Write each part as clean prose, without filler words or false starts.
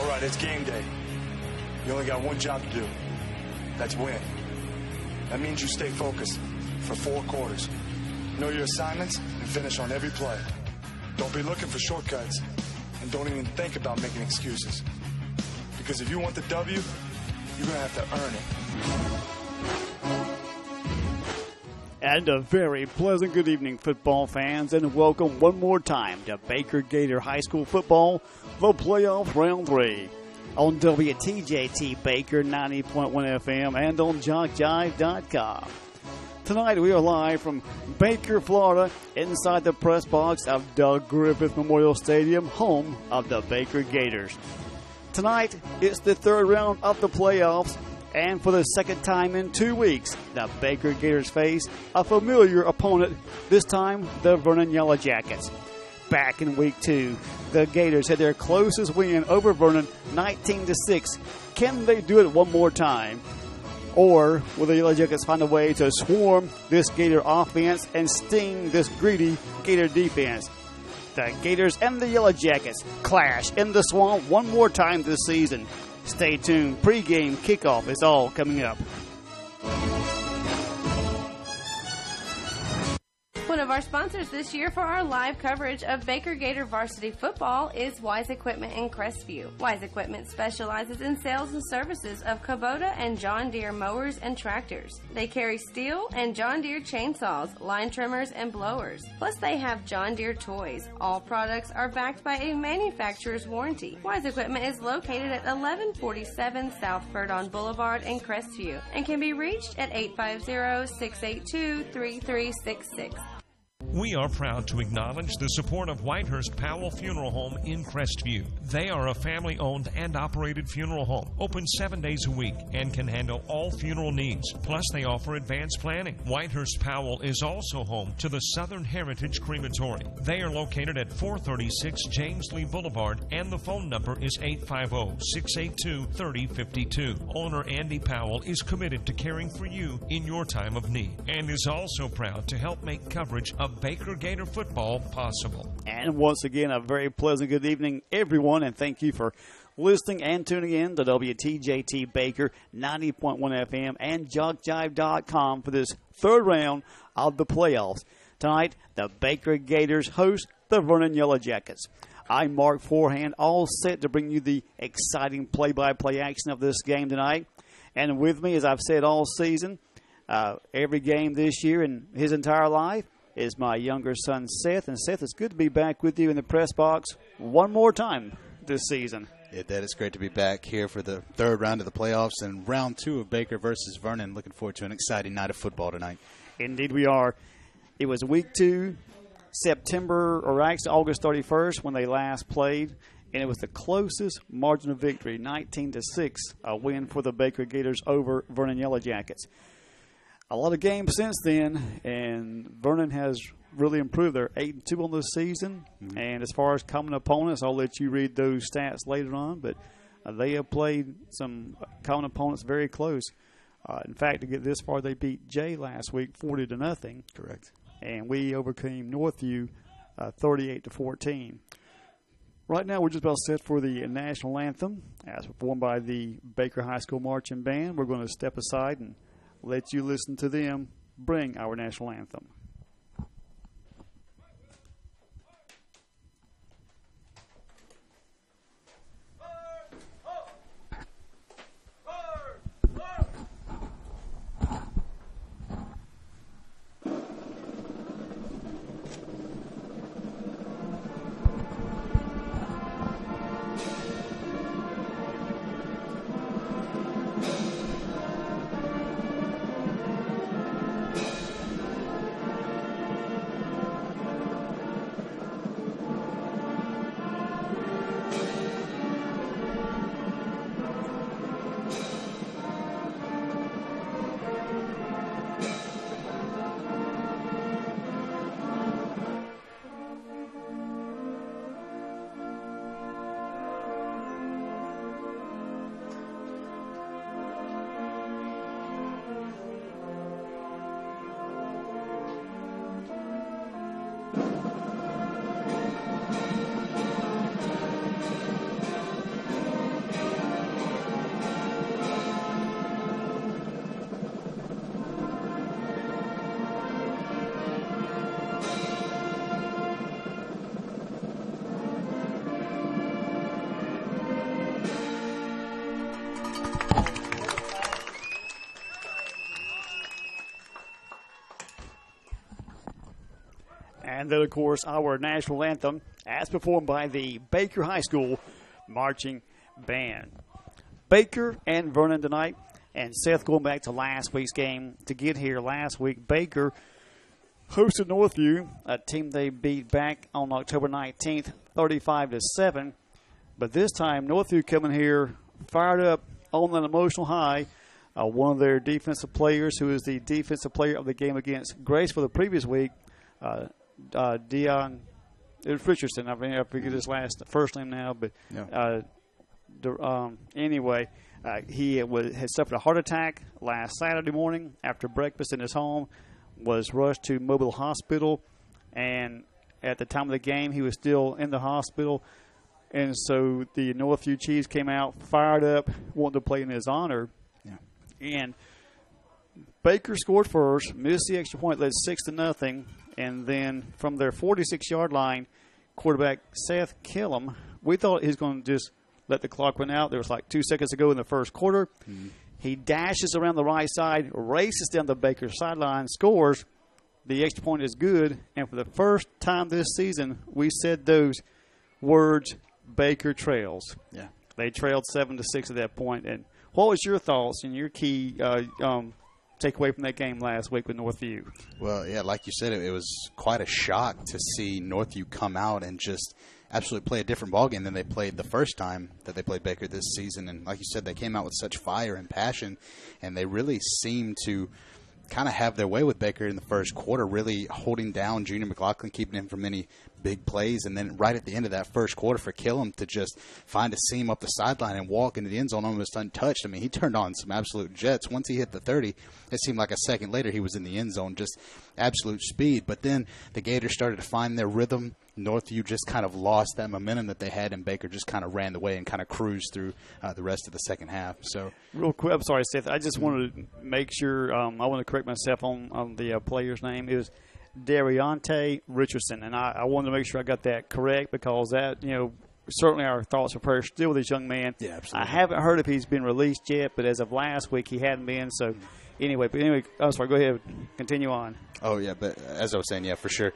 All right, it's game day. You only got one job to do. That's win. That means you stay focused for 4 quarters. Know your assignments and finish on every play. Don't be looking for shortcuts, and don't even think about making excuses. Because if you want the W, you're going to have to earn it. And a very pleasant good evening, football fans, and welcome one more time to Baker Gator High School football, the playoff round 3, on WTJT Baker 90.1 FM and on JockJive.com. Tonight we are live from Baker, Florida, inside the press box of Doug Griffith Memorial Stadium, home of the Baker Gators. Tonight, it's the third round of the playoffs, and for the second time in 2 weeks, the Baker Gators face a familiar opponent, this time the Vernon Yellow Jackets. Back in week 2, the Gators had their closest win over Vernon, 19-6. Can they do it one more time? Or will the Yellow Jackets find a way to swarm this Gator offense and sting this greedy Gator defense? The Gators and the Yellow Jackets clash in the swamp one more time this season. Stay tuned. Pre-game kickoff is all coming up. One of our sponsors this year for our live coverage of Baker Gator varsity football is Wise Equipment in Crestview. Wise Equipment specializes in sales and services of Kubota and John Deere mowers and tractors. They carry Steel and John Deere chainsaws, line trimmers, and blowers. Plus, they have John Deere toys. All products are backed by a manufacturer's warranty. Wise Equipment is located at 1147 South Verdon Boulevard in Crestview and can be reached at 850-682-3366. We are proud to acknowledge the support of Whitehurst Powell Funeral Home in Crestview. They are a family-owned and operated funeral home, open 7 days a week, and can handle all funeral needs. Plus, they offer advanced planning. Whitehurst Powell is also home to the Southern Heritage Crematory. They are located at 436 James Lee Boulevard, and the phone number is 850-682-3052. Owner Andy Powell is committed to caring for you in your time of need, and is also proud to help make coverage of Baker Gator football possible. And once again, a very pleasant good evening, everyone, and thank you for listening and tuning in to WTJT Baker 90.1 FM and JockJive.com for this third round of the playoffs. Tonight, the Baker Gators host the Vernon Yellow Jackets. I'm Mark Forehand, all set to bring you the exciting play-by-play action of this game tonight. And with me, as I've said all season, every game this year in his entire life, is my younger son, Seth. And, Seth, it's good to be back with you in the press box one more time this season. Yeah, Dad, it's great to be back here for the third round of the playoffs and round 2 of Baker versus Vernon. Looking forward to an exciting night of football tonight. Indeed we are. It was week 2, September, or actually August 31st when they last played, and it was the closest margin of victory, 19-6, a win for the Baker Gators over Vernon Yellow Jackets. A lot of games since then, and Vernon has really improved. They're 8-2 on this season, and as far as common opponents, I'll let you read those stats later on, but they have played some common opponents very close. In fact, to get this far, they beat Jay last week 40-0. Correct. And we overcame Northview 38-14. Right now, we're just about set for the national anthem, as performed by the Baker High School Marching Band. We're going to step aside and let you listen to them bring our national anthem. And then, of course, our national anthem, as performed by the Baker High School Marching Band. Baker and Vernon tonight. And Seth, going back to last week's game, to get here last week, Baker hosted Northview, a team they beat back on October 19th, 35-7. But this time, Northview coming here fired up on an emotional high. One of their defensive players, who is the defensive player of the game against Grace for the previous week, Dion Richardson. I forget his first name now, but anyway, he had suffered a heart attack last Saturday morning after breakfast in his home, was rushed to Mobile Hospital, and at the time of the game, he was still in the hospital. And so the Northview Chiefs came out, fired up, wanted to play in his honor. Yeah. And Baker scored first, missed the extra point, led 6-0. And then from their 46-yard line, quarterback Seth Killam, we thought he was going to just let the clock run out. There was like 2 seconds to go in the first quarter. Mm-hmm. He dashes around the right side, races down the Baker sideline, scores. The extra point is good. And for the first time this season, we said those words, Baker trails. Yeah, they trailed 7-6 at that point. And what was your thoughts and your key takeaway from that game last week with Northview? Well, yeah, like you said, it was quite a shock to see Northview come out and just absolutely play a different ballgame than they played the first time that they played Baker this season. And like you said, they came out with such fire and passion, and they really seemed to kind of have their way with Baker in the first quarter, really holding down Junior McLaughlin, keeping him from any big plays. And then right at the end of that first quarter for Killam to just find a seam up the sideline and walk into the end zone almost untouched. I mean, he turned on some absolute jets. Once he hit the 30, it seemed like a second later he was in the end zone, just absolute speed. But then the Gators started to find their rhythm. Northview just kind of lost that momentum that they had, and Baker just kind of ran the way and kind of cruised through the rest of the second half. So, real quick, I'm sorry, Seth. I just wanted to make sure I want to correct myself on the player's name. It was Darionte Richardson, and I wanted to make sure I got that correct because that, certainly our thoughts and prayers still with this young man. Yeah, absolutely. I haven't heard if he's been released yet, but as of last week, he hadn't been. So, anyway, I'm sorry. Go ahead, continue on. Oh yeah, but as I was saying, yeah, for sure,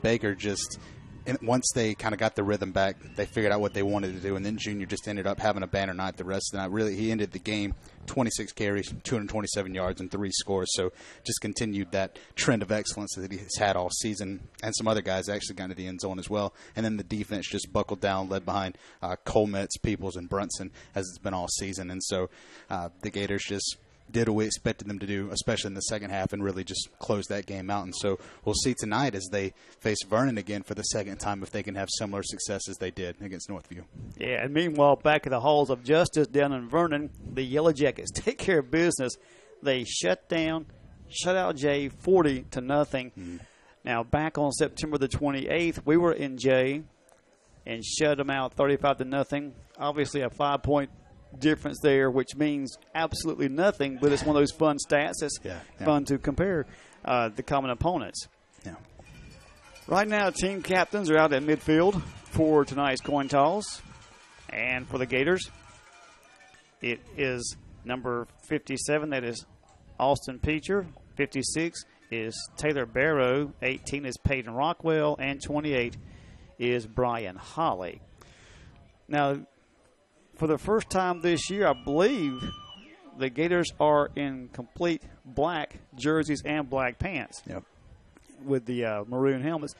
Baker just. And once they kind of got the rhythm back, they figured out what they wanted to do, and then Junior just ended up having a banner night the rest of the night. Really, he ended the game 26 carries, 227 yards, and 3 scores. So just continued that trend of excellence that he's had all season, and some other guys actually got into the end zone as well. And then the defense just buckled down, led behind Colmetz, Peoples, and Brunson, as it's been all season. And so the Gators just did what we expected them to do, especially in the second half, and really just close that game out. And so we'll see tonight as they face Vernon again for the second time if they can have similar success as they did against Northview. Yeah, and meanwhile, back at the halls of justice down in Vernon, the Yellow Jackets take care of business. They shut out Jay 40-0. Mm-hmm. Now, back on September the 28th, we were in Jay and shut them out 35-0. Obviously, a 5-point difference there, which means absolutely nothing, but it's one of those fun stats that's fun to compare the common opponents. Yeah. Right now, team captains are out at midfield for tonight's coin toss. And for the Gators, it is number 57, that is Austin Peacher. 56 is Taylor Barrow. 18 is Peyton Rockwell. And 28 is Brian Holly. Now, for the first time this year, I believe the Gators are in complete black jerseys and black pants with the maroon helmets.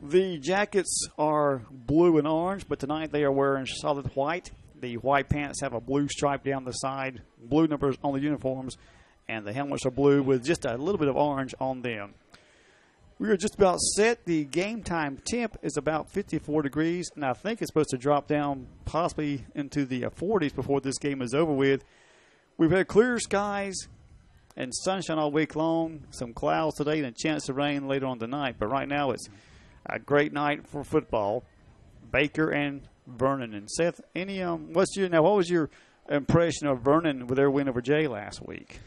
The jackets are blue and orange, but tonight they are wearing solid white. The white pants have a blue stripe down the side, blue numbers on the uniforms, and the helmets are blue with just a little bit of orange on them. We are just about set. The game time temp is about 54 degrees, and I think it's supposed to drop down possibly into the 40s before this game is over with. We've had clear skies and sunshine all week long, some clouds today, and a chance of rain later on tonight. But right now it's a great night for football. Baker and Vernon. And Seth, what was your impression of Vernon with their win over Jay last week?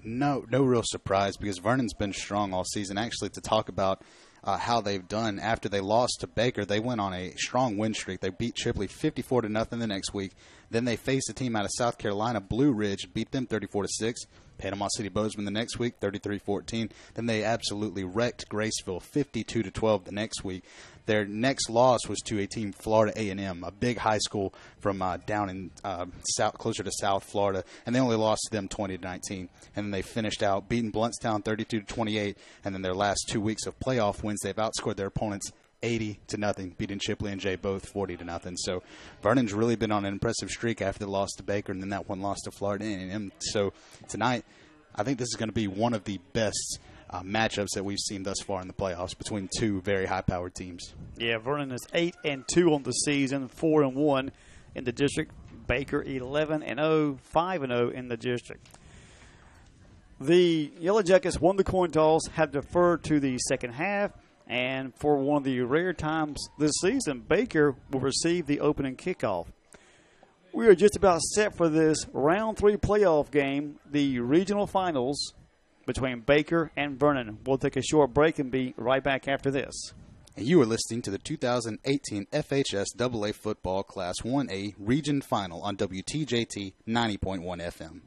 No real surprise because Vernon's been strong all season. Actually, to talk about how they've done after they lost to Baker, they went on a strong win streak. They beat Chipley 54-0 the next week. Then they faced a team out of South Carolina, Blue Ridge, beat them 34-6. Panama City Bozeman the next week, 33-14. Then they absolutely wrecked Graceville, 52-12 the next week. Their next loss was to a team, Florida A&M, a big high school from down in closer to South Florida, and they only lost to them 20-19. And then they finished out beating Bluntstown 32-28, and then their last 2 weeks of playoff wins, they've outscored their opponents 80-0, beating Chipley and Jay both 40-0. So Vernon's really been on an impressive streak after the loss to Baker, and then that one loss to Florida A&M. So tonight, I think this is going to be one of the best matchups that we've seen thus far in the playoffs between two very high-powered teams. Yeah, Vernon is 8-2 on the season, 4-1 in the district. Baker 11-0, 5-0 in the district. The Yellow Jackets won the coin toss, have deferred to the second half, and for one of the rare times this season, Baker will receive the opening kickoff. We are just about set for this round 3 playoff game, the regional finals between Baker and Vernon. We'll take a short break and be right back after this. And you are listening to the 2018 FHS AA Football Class 1A Region Final on WTJT 90.1 FM.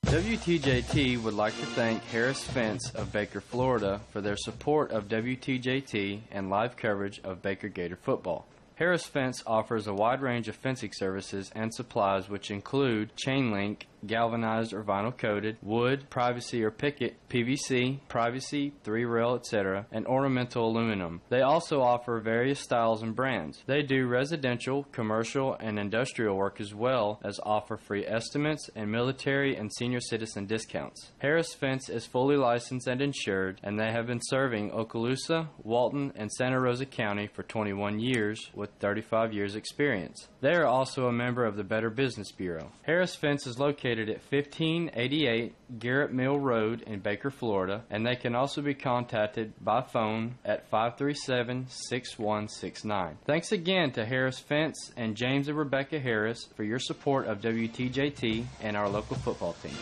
WTJT would like to thank Harris Fence of Baker, Florida for their support of WTJT and live coverage of Baker Gator football. Harris Fence offers a wide range of fencing services and supplies which include chain link, galvanized or vinyl coated, wood, privacy or picket, PVC, privacy, 3-rail, etc., and ornamental aluminum. They also offer various styles and brands. They do residential, commercial, and industrial work as well as offer free estimates and military and senior citizen discounts. Harris Fence is fully licensed and insured, and they have been serving Okaloosa, Walton, and Santa Rosa County for 21 years with 35 years experience. They are also a member of the Better Business Bureau. Harris Fence is located at 1588 Garrett Mill Road in Baker, Florida, and they can also be contacted by phone at 537-6169. Thanks again to Harris Fence and James and Rebecca Harris for your support of WTJT and our local football team.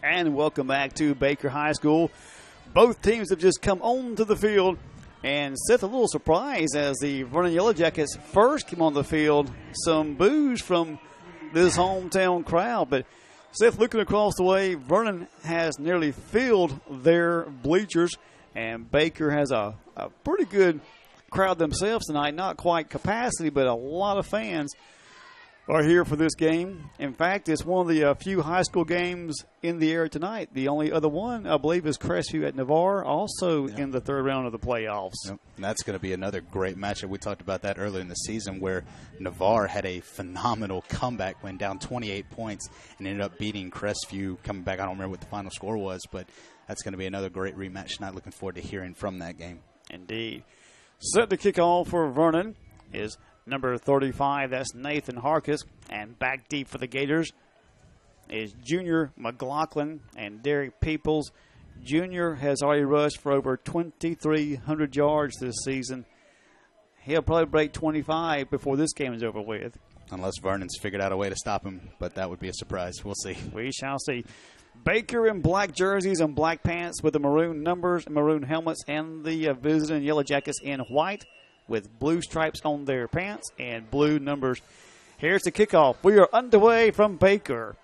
And welcome back to Baker High School. Both teams have just come onto the field, and Seth, a little surprised as the Vernon Yellow Jackets first came on the field. Some boos from this hometown crowd, but Seth, looking across the way, Vernon has nearly filled their bleachers, and Baker has a pretty good crowd themselves tonight. Not quite capacity, but a lot of fans are here for this game. In fact, it's one of the few high school games in the area tonight. The only other one, I believe, is Crestview at Navarre, also in the third round of the playoffs. Yep. And that's going to be another great matchup. We talked about that earlier in the season where Navarre had a phenomenal comeback, went down 28 points, and ended up beating Crestview, coming back. I don't remember what the final score was, but that's going to be another great rematch tonight. Looking forward to hearing from that game. Indeed. Set to kick off for Vernon is number 35, that's Nathan Harkis. And back deep for the Gators is Junior McLaughlin and Derek Peoples. Junior has already rushed for over 2,300 yards this season. He'll probably break 25 before this game is over with. Unless Vernon's figured out a way to stop him, but that would be a surprise. We'll see. We shall see. Baker in black jerseys and black pants with the maroon numbers and maroon helmets, and the visiting Yellow Jackets in white with blue stripes on their pants and blue numbers. Here's the kickoff. We are underway from Baker.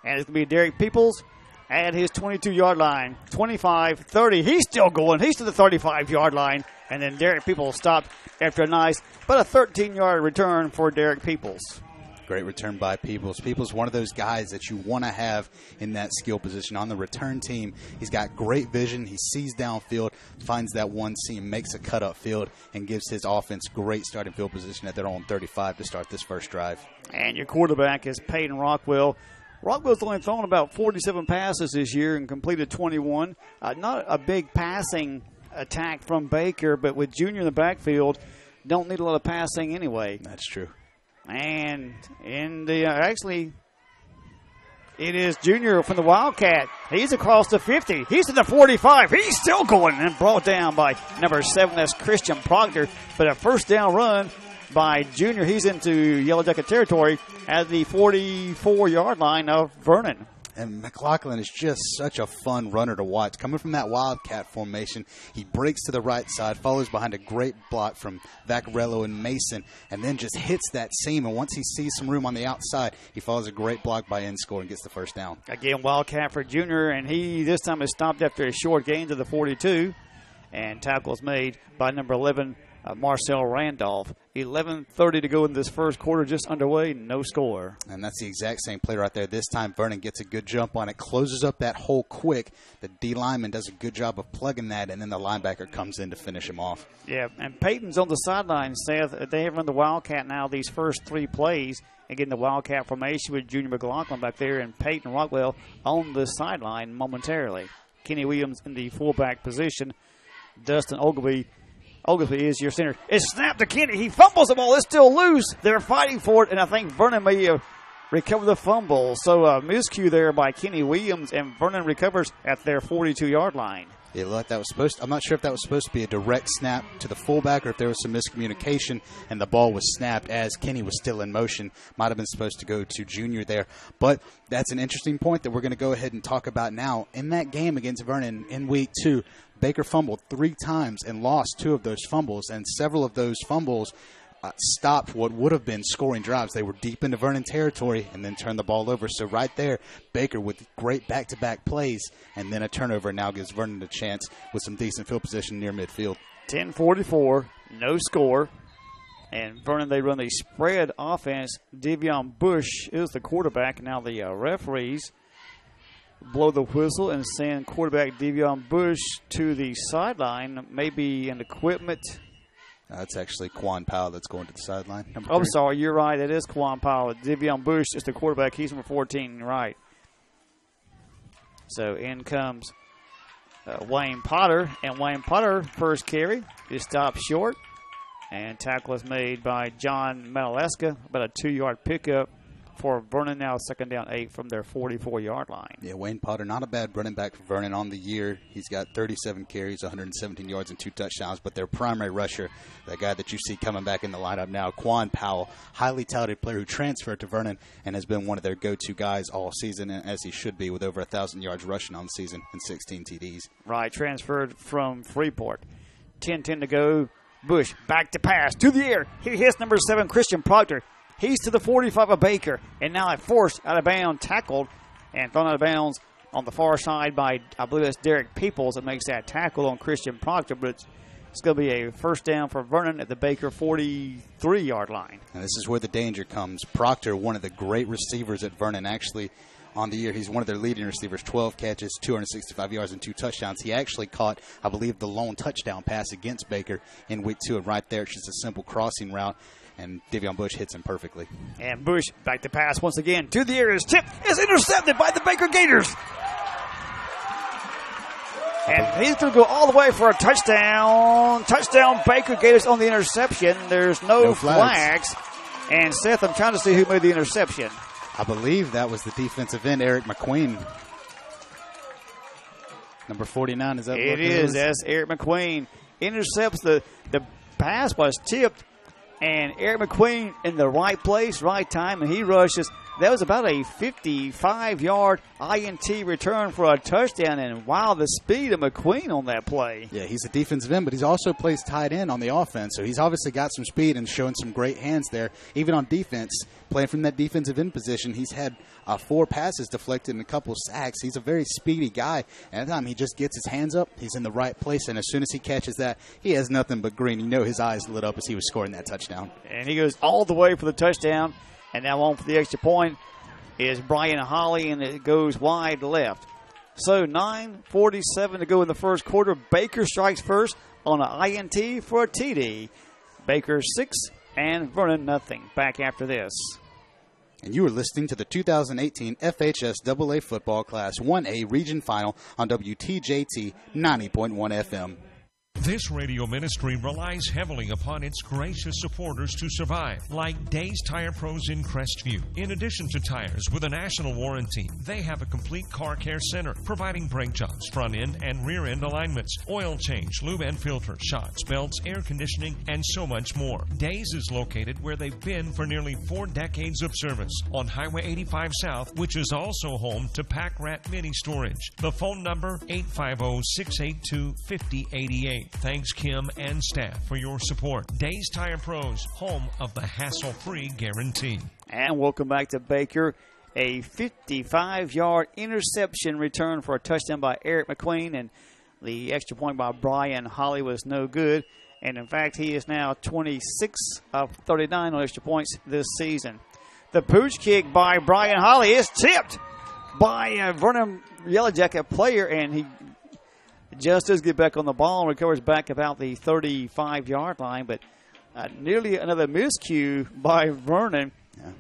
And it's going to be Derek Peoples at his 22-yard line. 25, 30. He's still going. He's to the 35-yard line. And then Derek Peoples stopped after a nice, but a 13-yard return for Derek Peoples. Great return by Peoples. Peoples, one of those guys that you want to have in that skill position on the return team. He's got great vision. He sees downfield, finds that one seam, makes a cut upfield, and gives his offense great starting field position at their own 35 to start this first drive. And your quarterback is Peyton Rockwell. Rockwell's only thrown about 47 passes this year and completed 21. Not a big passing attack from Baker, but with Junior in the backfield, don't need a lot of passing anyway. That's true. And in the it is Junior from the Wildcat. He's across the 50. He's to the 45. He's still going and brought down by number 7. That's Christian Proctor. But a first down run by Junior. He's into Yellow Jacket territory at the 44-yard line of Vernon. And McLaughlin is just such a fun runner to watch. Coming from that Wildcat formation, he breaks to the right side, follows behind a great block from Vaccarello and Mason, and then just hits that seam. And once he sees some room on the outside, he follows a great block by N-Score and gets the first down. Again, Wildcat for Junior, and he this time is stopped after a short gain to the 42. And tackles made by number 11, Marcel Randolph. 11:30 to go in this first quarter, just underway, no score. And that's the exact same play right there. This time Vernon gets a good jump on it, closes up that hole quick. The D lineman does a good job of plugging that, and then the linebacker comes in to finish him off. Yeah, and Peyton's on the sideline, Seth. They have run the Wildcat now these first 3 plays. Again, the Wildcat formation with Junior McLaughlin back there and Peyton Rockwell on the sideline momentarily. Kenny Williams in the fullback position. Dustin Ogilvie is your center. It's snapped to Kenny. He fumbles the ball. It's still loose. They're fighting for it, and I think Vernon may have recovered the fumble. So miscue there by Kenny Williams, and Vernon recovers at their 42-yard line. It looked like that was supposed to, I'm not sure if that was supposed to be a direct snap to the fullback or if there was some miscommunication and the ball was snapped as Kenny was still in motion. Might have been supposed to go to Junior there. But that's an interesting point that we're going to go ahead and talk about now. In that game against Vernon in week 2, Baker fumbled 3 times and lost 2 of those fumbles, and several of those fumbles stopped what would have been scoring drives. They were deep into Vernon territory and then turned the ball over. So right there, Baker with great back-to-back plays and then a turnover now gives Vernon a chance with some decent field position near midfield. 10:44, no score. And Vernon, they run the spread offense. Devion Bush is the quarterback. Now the referees blow the whistle and send quarterback Devion Bush to the sideline. Maybe an equipment. That's actually Quan Powell that's going to the sideline. I'm sorry, you're right. It is Quan Powell. Devion Bush is the quarterback. He's number 14, right. So in comes Wayne Potter. And Wayne Potter, first carry, is stopped short. And tackle is made by John Mataleska. About a 2-yard pickup for Vernon, now second down 8 from their 44-yard line. Yeah, Wayne Potter, not a bad running back for Vernon on the year. He's got 37 carries, 117 yards, and 2 touchdowns. But their primary rusher, the guy that you see coming back in the lineup now, Quan Powell, highly touted player who transferred to Vernon and has been one of their go-to guys all season, as he should be, with over 1,000 yards rushing on the season and 16 TDs. Right, transferred from Freeport. 10-10 to go. Bush back to pass to the air. He hits number 7, Christian Proctor. He's to the 45 of Baker, and now forced out of bounds, tackled, and thrown out of bounds on the far side by, I believe that's Derek Peoples that makes that tackle on Christian Proctor, but it's going to be a first down for Vernon at the Baker 43-yard line. And this is where the danger comes. Proctor, one of the great receivers at Vernon, actually on the year, he's one of their leading receivers, 12 catches, 265 yards, and 2 touchdowns. He actually caught, I believe, the lone touchdown pass against Baker in week 2, and right there it's just a simple crossing route. And Devion Bush hits him perfectly. And Bush back to pass once again. To the air is tipped. Is intercepted by the Baker Gators. And he's going to go all the way for a touchdown. Touchdown, Baker Gators on the interception. There's no flags. And Seth, I'm trying to see who made the interception. I believe that was the defensive end, Eric McQueen. Number 49, is that what it is? That's Eric McQueen. Intercepts the pass was tipped. And Eric McQueen in the right place, right time, and he rushes. That was about a 55-yard INT return for a touchdown, and wow, the speed of McQueen on that play. Yeah, he's a defensive end, but he's also plays tight end on the offense, so he's obviously got some speed and showing some great hands there. Even on defense, playing from that defensive end position, he's had 4 passes deflected and a couple sacks. He's a very speedy guy, and at the time he just gets his hands up, he's in the right place, and as soon as he catches that, he has nothing but green. You know his eyes lit up as he was scoring that touchdown. And he goes all the way for the touchdown. And now on for the extra point is Brian Holly, and it goes wide left. So 9:47 to go in the first quarter. Baker strikes first on an INT for a TD. Baker 6 and Vernon nothing. Back after this. And you are listening to the 2018 FHS AA Football Class 1A Region Final on WTJT 90.1 FM. This radio ministry relies heavily upon its gracious supporters to survive, like Days Tire Pros in Crestview. In addition to tires with a national warranty, they have a complete car care center, providing brake jobs, front end and rear end alignments, oil change, lube and filter, shocks, belts, air conditioning, and so much more. Days is located where they've been for nearly 4 decades of service on Highway 85 South, which is also home to Pack Rat Mini Storage. The phone number, 850-682-5088. Thanks, Kim and staff, for your support. Days Tire Pros, home of the hassle-free guarantee. And welcome back to Baker. A 55-yard interception return for a touchdown by Eric McQueen, and the extra point by Brian Holly was no good. And, in fact, he is now 26 of 39 on extra points this season. The pooch kick by Brian Holly is tipped by a Vernon Yellow Jacket player, and he just does get back on the ball and recovers back about the 35-yard line, but nearly another miscue by Vernon. Yeah.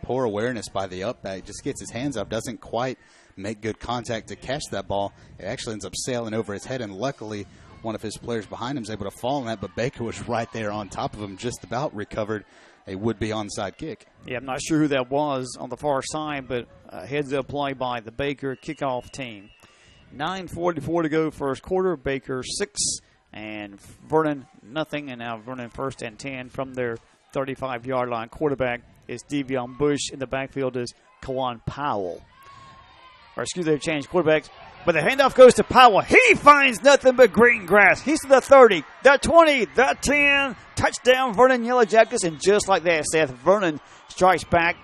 Poor awareness by the upback. Just gets his hands up, doesn't quite make good contact to catch that ball. It actually ends up sailing over his head, and luckily one of his players behind him is able to fall on that, but Baker was right there on top of him, just about recovered a would-be onside kick. Yeah, I'm not sure who that was on the far side, but heads-up play by the Baker kickoff team. 9:44 to go first quarter. Baker 6 and Vernon nothing. And now Vernon 1st and 10 from their 35-yard line. Quarterback is Devion Bush. In the backfield is Kawan Powell. They've changed quarterbacks. But the handoff goes to Powell. He finds nothing but green grass. He's to the 30, the 20, the 10. Touchdown, Vernon Yellow Jackets. And just like that, Seth, Vernon strikes back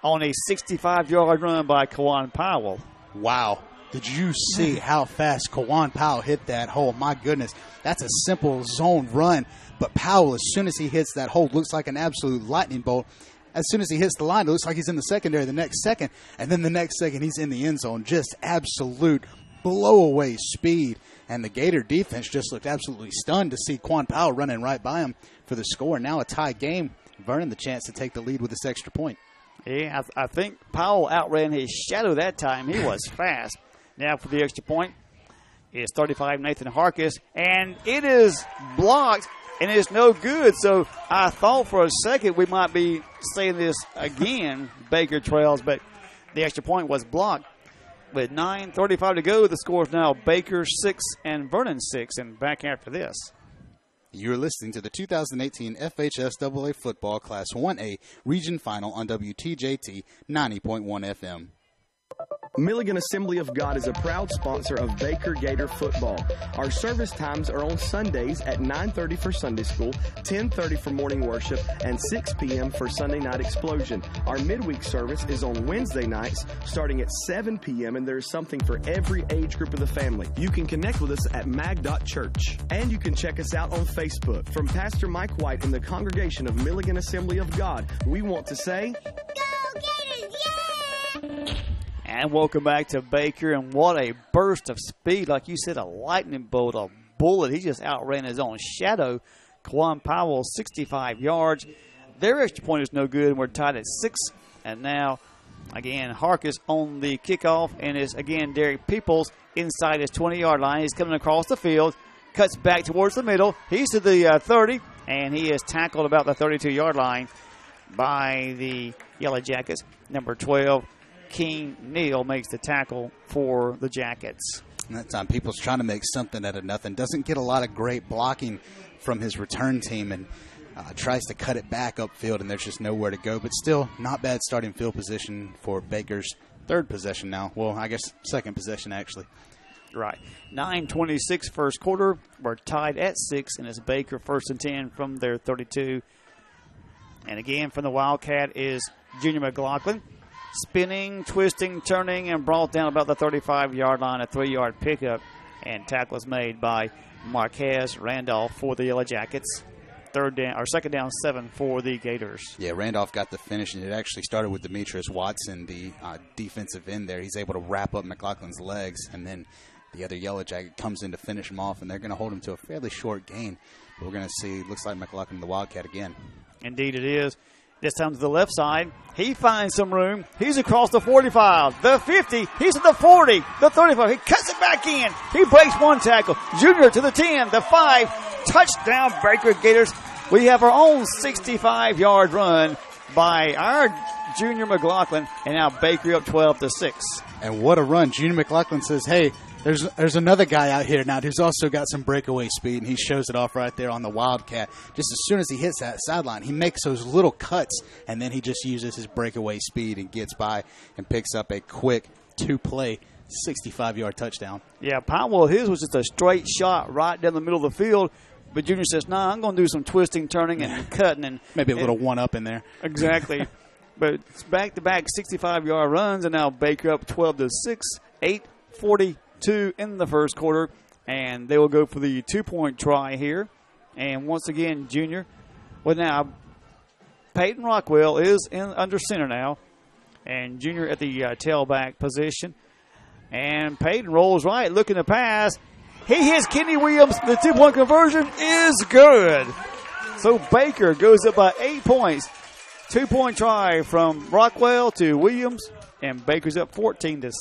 on a 65-yard run by Kawan Powell. Wow. Did you see how fast Kawan Powell hit that hole? My goodness, that's a simple zone run. But Powell, as soon as he hits that hole, looks like an absolute lightning bolt. As soon as he hits the line, it looks like he's in the secondary the next second. And then the next second, he's in the end zone. Just absolute blow-away speed. And the Gator defense just looked absolutely stunned to see Kawan Powell running right by him for the score. Now a tie game. Vernon the chance to take the lead with this extra point. Yeah, I think Powell outran his shadow that time. He was fast. Now for the extra point is 35 Nathan Harkis, and it is blocked, and it's no good. So I thought for a second we might be saying this again, Baker trails, but the extra point was blocked. With 9:35 to go, the score is now Baker 6 and Vernon 6, and back after this. You're listening to the 2018 FHSAA Football Class 1A Region Final on WTJT 90.1 FM. Milligan Assembly of God is a proud sponsor of Baker Gator football. Our service times are on Sundays at 9:30 for Sunday school, 10:30 for morning worship, and 6 p.m. for Sunday night explosion. Our midweek service is on Wednesday nights starting at 7 p.m., and there is something for every age group of the family. You can connect with us at mag.church, and you can check us out on Facebook. From Pastor Mike White and the congregation of Milligan Assembly of God, we want to say, Go Gators, yeah! And welcome back to Baker, and what a burst of speed. Like you said, a lightning bolt, a bullet. He just outran his own shadow. Kawan Powell, 65 yards. Their extra point is no good, and we're tied at 6. And now, again, Harkis on the kickoff, and is, again, Derek Peoples inside his 20-yard line. He's coming across the field, cuts back towards the middle. He's to the 30, and he is tackled about the 32-yard line by the Yellow Jackets. Number 12, King Neal makes the tackle for the Jackets. And that time, Peoples trying to make something out of nothing. Doesn't get a lot of great blocking from his return team, and tries to cut it back upfield, and there's just nowhere to go. But still, not bad starting field position for Baker's third possession now. Well, I guess second possession, actually. Right. 9:26 first quarter. We're tied at 6, and it's Baker 1st and 10 from their 32. And again, from the Wildcat is Junior McLaughlin. Spinning, twisting, turning, and brought down about the 35-yard line, a 3-yard pickup, and tackles made by Marquez Randolph for the Yellow Jackets. Second down 7 for the Gators. Yeah, Randolph got the finish, and it actually started with Demetrius Watson, the defensive end there. He's able to wrap up McLaughlin's legs, and then the other Yellow Jacket comes in to finish him off, and they're going to hold him to a fairly short gain. But we're going to see, looks like McLaughlin the Wildcat again. Indeed it is. This time to the left side. He finds some room. He's across the 45, the 50. He's at the 40, the 35. He cuts it back in. He breaks one tackle. Junior to the 10, the 5. Touchdown, Baker Gators. We have our own 65-yard run by our Junior McLaughlin, and now Baker up 12-6. And what a run. Junior McLaughlin says, hey, there's another guy out here now who's also got some breakaway speed, and he shows it off right there on the Wildcat. Just as soon as he hits that sideline, he makes those little cuts, and then he just uses his breakaway speed and gets by and picks up a quick 2-play 65-yard touchdown. Yeah, Powell, his was just a straight shot right down the middle of the field. But Junior says, nah, I'm going to do some twisting, turning, and cutting. And maybe a little one-up in there. Exactly. But it's back-to-back 65-yard runs, and now Baker up 12-6, 8:42 in the first quarter. And they will go for the 2-point try here. And once again, Junior. Well, now, Peyton Rockwell is under center now. And Junior at the tailback position. And Peyton rolls right, looking to pass. He hits Kenny Williams. The 2-point conversion is good. So Baker goes up by 8 points. 2-point try from Rockwell to Williams, and Baker's up 14-6.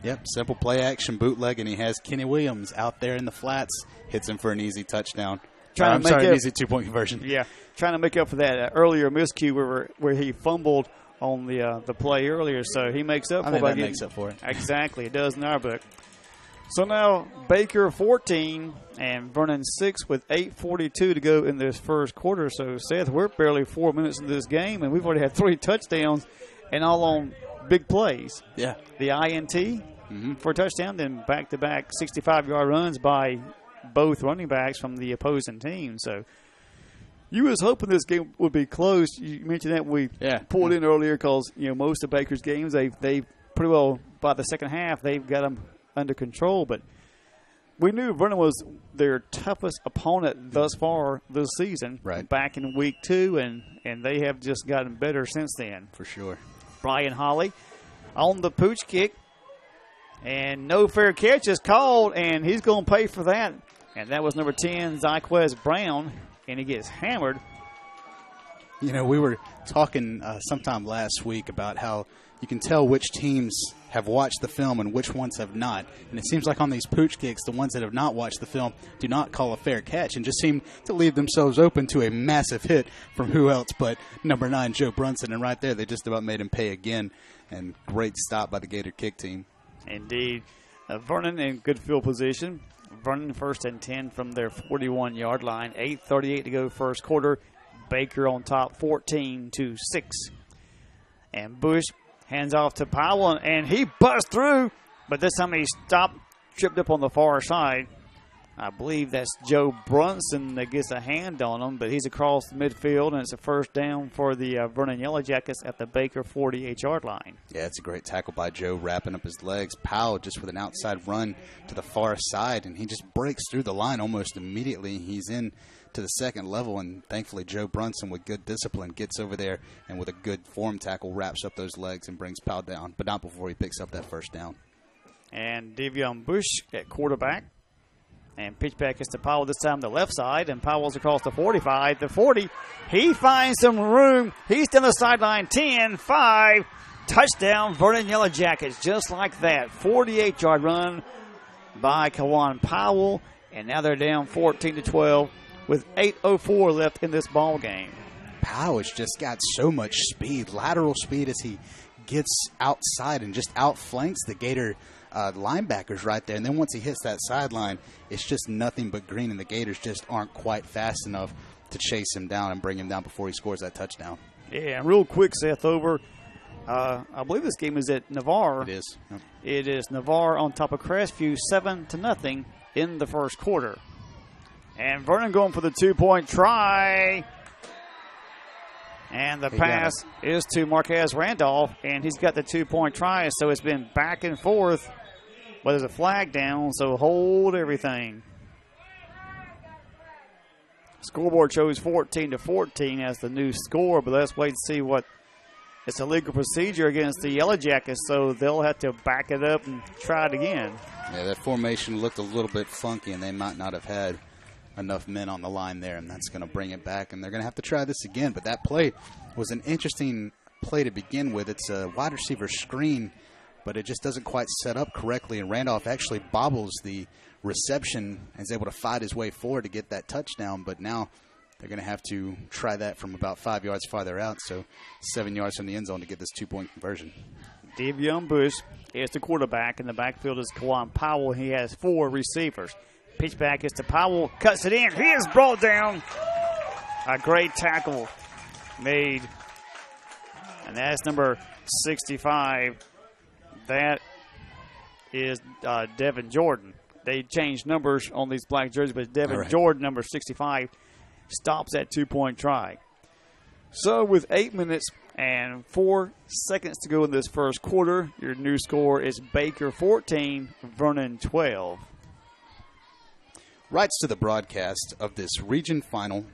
Yep, simple play action bootleg, and he has Kenny Williams out there in the flats. Hits him for an easy touchdown. An easy 2-point conversion. Yeah, trying to make up for that earlier miscue where he fumbled on the play earlier. So he makes up for it. I think that makes up for it. Exactly, it does in our book. So now Baker 14 and Vernon 6 with 8:42 to go in this first quarter. So, Seth, we're barely 4 minutes into this game, and we've already had 3 touchdowns and all on big plays. Yeah. The INT for a touchdown, then back-to-back 65-yard runs by both running backs from the opposing team. So you was hoping this game would be close. You mentioned that we pulled in earlier because, most of Baker's games, they pretty well, by the second half, they've got them under control, but we knew Vernon was their toughest opponent thus far this season. Right. Back in week 2, and they have just gotten better since then. For sure. Brian Holly on the pooch kick, and no fair catch is called, and he's going to pay for that. And that was number 10, Zyquez Brown, and he gets hammered. We were talking sometime last week about how you can tell which teams have watched the film and which ones have not. And it seems like on these pooch kicks, the ones that have not watched the film do not call a fair catch and just seem to leave themselves open to a massive hit from who else but number 9, Joe Brunson. And right there, they just about made him pay again. And great stop by the Gator kick team. Indeed. Vernon in good field position. Vernon first and 10 from their 41-yard line. 8:38 to go first quarter. Baker on top 14-6. And Bush hands off to Powell, and he busts through, but this time he tripped up on the far side. I believe that's Joe Brunson that gets a hand on him, but he's across the midfield, and it's a first down for the Vernon Yellow Jackets at the Baker 48-yard line. Yeah, it's a great tackle by Joe, wrapping up his legs. Powell just with an outside run to the far side, and he just breaks through the line almost immediately. He's in to the second level, and thankfully Joe Brunson with good discipline gets over there and with a good form tackle wraps up those legs and brings Powell down, but not before he picks up that first down. And Devion Bush at quarterback, and pitch back is to Powell, this time the left side, and Powell's across the 45, the 40. He finds some room. He's down the sideline, 10-5, touchdown Vernon Yellow Jackets, just like that. 48-yard run by Kawan Powell, and now they're down 14-12. With 8:04 left in this ball game. Powell has just got so much speed, lateral speed, as he gets outside and just outflanks the Gator linebackers right there. And then once he hits that sideline, it's just nothing but green, and the Gators just aren't quite fast enough to chase him down and bring him down before he scores that touchdown. Yeah, real quick, Seth, over. I believe this game is at Navarre. It is. Yep. It is Navarre on top of Crestview, 7-0 in the first quarter. And Vernon going for the 2-point try. And the pass is to Marquez Randolph, and he's got the 2-point try, so it's been back and forth. But there's a flag down, so hold everything. Scoreboard shows 14-14 as the new score, but let's wait and see what. It's a legal procedure against the Yellow Jackets, so they'll have to back it up and try it again. Yeah, that formation looked a little bit funky, and they might not have had enough men on the line there, and that's going to bring it back. And they're going to have to try this again. But that play was an interesting play to begin with. It's a wide receiver screen, but it just doesn't quite set up correctly. And Randolph actually bobbles the reception and is able to fight his way forward to get that touchdown. But now they're going to have to try that from about 5 yards farther out, so 7 yards from the end zone to get this two-point conversion. Devion Bush is the quarterback. In the backfield is Kawan Powell. He has 4 receivers. Pitch back is to Powell. Cuts it in. He is brought down. A great tackle made. And that's number 65. That is Devin Jordan. They changed numbers on these black jerseys, but Devin Jordan, number 65, stops that two-point try. So with 8 minutes and 4 seconds to go in this first quarter, your new score is Baker 14, Vernon 12. Rights to the broadcast of this region final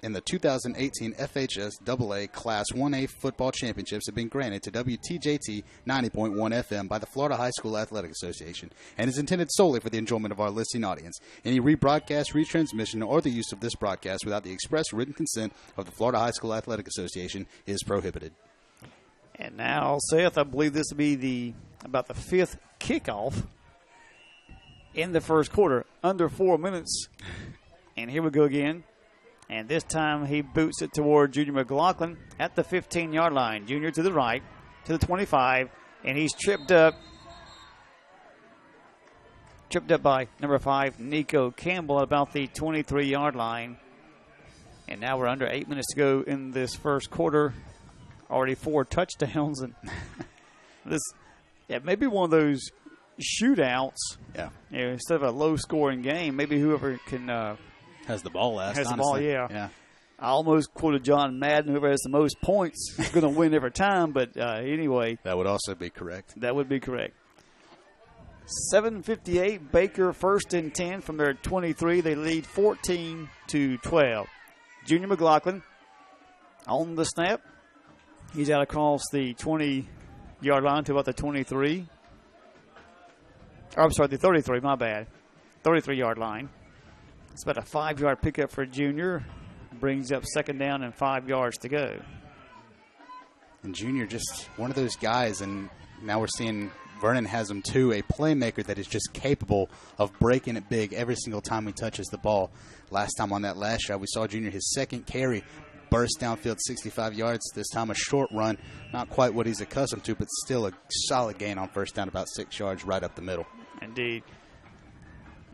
in the 2018 FHS AA Class 1A Football Championships have been granted to WTJT 90.1 FM by the Florida High School Athletic Association and is intended solely for the enjoyment of our listening audience. Any rebroadcast, retransmission, or the use of this broadcast without the express written consent of the Florida High School Athletic Association is prohibited. And now, Seth, I believe this will be about the 5th kickoff in the first quarter, under 4 minutes. And here we go again. And this time he boots it toward Junior McLaughlin at the 15-yard line. Junior to the right, to the 25, and he's tripped up by number 5, Nico Campbell, at about the 23-yard line. And now we're under 8 minutes to go in this first quarter. Already 4 touchdowns, and this may be one of those shootouts. Yeah. Instead of a low-scoring game, maybe whoever can has the ball last. Has honestly. the ball, yeah. I almost quoted John Madden, whoever has the most points is going to win every time, but anyway. That would also be correct. That would be correct. 7:58, Baker first and 10 from their 23. They lead 14-12. Junior McLaughlin on the snap. He's out across the 20-yard line to about the 23. I'm sorry, the 33, my bad. 33-yard line. It's about a 5-yard pickup for Junior. Brings up second down and 5 yards to go. And Junior just one of those guys, and now we're seeing Vernon has him too, a playmaker that is just capable of breaking it big every single time he touches the ball. Last time on that last drive, we saw Junior, his second carry, burst downfield 65 yards. This time a short run, not quite what he's accustomed to, but still a solid gain on first down, about 6 yards right up the middle. Indeed.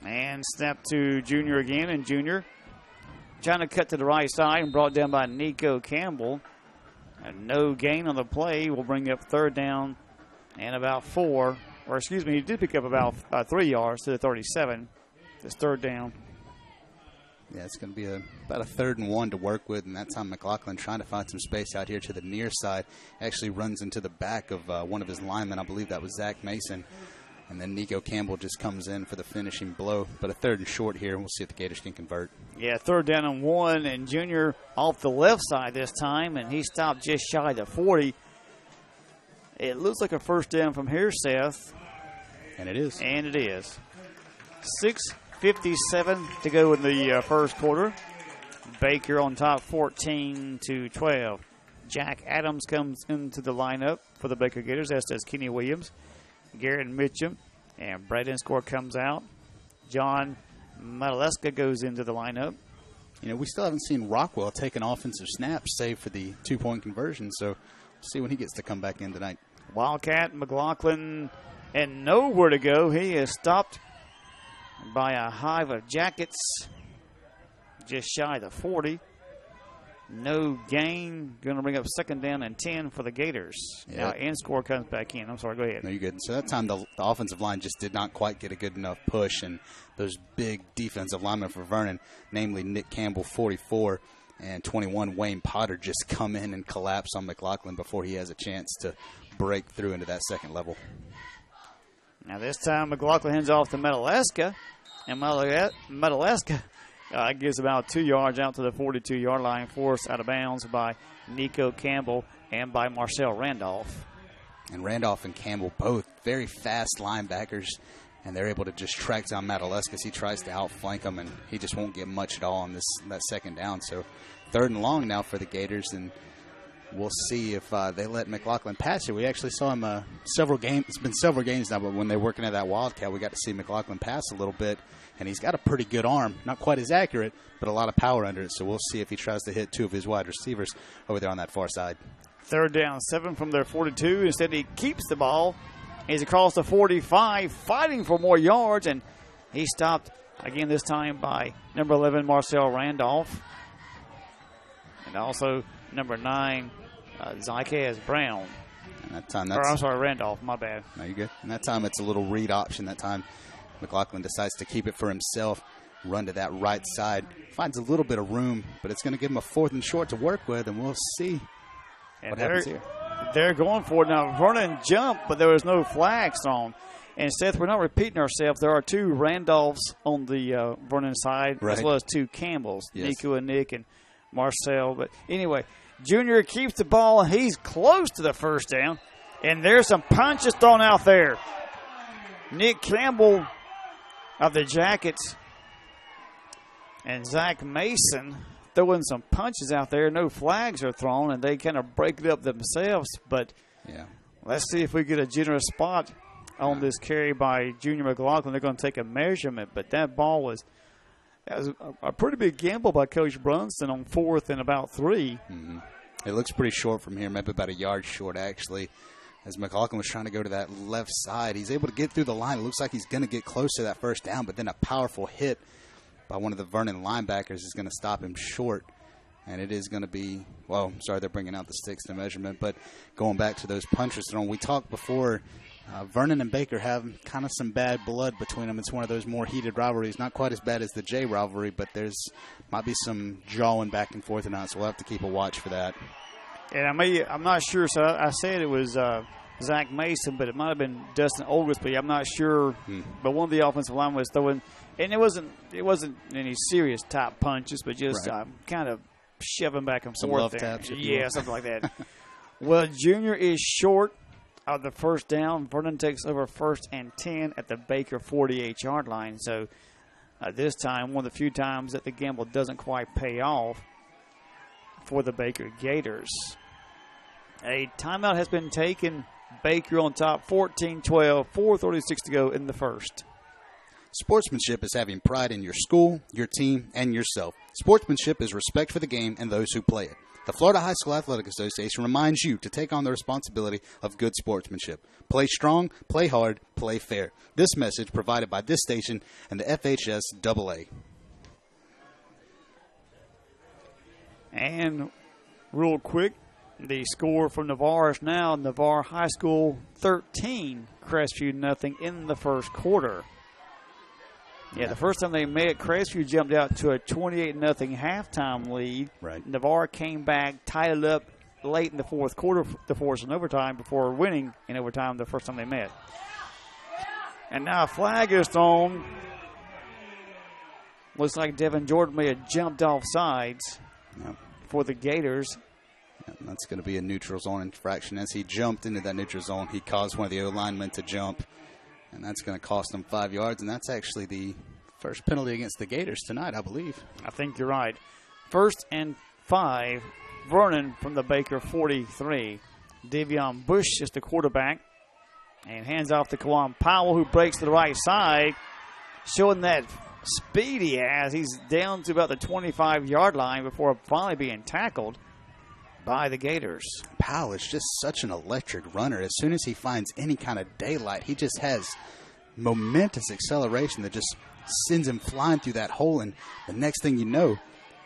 And snap to Junior again, and Junior trying to cut to the right side and brought down by Nico Campbell. And no gain on the play will bring up third down and about 4. Or excuse me, he did pick up about 3 yards to the 37. This third down. Yeah, it's going to be about a 3rd and 1 to work with, and that time McLaughlin trying to find some space out here to the near side. Actually runs into the back of one of his linemen. I believe that was Zach Mason. And then Nico Campbell just comes in for the finishing blow. But a 3rd and short here, and we'll see if the Gators can convert. Yeah, 3rd down and 1, and Junior off the left side this time, and he stopped just shy of the 40. It looks like a first down from here, Seth. And it is. And it is. 6:57 to go in the first quarter. Baker on top, 14-12. Jack Adams comes into the lineup for the Baker Gators, as does Kenny Williams. Garrett Mitchum and Braden Score comes out. John Madaleska goes into the lineup. You know, we still haven't seen Rockwell take an offensive snap, save for the 2-point conversion, so we'll see when he gets to come back in tonight. Wildcat McLaughlin and nowhere to go. He is stopped by a hive of Jackets just shy of the 40. No gain. Going to bring up second down and 10 for the Gators. Yeah. Now, end score comes back in. I'm sorry, go ahead. No, you're good. So that time the offensive line just did not quite get a good enough push, and those big defensive linemen for Vernon, namely Nick Campbell, 44, and 21, Wayne Potter, just come in and collapse on McLaughlin before he has a chance to break through into that second level. Now this time McLaughlin hands off to Madaleska, and Madaleska gives about 2 yards out to the 42-yard line, forced out of bounds by Nico Campbell and by Marcel Randolph. And Randolph and Campbell, both very fast linebackers, and they're able to just track down Madalescus. He tries to outflank him, and he just won't get much at all on that second down. So 3rd and long now for the Gators, and we'll see if they let McLaughlin pass it. We actually saw him several games. It's been several games now, but when they're working at that Wildcat, we got to see McLaughlin pass a little bit, and he's got a pretty good arm. Not quite as accurate, but a lot of power under it. So we'll see if he tries to hit 2 of his wide receivers over there on that far side. 3rd down, 7 from their 42. Instead, he keeps the ball. He's across the 45, fighting for more yards, and he stopped again this time by number 11, Marcel Randolph, and also number 9, Zycaz Brown. And that time, Randolph, my bad. No, you're good. And that time, it's a little read option. That time, McLaughlin decides to keep it for himself, run to that right side, finds a little bit of room, but it's going to give him a 4th and short to work with, and we'll see what happens here. They're going for it now. Vernon jumped, but there was no flags thrown. And Seth, we're not repeating ourselves. There are 2 Randolphs on the Vernon side, as well as 2 Campbells, yes. Nico and Nick and Marcel. But anyway, Junior keeps the ball. He's close to the 1st down. And there's some punches thrown out there. Nick Campbell of the Jackets and Zach Mason throwing some punches out there. No flags are thrown, and they kind of break it up themselves. But let's see if we get a generous spot on this carry by Junior McLaughlin. They're going to take a measurement, but that was a pretty big gamble by Coach Brunston on 4th and about 3. Mm-hmm. It looks pretty short from here, maybe about a yard short, actually. As McLaughlin was trying to go to that left side, he's able to get through the line. It looks like he's going to get close to that 1st down, but then a powerful hit by one of the Vernon linebackers is going to stop him short. And it is going to be, they're bringing out the sticks to measurement. But going back to those punches thrown, we talked before, Vernon and Baker have kind of some bad blood between them. It's one of those more heated rivalries. Not quite as bad as the Jay rivalry, but might be some jawing back and forth tonight, so we'll have to keep a watch for that. And I'm not sure, so I said it was Zach Mason, but it might have been Dustin Oglesby. I'm not sure, but one of the offensive linemen was throwing, and it wasn't any serious top punches, but just kind of shoving back and some forth. Love there. Taps. Yeah, something like that. Well, Junior is short of the 1st down. Vernon takes over 1st and 10 at the Baker 48-yard line. So this time, one of the few times that the gamble doesn't quite pay off for the Baker Gators. A timeout has been taken. Baker on top, 14-12, 4:36 to go in the 1st. Sportsmanship is having pride in your school, your team, and yourself. Sportsmanship is respect for the game and those who play it. The Florida High School Athletic Association reminds you to take on the responsibility of good sportsmanship. Play strong, play hard, play fair. This message provided by this station and the FHSAA. And real quick, the score from Navarre is now Navarre High School 13, Crestview nothing in the 1st quarter. Yeah, the first time they met, Crestview jumped out to a 28-0 halftime lead. Right. Navarre came back, tied it up late in the 4th quarter to force an overtime before winning in overtime the first time they met. And now a flag is thrown. Looks like Devin Jordan may have jumped off sides for the Gators. That's going to be a neutral zone infraction. As he jumped into that neutral zone, he caused one of the O-linemen to jump. And that's going to cost them 5 yards, and that's actually the first penalty against the Gators tonight, I believe. I think you're right. 1st and 5, Vernon from the Baker 43. Devion Bush is the quarterback and hands off to Kawan Powell, who breaks to the right side, showing that speed he has. He's down to about the 25-yard line before finally being tackled by the Gators. Powell is just such an electric runner. As soon as he finds any kind of daylight, he just has momentous acceleration that just sends him flying through that hole. And the next thing you know,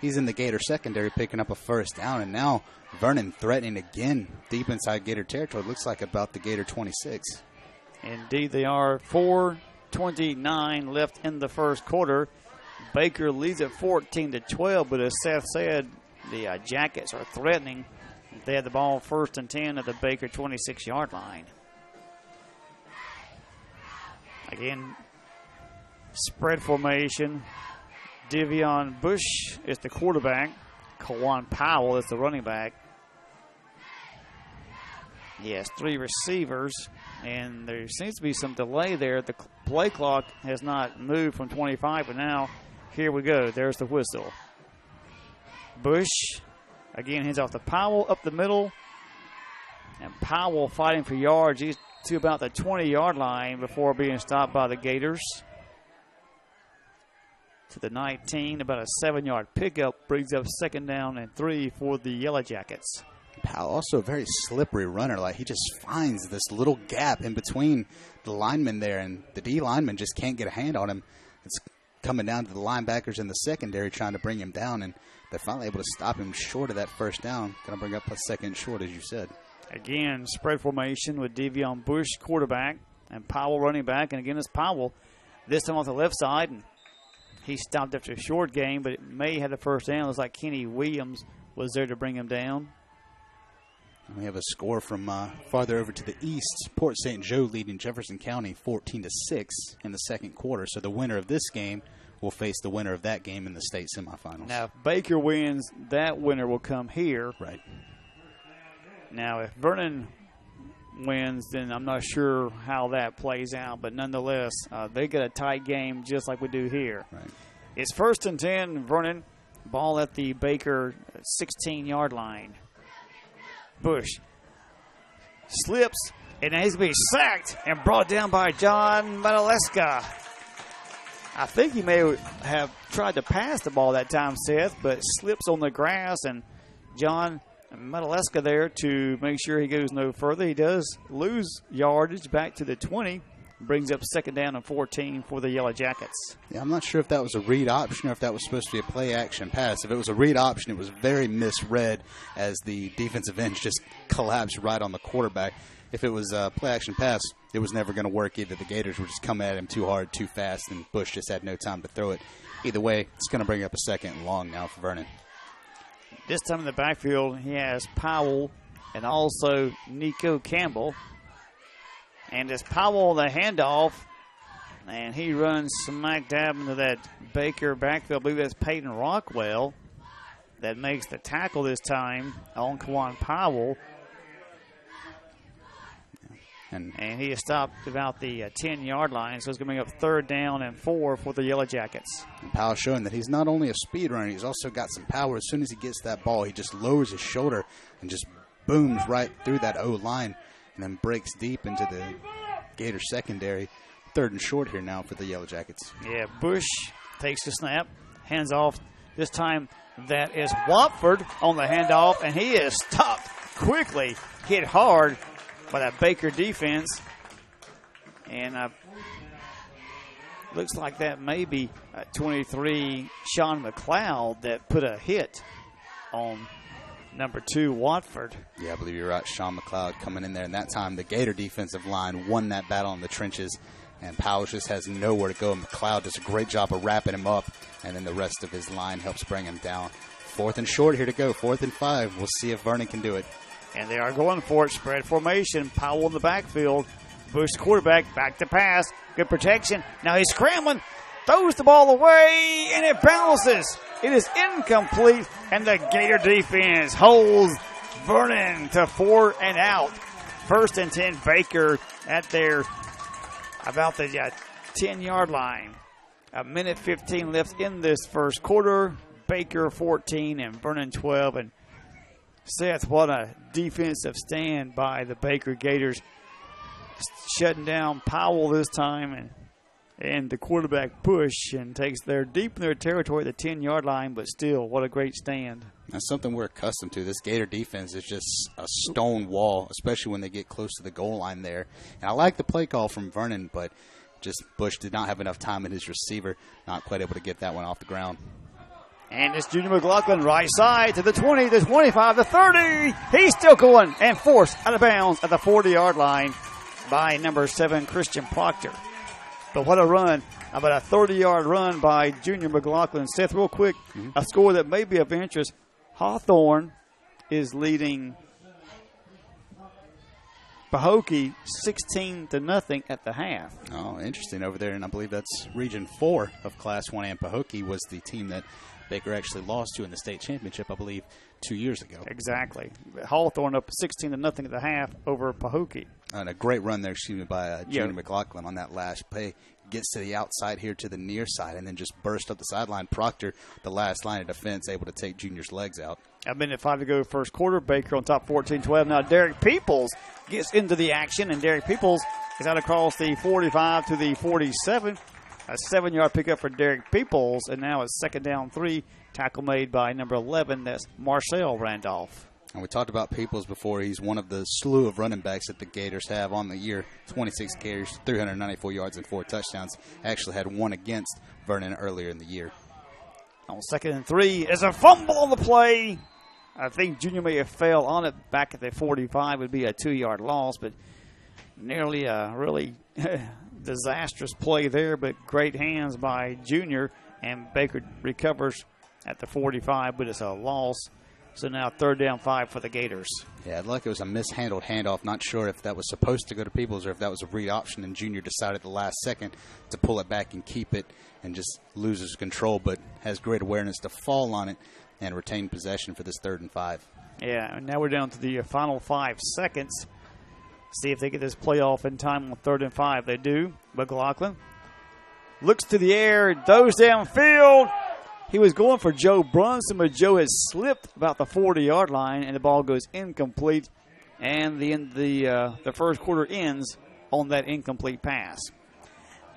he's in the Gator secondary picking up a 1st down. And now Vernon threatening again deep inside Gator territory. Looks like about the Gator 26. Indeed, they are. 4:29 left in the 1st quarter. Baker leads at 14-12, but as Seth said, the Jackets are threatening. They had the ball 1st and 10 at the Baker 26-yard line. Again, spread formation. Devion Bush is the quarterback. Kawan Powell is the running back. He has 3 receivers. And there seems to be some delay there. The play clock has not moved from 25, but now here we go. There's the whistle. Bush again hands off to Powell up the middle. And Powell fighting for yards. He's to about the 20-yard line before being stopped by the Gators. To the 19, about a 7-yard pickup brings up 2nd down and 3 for the Yellow Jackets. Powell also a very slippery runner. Like, he just finds this little gap in between the linemen there, and the D lineman just can't get a hand on him. It's coming down to the linebackers in the secondary trying to bring him down, and they're finally able to stop him short of that 1st down. Going to bring up a 2nd short, as you said. Again, spread formation with Devion Bush, quarterback, and Powell running back. And again, it's Powell, this time on the left side. And he stopped after a short game, but it may have the 1st down. It looks like Kenny Williams was there to bring him down. And we have a score from farther over to the east. Port St. Joe leading Jefferson County 14-6 in the 2nd quarter. So the winner of this game will face the winner of that game in the state semifinals. Now, if Baker wins, that winner will come here. Right. Now, if Vernon wins, then I'm not sure how that plays out. But nonetheless, they get a tight game just like we do here. Right. It's 1st and 10, Vernon. Ball at the Baker 16-yard line. Bush slips, and he's going to be sacked and brought down by John Madaleska. I think he may have tried to pass the ball that time, Seth, but slips on the grass, and John Madaleska there to make sure he goes no further. He does lose yardage back to the 20. Brings up 2nd down and 14 for the Yellow Jackets. Yeah, I'm not sure if that was a read option or if that was supposed to be a play-action pass. If it was a read option, it was very misread as the defensive end just collapsed right on the quarterback. If it was a play-action pass, it was never going to work either. The Gators were just coming at him too hard, too fast, and Bush just had no time to throw it. Either way, it's going to bring up a 2nd and long now for Vernon. This time in the backfield, he has Powell and also Nico Campbell. And it's Powell the handoff, and he runs smack dab into that Baker backfield. I believe that's Peyton Rockwell that makes the tackle this time on Kwan Powell. And he is stopped about the 10-yard line, so it's going to bring up 3rd down and 4 for the Yellow Jackets. And Powell showing that he's not only a speed runner, he's also got some power. As soon as he gets that ball, he just lowers his shoulder and just booms right through that O-line. And then breaks deep into the Gator secondary. 3rd and short here now for the Yellow Jackets. Yeah, Bush takes the snap, hands off. This time that is Watford on the handoff, and he is stopped quickly, hit hard by that Baker defense. And looks like that may be 23 Sean McLeod that put a hit on number 2, Watford. Yeah, I believe you're right. Sean McLeod coming in there. And that time, the Gator defensive line won that battle in the trenches. And Powell just has nowhere to go. And McLeod does a great job of wrapping him up. And then the rest of his line helps bring him down. 4th and short here to go. 4th and 5. We'll see if Vernon can do it. And they are going for it. Spread formation. Powell in the backfield. Bush quarterback. Back to pass. Good protection. Now he's scrambling. Throws the ball away. And it bounces. It is incomplete, and the Gator defense holds Vernon to 4 and out. 1st and 10, Baker at their about the 10-yard line. A minute 15 left in this 1st quarter. Baker 14 and Vernon 12. And Seth, what a defensive stand by the Baker Gators, shutting down Powell this time, and the quarterback push and takes their deep in their territory at the 10-yard line, but still, what a great stand. That's something we're accustomed to. This Gator defense is just a stone wall, especially when they get close to the goal line there. And I like the play call from Vernon, but just Bush did not have enough time in his receiver, not quite able to get that one off the ground. And it's Junior McLaughlin right side to the 20, the 25, the 30. He's still going and forced out of bounds at the 40-yard line by number 7, Christian Proctor. But what a run. About a 30-yard run by Junior McLaughlin. Seth, real quick, a score that may be of interest. Hawthorne is leading Pahokee 16-0 at the half. Oh, interesting over there, and I believe that's Region 4 of Class 1A. Pahokee was the team that Baker actually lost to in the state championship, I believe, 2 years ago. Exactly. Hawthorne up 16-0 at the half over Pahokee. And a great run there, by Junior McLaughlin on that last play. Gets to the outside here to the near side and then just burst up the sideline. Proctor, the last line of defense, able to take Junior's legs out. A minute 5 to go first quarter. Baker on top 14-12. Now Derek Peoples gets into the action, and Derek Peoples is out across the 45 to the 47. A 7-yard pickup for Derek Peoples, and now it's 2nd down 3. Tackle made by number 11. That's Marcel Randolph. And we talked about Peoples before. He's one of the slew of running backs that the Gators have on the year. 26 carries, 394 yards, and 4 touchdowns. Actually had one against Vernon earlier in the year. On 2nd and 3, is a fumble on the play. I think Junior may have fell on it back at the 45. It would be a 2-yard loss, but nearly a really disastrous play there, but great hands by Junior, and Baker recovers at the 45, but it's a loss. So now 3rd down 5 for the Gators. Yeah, it looked like it was a mishandled handoff. Not sure if that was supposed to go to Peoples or if that was a read option, and Junior decided the last second to pull it back and keep it and just loses control, but has great awareness to fall on it and retain possession for this 3rd and 5. Yeah, and now we're down to the final 5 seconds. See if they get this play off in time on 3rd and 5. They do. McLaughlin looks to the air, throws downfield. He was going for Joe Brunson, but Joe has slipped about the 40-yard line, and the ball goes incomplete. And the first quarter ends on that incomplete pass.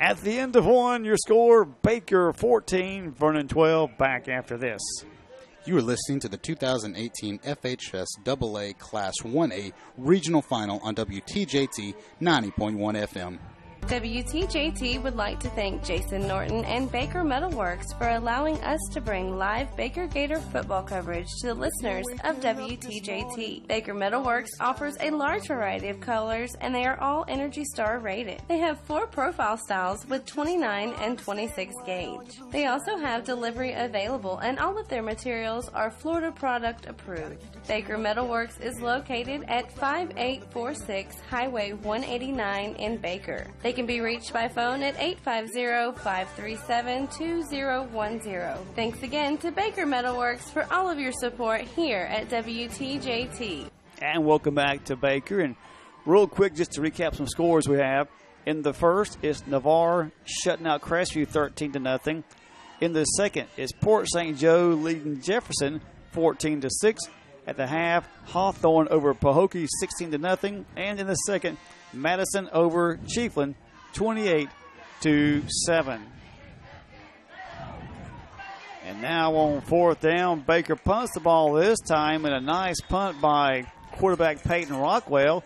At the end of one, your score, Baker 14, Vernon 12, back after this. You are listening to the 2018 FHS AA Class 1A Regional Final on WTJT 90.1 FM. WTJT would like to thank Jason Norton and Baker Metalworks for allowing us to bring live Baker Gator football coverage to the listeners of WTJT. Baker Metalworks offers a large variety of colors, and they are all Energy Star rated. They have 4 profile styles with 29 and 26 gauge. They also have delivery available, and all of their materials are Florida product approved. Baker Metalworks is located at 5846 Highway 189 in Baker. They can be reached by phone at 850-537-2010. Thanks again to Baker Metalworks for all of your support here at WTJT. And welcome back to Baker. And real quick, just to recap some scores we have. In the first, it's Navarre shutting out Crestview 13-0. In the second, it's Port St. Joe leading Jefferson 14-6. At the half, Hawthorne over Pahokee 16-0. And in the second, Madison over Chiefland 28-7. And now on 4th down, Baker punts the ball this time, and a nice punt by quarterback Peyton Rockwell.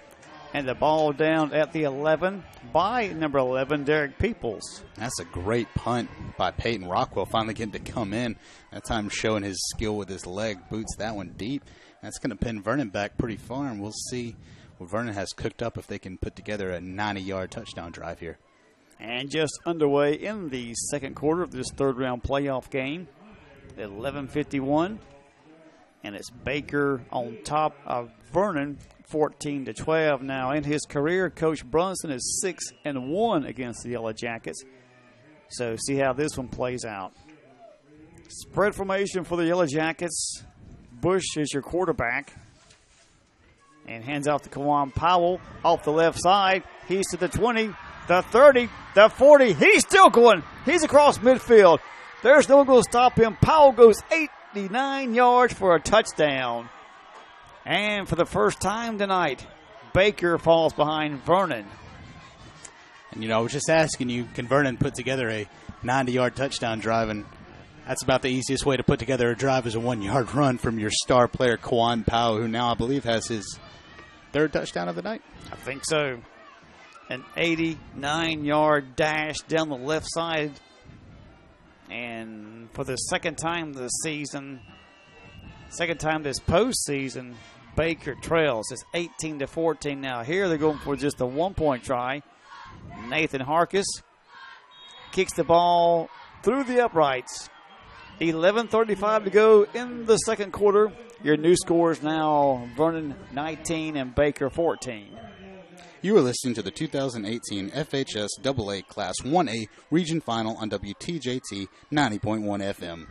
And the ball down at the 11 by number 11, Derek Peoples. That's a great punt by Peyton Rockwell, finally getting to come in. That time showing his skill with his leg, boots that one deep. That's going to pin Vernon back pretty far, and we'll see what Vernon has cooked up if they can put together a 90-yard touchdown drive here. And just underway in the second quarter of this 3rd round playoff game. 11:51. And it's Baker on top of Vernon 14-12. Now in his career, Coach Brunson is 6-1 against the Yellow Jackets. So see how this one plays out. Spread formation for the Yellow Jackets. Bush is your quarterback. And hands out to Kawan Powell off the left side. He's to the 20, the 30, the 40. He's still going. He's across midfield. There's no one going to stop him. Powell goes 89 yards for a touchdown. And for the first time tonight, Baker falls behind Vernon. And, I was just asking you, can Vernon put together a 90-yard touchdown drive? And that's about the easiest way to put together a drive is a 1-yard run from your star player, Kawan Powell, who now I believe has his 3rd touchdown of the night. I think so. An 89-yard dash down the left side. And for the second time this season, second time this postseason, Baker trails. It's 18-14 now. Here they're going for just a 1-point try. Nathan Harkis kicks the ball through the uprights. 11:35 to go in the second quarter. Your new scores now, Vernon 19 and Baker 14. You are listening to the 2018 FHS AA Class 1A Region Final on WTJT 90.1 FM.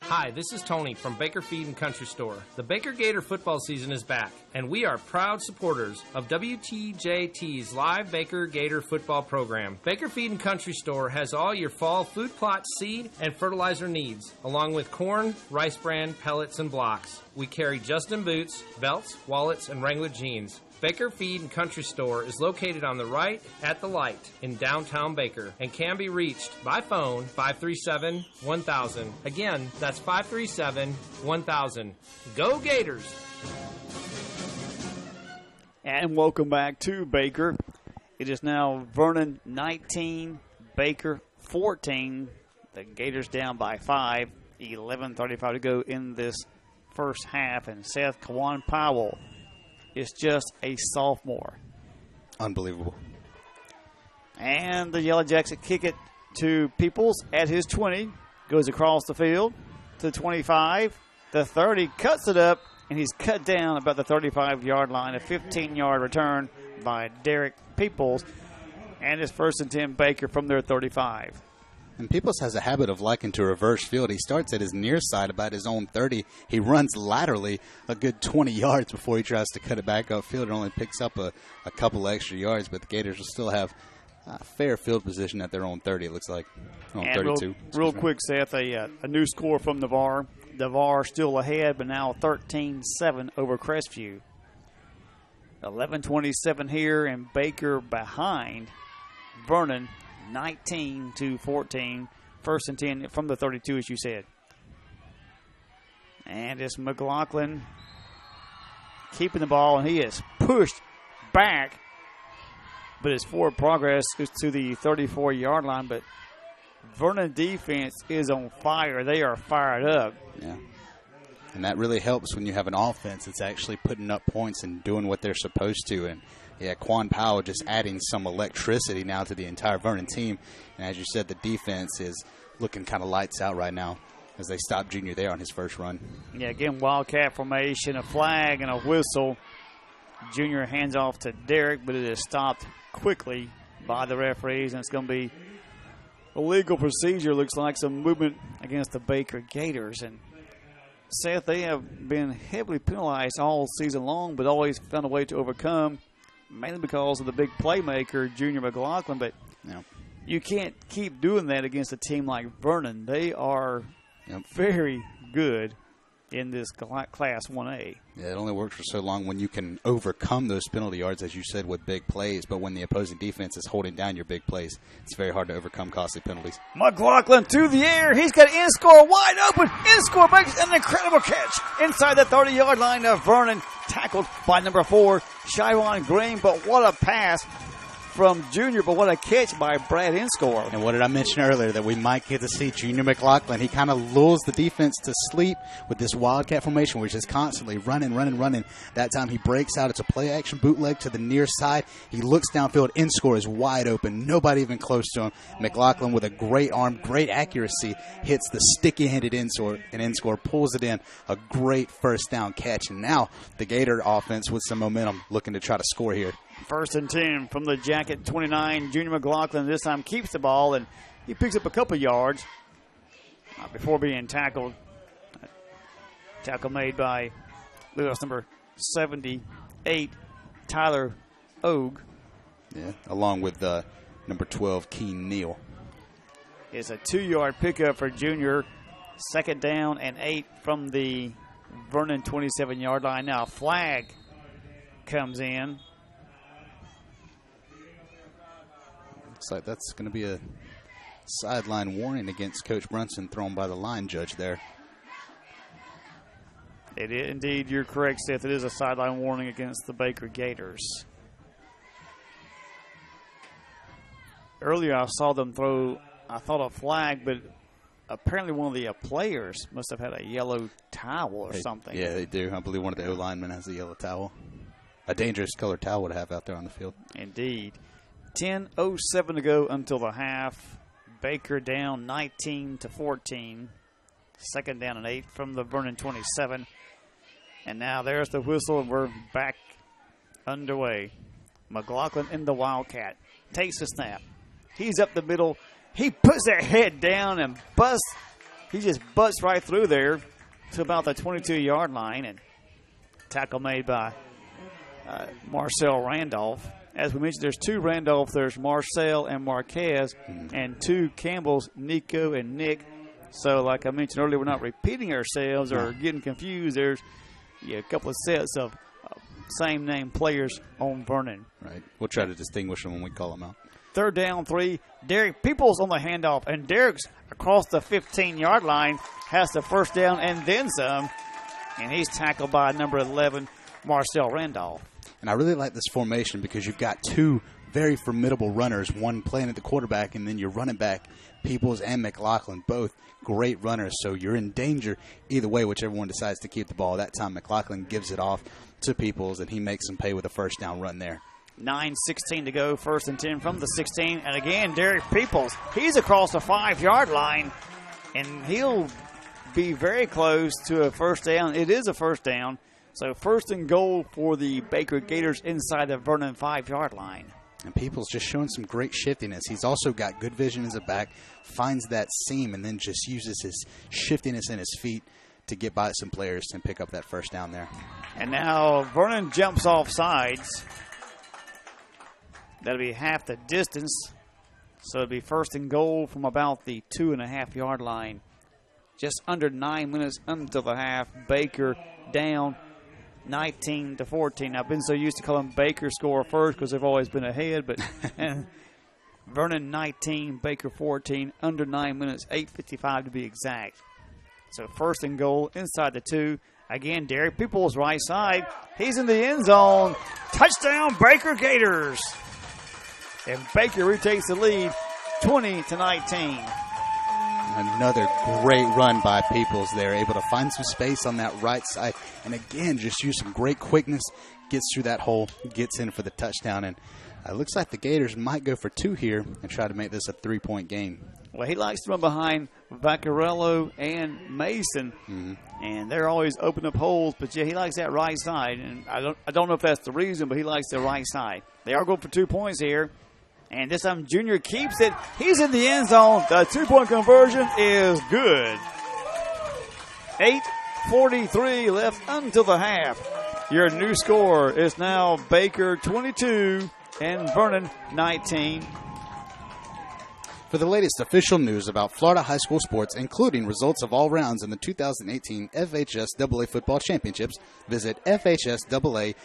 Hi, this is Tony from Baker Feed and Country Store. The Baker Gator football season is back, and we are proud supporters of WTJT's live Baker Gator football program. Baker Feed and Country Store has all your fall food plot, seed, and fertilizer needs, along with corn, rice bran, pellets, and blocks. We carry Justin boots, belts, wallets, and Wrangler jeans. Baker Feed and Country Store is located on the right at the light in downtown Baker and can be reached by phone 537-1000. Again, that's 537-1000. Go Gators! And welcome back to Baker. It is now Vernon 19, Baker 14. The Gators down by 5, 11:35 to go in this first half. And Seth Kawan Powell is just a sophomore. Unbelievable. And the Yellow Jackets kick it to Peoples at his 20. Goes across the field to 25. The 30 cuts it up, and he's cut down about the 35-yard line. A 15-yard return by Derek Peoples. And it's 1st and 10 Baker from their 35. And Peoples has a habit of liking to reverse field. He starts at his near side about his own 30. He runs laterally a good 20 yards before he tries to cut it back upfield. It only picks up a couple extra yards, but the Gators will still have a fair field position at their own 30, it looks like. On 32. Real quick, Seth, a new score from the VAR. The VAR still ahead, but now 13-7 over Crestview. 11:27 here, and Baker behind Vernon 19-14. 1st and 10 from the 32, as you said. And it's McLaughlin keeping the ball, and he is pushed back. But his forward progress goes to the 34-yard line. But Vernon defense is on fire. They are fired up. Yeah. And that really helps when you have an offense that's actually putting up points and doing what they're supposed to. And yeah, Quan Powell just adding some electricity now to the entire Vernon team. And as you said, the defense is looking kind of lights out right now as they stop Junior there on his first run. Yeah, again, Wildcat formation, a flag and a whistle. Junior hands off to Derek, but it is stopped quickly by the referees, and it's going to be a legal procedure. Looks like some movement against the Baker Gators. And Seth, they have been heavily penalized all season long, but always found a way to overcome, mainly because of the big playmaker, Junior McLaughlin. But you can't keep doing that against a team like Vernon. They are very good in this Class 1A. Yeah, it only works for so long when you can overcome those penalty yards, as you said, with big plays. But when the opposing defense is holding down your big plays, it's very hard to overcome costly penalties. McLaughlin to the air. He's got in-score wide open. In-score makes an incredible catch inside the 30-yard line of Vernon. Tackled by number 4, Shywan Green. But what a pass from Junior, but what a catch by Brad Inscore. And what did I mention earlier, that we might get to see Junior McLaughlin? He kind of lulls the defense to sleep with this Wildcat formation, which is constantly running. That time he breaks out. It's a play-action bootleg to the near side. He looks downfield. Inscore is wide open. Nobody even close to him. McLaughlin with a great arm, great accuracy, hits the sticky-handed Inscore, and Inscore pulls it in. A great first down catch. And now the Gator offense with some momentum looking to try to score here. 1st and 10 from the Jacket 29. Junior McLaughlin this time keeps the ball, and he picks up a couple yards before being tackled. Tackle made by Lewis number 78, Tyler Ogue. Yeah, along with number 12, Keen Neal. It's a 2-yard pickup for Junior. 2nd down and 8 from the Vernon 27-yard line. Now a flag comes in. Looks like that's going to be a sideline warning against Coach Brunson thrown by the line judge there. It is, indeed, you're correct, Seth. It is a sideline warning against the Baker Gators. Earlier I saw them throw, I thought, a flag, but apparently one of the players must have had a yellow towel or something. Yeah, they do. I believe one of the O-linemen has a yellow towel. A dangerous colored towel to have out there on the field. Indeed. 10:07 to go until the half. Baker down 19-14. 2nd down and 8 from the Vernon 27. And now there's the whistle, and we're back underway. McLaughlin in the Wildcat. Takes the snap. He's up the middle. He puts that head down and busts. He just butts right through there to about the 22-yard line. And tackle made by Marcel Randolph. As we mentioned, there's 2 Randolph. There's Marcel and Marquez, and 2 Campbells, Nico and Nick. So, like I mentioned earlier, we're not repeating ourselves or getting confused. There's a couple of sets of same-name players on Vernon. Right. We'll try to distinguish them when we call them out. 3rd down, 3. Derek Peoples on the handoff, and Derek's across the 15-yard line, has the first down and then some, and he's tackled by number 11, Marcel Randolph. And I really like this formation because you've got 2 very formidable runners, one playing at the quarterback, and then your running back, Peoples and McLaughlin, both great runners. So you're in danger either way, whichever one decides to keep the ball. That time McLaughlin gives it off to Peoples, and he makes him pay with a first down run there. 9:16 to go, 1st and 10 from the 16. And again, Derek Peoples, he's across the 5-yard line, and he'll be very close to a first down. It is a first down. So 1st and goal for the Baker Gators inside the Vernon 5-yard line. And Peoples just showing some great shiftiness. He's also got good vision as a back, finds that seam, and then just uses his shiftiness in his feet to get by some players and pick up that first down there. And now Vernon jumps off sides. That'll be half the distance. So it'll be 1st and goal from about the 2.5-yard line. Just under 9 minutes until the half. Baker down 19-14. I've been so used to calling Baker score first because they've always been ahead, but Vernon 19, Baker 14, under 9 minutes, 8:55 to be exact. So 1st and goal inside the 2. Again, Derek Peoples right side. He's in the end zone. Touchdown, Baker Gators. And Baker retakes the lead, 20-19. Another great run by Peoples there, able to find some space on that right side. And again, just use some great quickness, gets through that hole, gets in for the touchdown. And it looks like the Gators might go for 2 here and try to make this a 3-point game. Well, he likes to run behind Vaccarello and Mason, and they're always open up holes. But, yeah, he likes that right side. And I don't know if that's the reason, but he likes the right side. They are going for 2 points here. And this time Junior keeps it. He's in the end zone. The 2-point conversion is good. 8:43 left until the half. Your new score is now Baker 22 and Vernon 19. For the latest official news about Florida high school sports, including results of all rounds in the 2018 FHSAA Football Championships, visit FHSAA.org,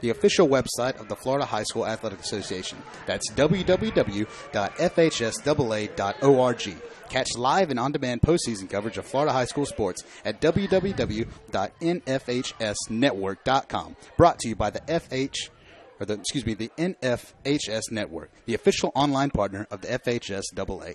the official website of the Florida High School Athletic Association. That's www.fhsaa.org. Catch live and on-demand postseason coverage of Florida high school sports at www.nfhsnetwork.com. Brought to you by the NFHS Network, the official online partner of the FHSAA.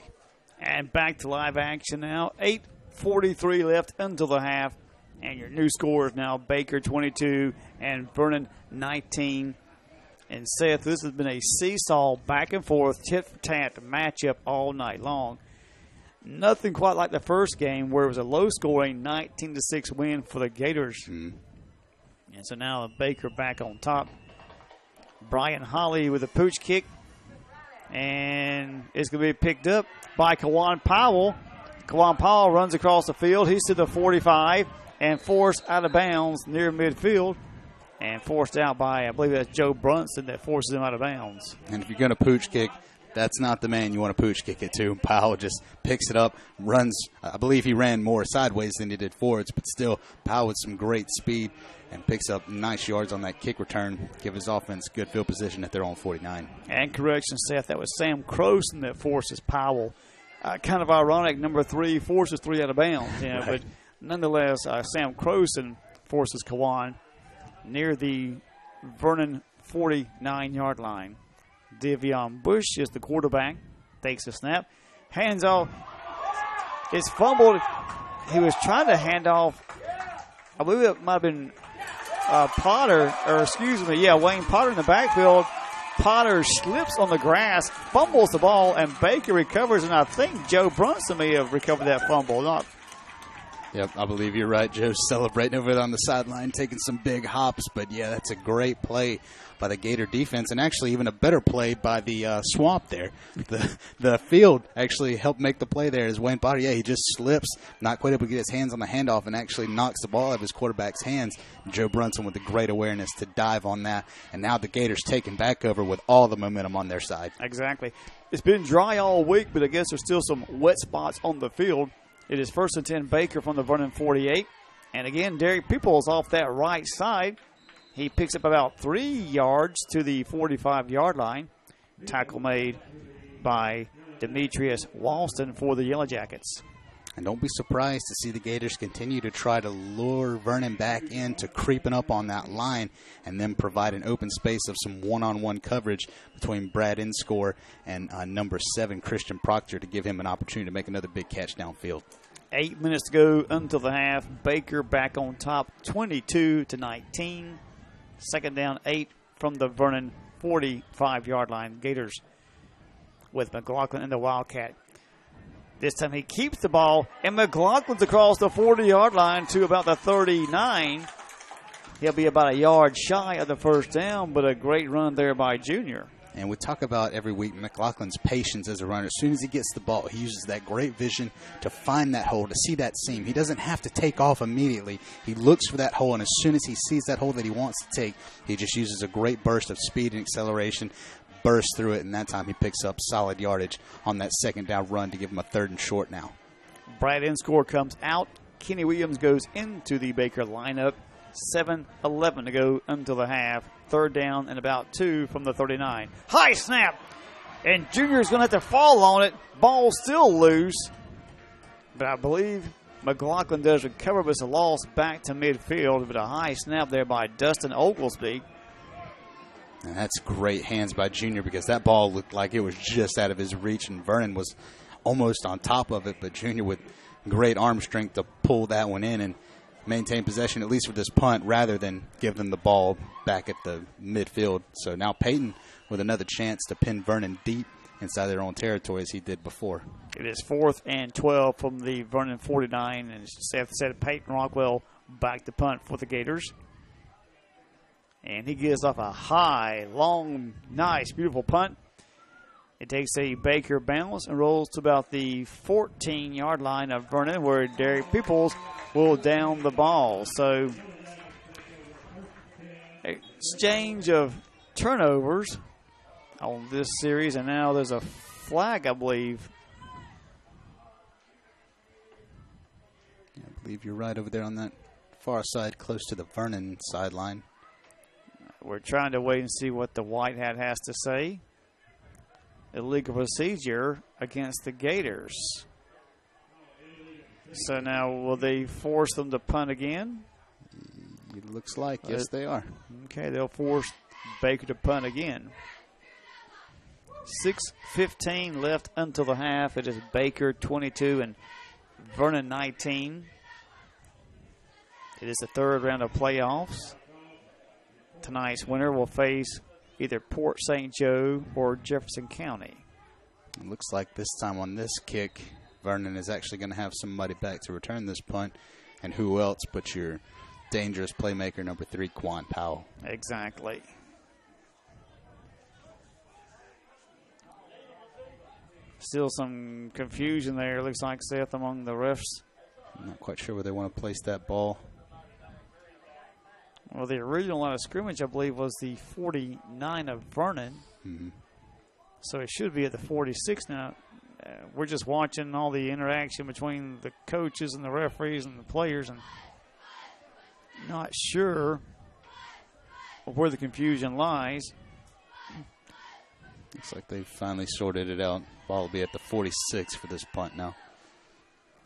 And back to live action now. 8:43 left until the half. And your new score is now Baker 22 and Vernon 19. And Seth, this has been a seesaw back and forth, tit-for-tat matchup all night long. Nothing quite like the first game where it was a low-scoring 19-6 win for the Gators. And so now Baker back on top. Brian Holly with a pooch kick. And it's going to be picked up by Kawan Powell. Kawan Powell runs across the field. He's to the 45 and forced out of bounds near midfield. And forced out by, I believe that's Joe Brunson that forces him out of bounds. And if you're going to pooch kick, that's not the man you want to pooch kick it to. Powell just picks it up, runs. I believe he ran more sideways than he did forwards, but still, Powell with some great speed and picks up nice yards on that kick return. Give his offense good field position at their own 49. And correction, Seth, that was Sam Croson that forces Powell. Kind of ironic, number 3 forces 3 out of bounds. You know, right. But nonetheless, Sam Croson forces Kawan near the Vernon 49-yard line. Devion Bush is the quarterback. Takes a snap. Hands off. It's fumbled. He was trying to hand off. I believe it might have been Wayne Potter in the backfield. Potter slips on the grass, fumbles the ball, and Baker recovers. And I think Joe Brunson may have recovered that fumble. Yep, I believe you're right. Joe's celebrating over there on the sideline, taking some big hops. But, yeah, that's a great play by the Gator defense, and actually even a better play by the swamp there. The field actually helped make the play there as Wayne Potter. Yeah, he just slips, not quite able to get his hands on the handoff, and actually knocks the ball out of his quarterback's hands. Joe Brunson with the great awareness to dive on that, and now the Gators taking back over with all the momentum on their side. Exactly. It's been dry all week, but I guess there's still some wet spots on the field. It is 1st and 10 Baker from the Vernon 48. And again, Derek Peoples off that right side. He picks up about 3 yards to the 45-yard line. Tackle made by Demetrius Walston for the Yellow Jackets. And don't be surprised to see the Gators continue to try to lure Vernon back into creeping up on that line and then provide an open space of some one-on-one coverage between Brad Inscore and number 7, Christian Proctor, to give him an opportunity to make another big catch downfield. 8 minutes to go until the half. Baker back on top, 22-19. Second down, 8 from the Vernon 45-yard line. Gators with McLaughlin and the Wildcat. This time he keeps the ball, and McLaughlin's across the 40-yard line to about the 39. He'll be about a yard shy of the first down, but a great run there by Junior. And we talk about every week McLaughlin's patience as a runner. As soon as he gets the ball, he uses that great vision to find that hole, to see that seam. He doesn't have to take off immediately. He looks for that hole, and as soon as he sees that hole that he wants to take, he just uses a great burst of speed and acceleration, bursts through it, and that time he picks up solid yardage on that second down run to give him a 3rd and short now. Brad Inscore comes out. Kenny Williams goes into the Baker lineup. 7:11 to go until the half. 3rd down and about 2 from the 39. High snap, and Junior's going to have to fall on it. Ball still loose, but I believe McLaughlin does recover, but it's a loss back to midfield. But a high snap there by Dustin Oglesby. And that's great hands by Junior, because that ball looked like it was just out of his reach, and Vernon was almost on top of it. But Junior with great arm strength to pull that one in and maintain possession, at least with this punt, rather than give them the ball back at the midfield. So now Peyton with another chance to pin Vernon deep inside their own territory as he did before. It is 4th and 12 from the Vernon 49, and Seth said Peyton Rockwell back to punt for the Gators. And he gives off a high, long, nice, beautiful punt. It takes a Baker bounce and rolls to about the 14-yard line of Vernon, where Derek Peoples will down the ball. So, exchange of turnovers on this series, and now there's a flag, I believe. Yeah, I believe you're right over there on that far side, close to the Vernon sideline. We're trying to wait and see what the White Hat has to say. Illegal procedure against the Gators. So now will they force them to punt again? It looks like, yes, they are. Okay, they'll force Baker to punt again. 6:15 left until the half. It is Baker 22 and Vernon 19. It is the 3rd round of playoffs. Tonight's winner will face either Port St. Joe or Jefferson County. It looks like this time on this kick, Vernon is actually going to have somebody back to return this punt. And who else but your dangerous playmaker, number 3, Quan Powell. Exactly. Still some confusion there, looks like, Seth, among the refs. I'm not quite sure where they want to place that ball. Well, the original line of scrimmage, I believe, was the 49 of Vernon. Mm-hmm. So it should be at the 46 now. We're just watching all the interaction between the coaches and the referees and the players, and not sure where the confusion lies. Looks like they finally sorted it out. Ball will be at the 46 for this punt now.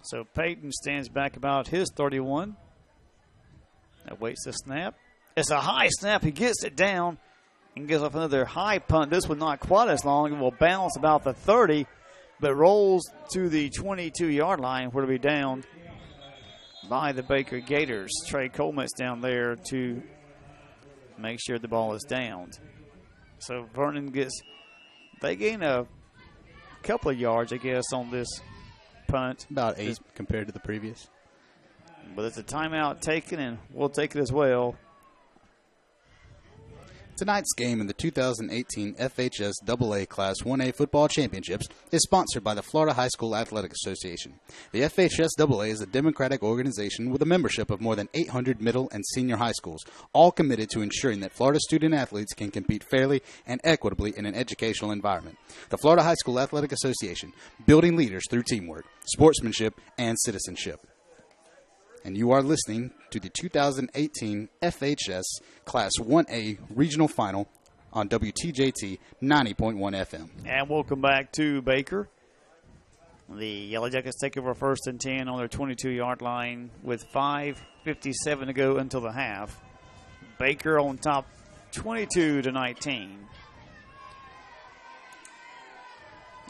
So Peyton stands back about his 31. Awaits the snap. It's a high snap. He gets it down and gives off another high punt. This one not quite as long. It will bounce about the 30, but rolls to the 22-yard line where it'll be down by the Baker Gators. Trey Coleman's down there to make sure the ball is downed. So Vernon they gain a couple of yards, I guess, on this punt. About 8 compared to the previous. But it's a timeout taken, and we'll take it as well. Tonight's game in the 2018 FHS AA Class 1A Football Championships is sponsored by the Florida High School Athletic Association. The FHS AA is a democratic organization with a membership of more than 800 middle and senior high schools, all committed to ensuring that Florida student athletes can compete fairly and equitably in an educational environment. The Florida High School Athletic Association, building leaders through teamwork, sportsmanship, and citizenship. And you are listening to the 2018 FHS Class 1A Regional Final on WTJT 90.1 FM. And welcome back to Baker. The Yellow Jackets take over 1st and 10 on their 22-yard line with 5:57 to go until the half. Baker on top 22-19.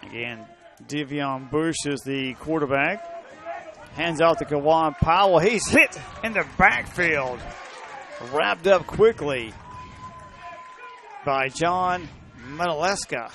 Again, Devion Bush is the quarterback. Hands out to Kawan Powell. He's hit in the backfield. Wrapped up quickly by John Metaleska.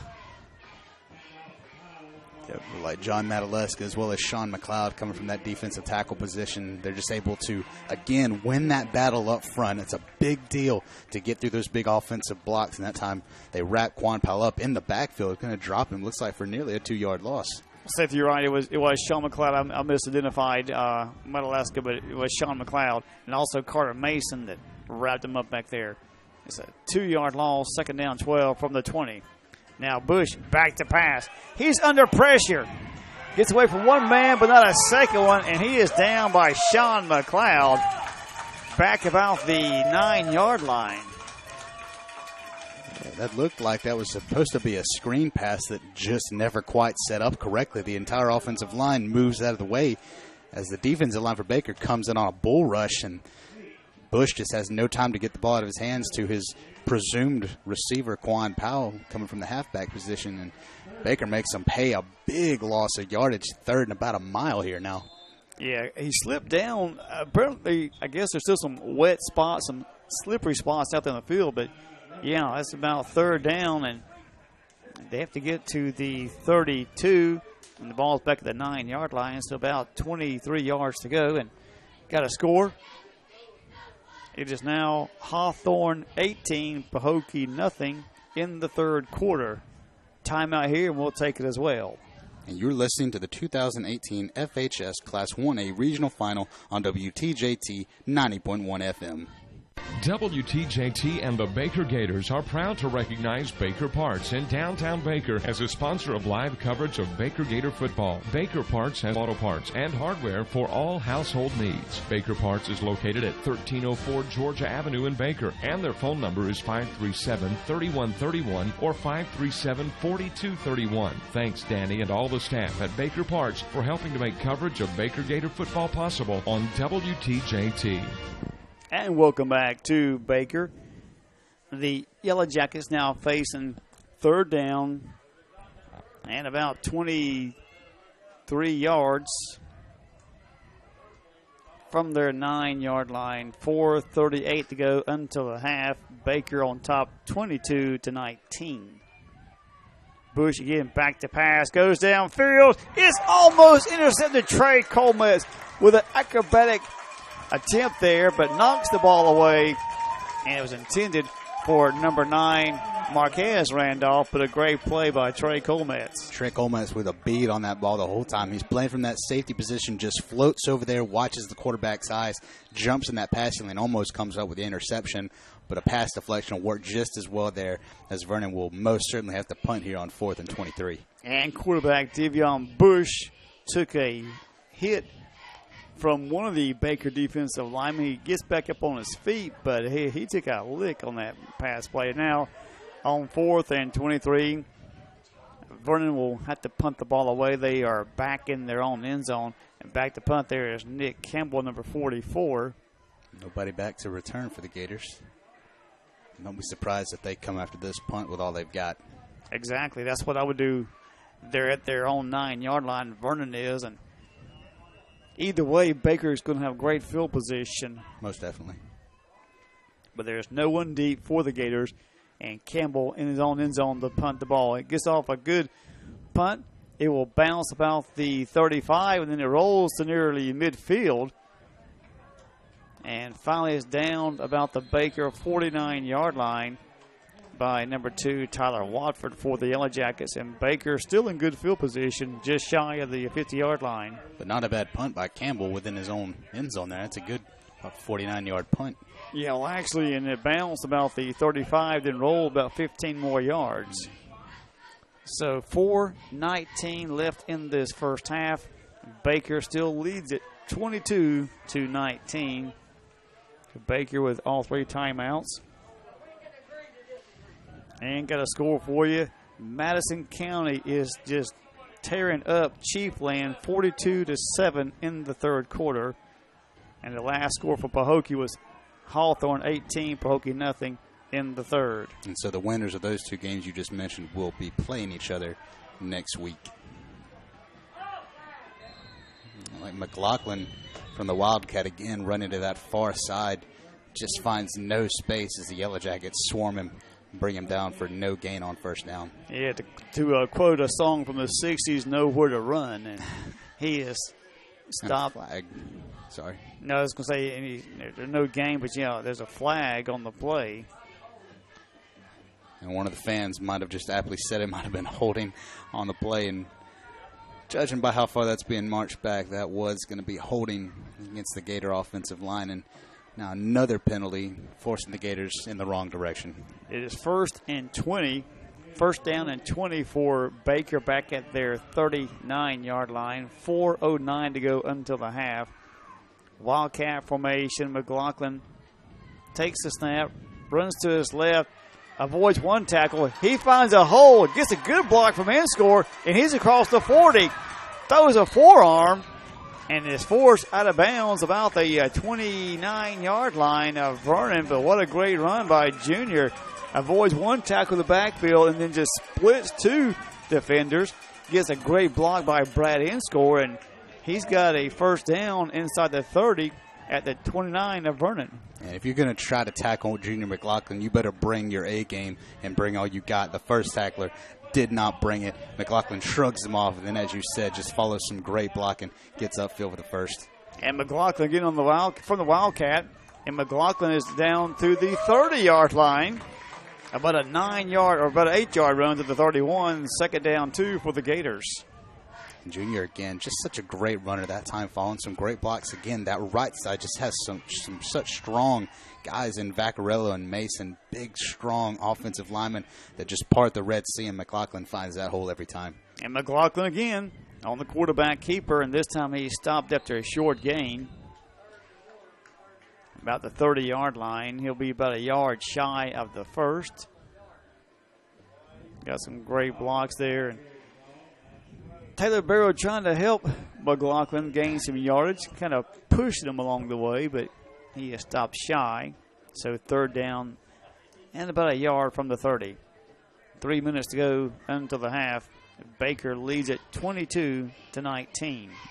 Like John Metaleska as well as Sean McLeod coming from that defensive tackle position. They're just able to, again, win that battle up front. It's a big deal to get through those big offensive blocks. And that time they wrap Quan Powell up in the backfield. Going to drop him, looks like, for nearly a 2-yard loss. Seth, you're right. It was Sean McLeod. I misidentified Metaleska, but it was Sean McLeod and also Carter Mason that wrapped him up back there. It's a 2-yard loss, 2nd down 12 from the 20. Now Bush back to pass. He's under pressure. Gets away from one man, but not a second one, and he is down by Sean McLeod back about the 9-yard line. That looked like that was supposed to be a screen pass that just never quite set up correctly. The entire offensive line moves out of the way as the defensive line for Baker comes in on a bull rush, and Bush just has no time to get the ball out of his hands to his presumed receiver, Quan Powell, coming from the halfback position, and Baker makes him pay a big loss of yardage, 3rd and about a mile here now. Yeah, he slipped down. Apparently, I guess there's still some wet spots, some slippery spots out there in the field, but yeah, that's about 3rd down, and they have to get to the 32, and the ball's back at the 9-yard line, so about 23 yards to go, and got a score. It is now Hawthorne 18, Pahokee nothing in the 3rd quarter. Timeout here, and we'll take it as well. And you're listening to the 2018 FHS Class 1A Regional Final on WTJT 90.1 FM. WTJT and the Baker Gators are proud to recognize Baker Parts in downtown Baker as a sponsor of live coverage of Baker Gator football. Baker Parts has auto parts and hardware for all household needs. Baker Parts is located at 1304 Georgia Avenue in Baker, and their phone number is 537-3131 or 537-4231. Thanks, Danny, and all the staff at Baker Parts for helping to make coverage of Baker Gator football possible on WTJT. And welcome back to Baker. The Yellow Jackets now facing 3rd down and about 23 yards from their 9-yard line. 4:38 to go until the half. Baker on top 22-19. Bush again back to pass. Goes downfield. It's almost intercepted. Trey Colmetz with an acrobatic attempt there, but knocks the ball away, and it was intended for number 9, Marquez Randolph, but a great play by Trey Colmetz. Trey Colmetz with a bead on that ball the whole time. He's playing from that safety position, just floats over there, watches the quarterback's eyes, jumps in that passing lane, almost comes up with the interception, but a pass deflection will work just as well there, as Vernon will most certainly have to punt here on 4th and 23. And quarterback Devion Bush took a hit from one of the Baker defensive linemen. He gets back up on his feet, but he took a lick on that pass play. Now on 4th and 23, Vernon will have to punt the ball away. They are back in their own end zone, and back to punt there is Nick Campbell, number 44. Nobody back to return for the Gators. Don't be surprised if they come after this punt with all they've got. Exactly. That's what I would do. They're at their own 9-yard line. Vernon is, and either way, Baker is going to have great field position. Most definitely. But there's no one deep for the Gators, and Campbell in his own end zone to punt the ball. It gets off a good punt. It will bounce about the 35, and then it rolls to nearly midfield. And finally is down about the Baker 49-yard line by number 2, Tyler Watford for the Yellow Jackets. And Baker still in good field position, just shy of the 50-yard line. But not a bad punt by Campbell within his own end zone there. That's a good 49-yard punt. Yeah, well, actually, and it bounced about the 35, then rolled about 15 more yards. So 4:19 left in this first half. Baker still leads it 22-19. Baker with all 3 timeouts. And got a score for you. Madison County is just tearing up Chiefland 42-7 in the third quarter. And the last score for Pahokee was Hawthorne 18, Pahokee nothing in the third. And so the winners of those 2 games you just mentioned will be playing each other next week. Like McLaughlin from the Wildcat again running to that far side. Just finds no space as the Yellow Jackets swarm him, bring him down for no gain on first down. Yeah, to quote a song from the 60s, know where to run. And he is stopped. Flag. Sorry. No, I was going to say there's no game, but there's a flag on the play. And one of the fans might have just aptly said it might have been holding on the play. And judging by how far that's being marched back, that was going to be holding against the Gator offensive line. And now another penalty, forcing the Gators in the wrong direction. It is first down and 20 for Baker back at their 39-yard line. 4:09 to go until the half. Wildcat formation. McLaughlin takes the snap, runs to his left, avoids one tackle. He finds a hole, gets a good block from in-score, and he's across the 40. Throws a forearm, and is forced out of bounds about the 29-yard line of Vernon. But what a great run by Junior. Avoids one tackle in the backfield and then just splits 2 defenders. Gets a great block by Brad in-score, and he's got a first down inside the 30 at the 29 of Vernon. And if you're going to try to tackle Junior McLaughlin, you better bring your A game and bring all you got. The first tackler did not bring it. McLaughlin shrugs him off, and then, as you said, just follows some great blocking, gets upfield for the first. And McLaughlin getting on from the Wildcat, and McLaughlin is down to the 30-yard line. About a 9-yard or about an 8-yard run to the 31. Second down 2 for the Gators. Junior, again, just such a great runner that time, following some great blocks. Again, that right side just has some such strong guys in Vaccarello and Mason, big, strong offensive linemen that just part the Red Sea, and McLaughlin finds that hole every time. And McLaughlin again on the quarterback keeper, and this time he stopped after a short gain. About the 30-yard line. He'll be about a yard shy of the first. Got some great blocks there. And Taylor Barrow trying to help McLaughlin gain some yardage, kind of pushing him along the way, but he has stopped shy. So third down and about a yard from the 30. 3 minutes to go until the half. Baker leads it 22-19.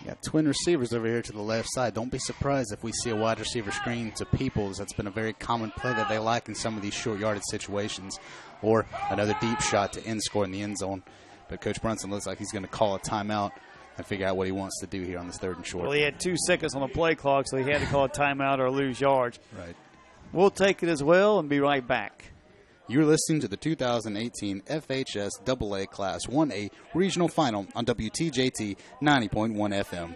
Yeah, twin receivers over here to the left side. Don't be surprised if we see a wide receiver screen to Peoples. That's been a very common play that they like in some of these short yardage situations. Or another deep shot to end score in the end zone. But Coach Brunson looks like he's going to call a timeout and figure out what he wants to do here on this 3rd and short. Well, he had 2 seconds on the play clock, so he had to call a timeout or lose yards. Right. We'll take it as well and be right back. You're listening to the 2018 FHS AA Class 1A Regional Final on WTJT 90.1 FM.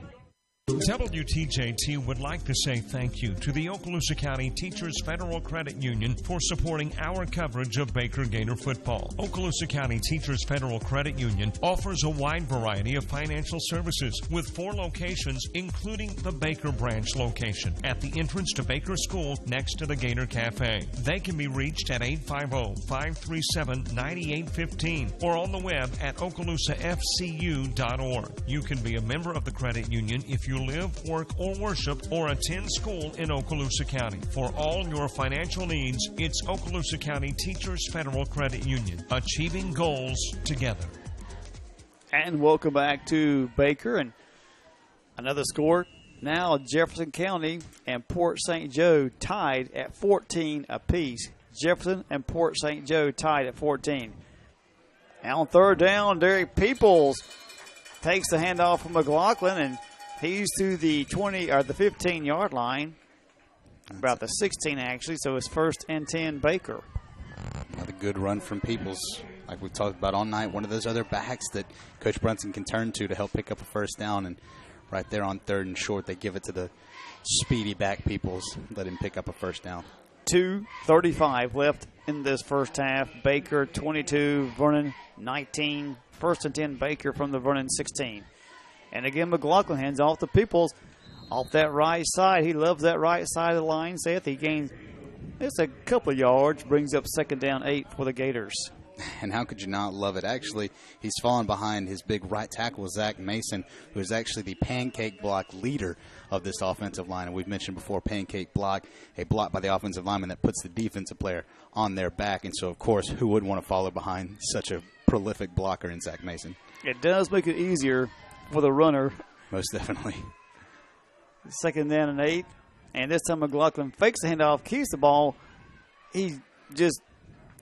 WTJT would like to say thank you to the Okaloosa County Teachers Federal Credit Union for supporting our coverage of Baker Gator football. Okaloosa County Teachers Federal Credit Union offers a wide variety of financial services with 4 locations, including the Baker branch location at the entrance to Baker School next to the Gator Cafe. They can be reached at 850-537-9815 or on the web at OkaloosaFCU.org. You can be a member of the credit union if you live, work, or worship or attend school in Okaloosa County. For all your financial needs, it's Okaloosa County Teachers Federal Credit Union. Achieving goals together. And welcome back to Baker. And another score. Now Jefferson County and Port St. Joe tied at 14 apiece. Jefferson and Port St. Joe tied at 14. And on third down, Derek Peoples takes the handoff from McLaughlin, and he's to the 20 or the 15-yard line. About the 16, actually, so it's 1st and 10 Baker. Another good run from Peoples, like we've talked about all night. One of those other backs that Coach Brunson can turn to help pick up a first down. And right there on 3rd and short, they give it to the speedy back Peoples, let him pick up a first down. 2:35 left in this first half. Baker 22, Vernon 19. 1st and 10 Baker from the Vernon 16. And again, McLaughlin hands off to Peoples off that right side. He loves that right side of the line, Seth. He gains just a couple of yards, brings up 2nd down 8 for the Gators. And how could you not love it? Actually, he's fallen behind his big right tackle, Zach Mason, who is actually the pancake block leader of this offensive line. And we've mentioned before, pancake block, a block by the offensive lineman that puts the defensive player on their back. And so, of course, who wouldn't want to follow behind such a prolific blocker in Zach Mason? It does make it easier for the runner. Most definitely. 2nd down and 8. And this time McLaughlin fakes the handoff, keeps the ball. He's just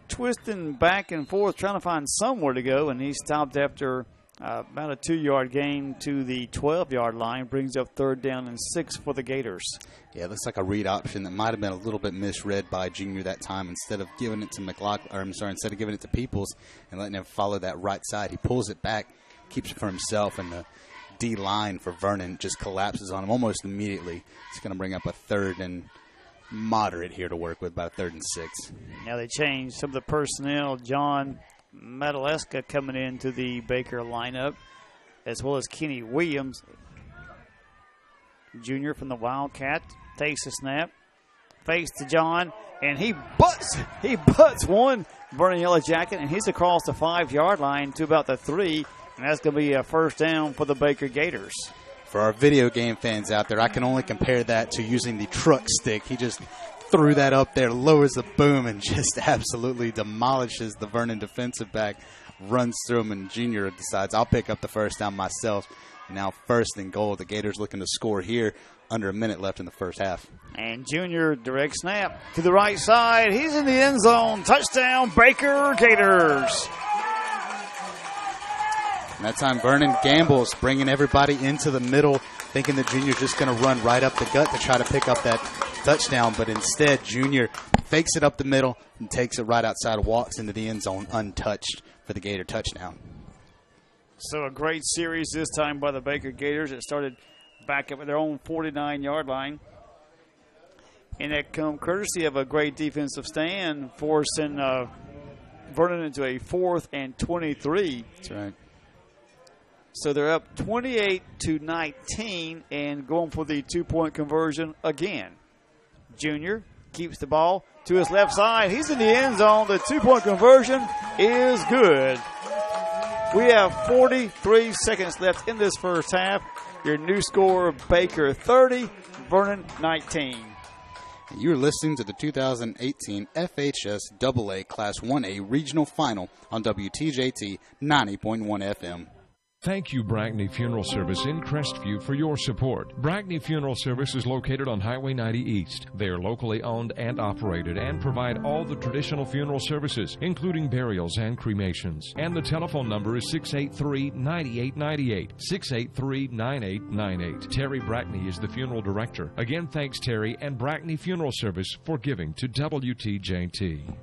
twisting back and forth, trying to find somewhere to go, and he stopped after about a 2-yard gain to the 12-yard line, brings up 3rd down and 6 for the Gators. Yeah, it looks like a read option that might have been a little bit misread by Junior that time. Instead of giving it to instead of giving it to Peoples and letting him follow that right side, he pulls it back, keeps it for himself, and the D line for Vernon just collapses on him almost immediately. It's going to bring up a 3rd and moderate here to work with, about 3rd and 6. Now they changed some of the personnel. John Madaleska coming into the Baker lineup, as well as Kenny Williams, Jr. from the Wildcat. Takes the snap, fakes to John, and he butts one Vernon Yellow Jacket, and he's across the 5-yard line to about the 3, and that's going to be a first down for the Baker Gators. For our video game fans out there, I can only compare that to using the truck stick. He just threw that up there, lowers the boom, and just absolutely demolishes the Vernon defensive back, runs through him, and Junior decides, I'll pick up the first down myself. Now 1st and goal. The Gators looking to score here, under a minute left in the first half. And Junior, direct snap to the right side. He's in the end zone. Touchdown, Baker Gators. And that time Vernon gambles, bringing everybody into the middle, thinking that Junior's just going to run right up the gut to try to pick up that touchdown. But instead, Junior fakes it up the middle and takes it right outside, walks into the end zone untouched for the Gator touchdown. So a great series this time by the Baker Gators. It started back up at their own 49-yard line. And that come courtesy of a great defensive stand, forcing Vernon into a 4th and 23. That's right. So they're up 28-19 and going for the 2-point conversion again. Junior keeps the ball to his left side. He's in the end zone. The 2-point conversion is good. We have 43 seconds left in this first half. Your new score, Baker 30, Vernon 19. You're listening to the 2018 FHS AA Class 1A Regional Final on WTJT 90.1 FM. Thank you, Brackney Funeral Service in Crestview, for your support. Brackney Funeral Service is located on Highway 90 East. They are locally owned and operated and provide all the traditional funeral services, including burials and cremations. And the telephone number is 683-9898, 683-9898. Terry Brackney is the funeral director. Again, thanks, Terry and Brackney Funeral Service for giving to WTJT.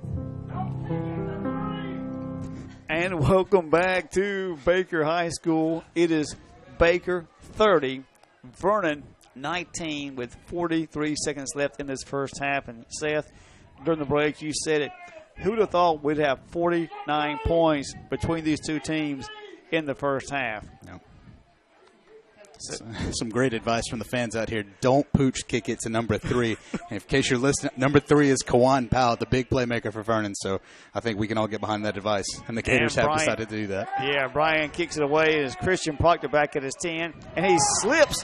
And welcome back to Baker High School. It is Baker 30, Vernon 19 with 43 seconds left in this first half. And Seth, during the break, you said it. Who'd have thought we'd have 49 points between these two teams in the first half? No. Some great advice from the fans out here. Don't pooch kick it to number 3. And in case you're listening, number 3 is Kawan Powell, the big playmaker for Vernon. So I think we can all get behind that advice. And the Gators have decided to do that. Yeah, Brian kicks it away as Christian Proctor back at his 10. And he slips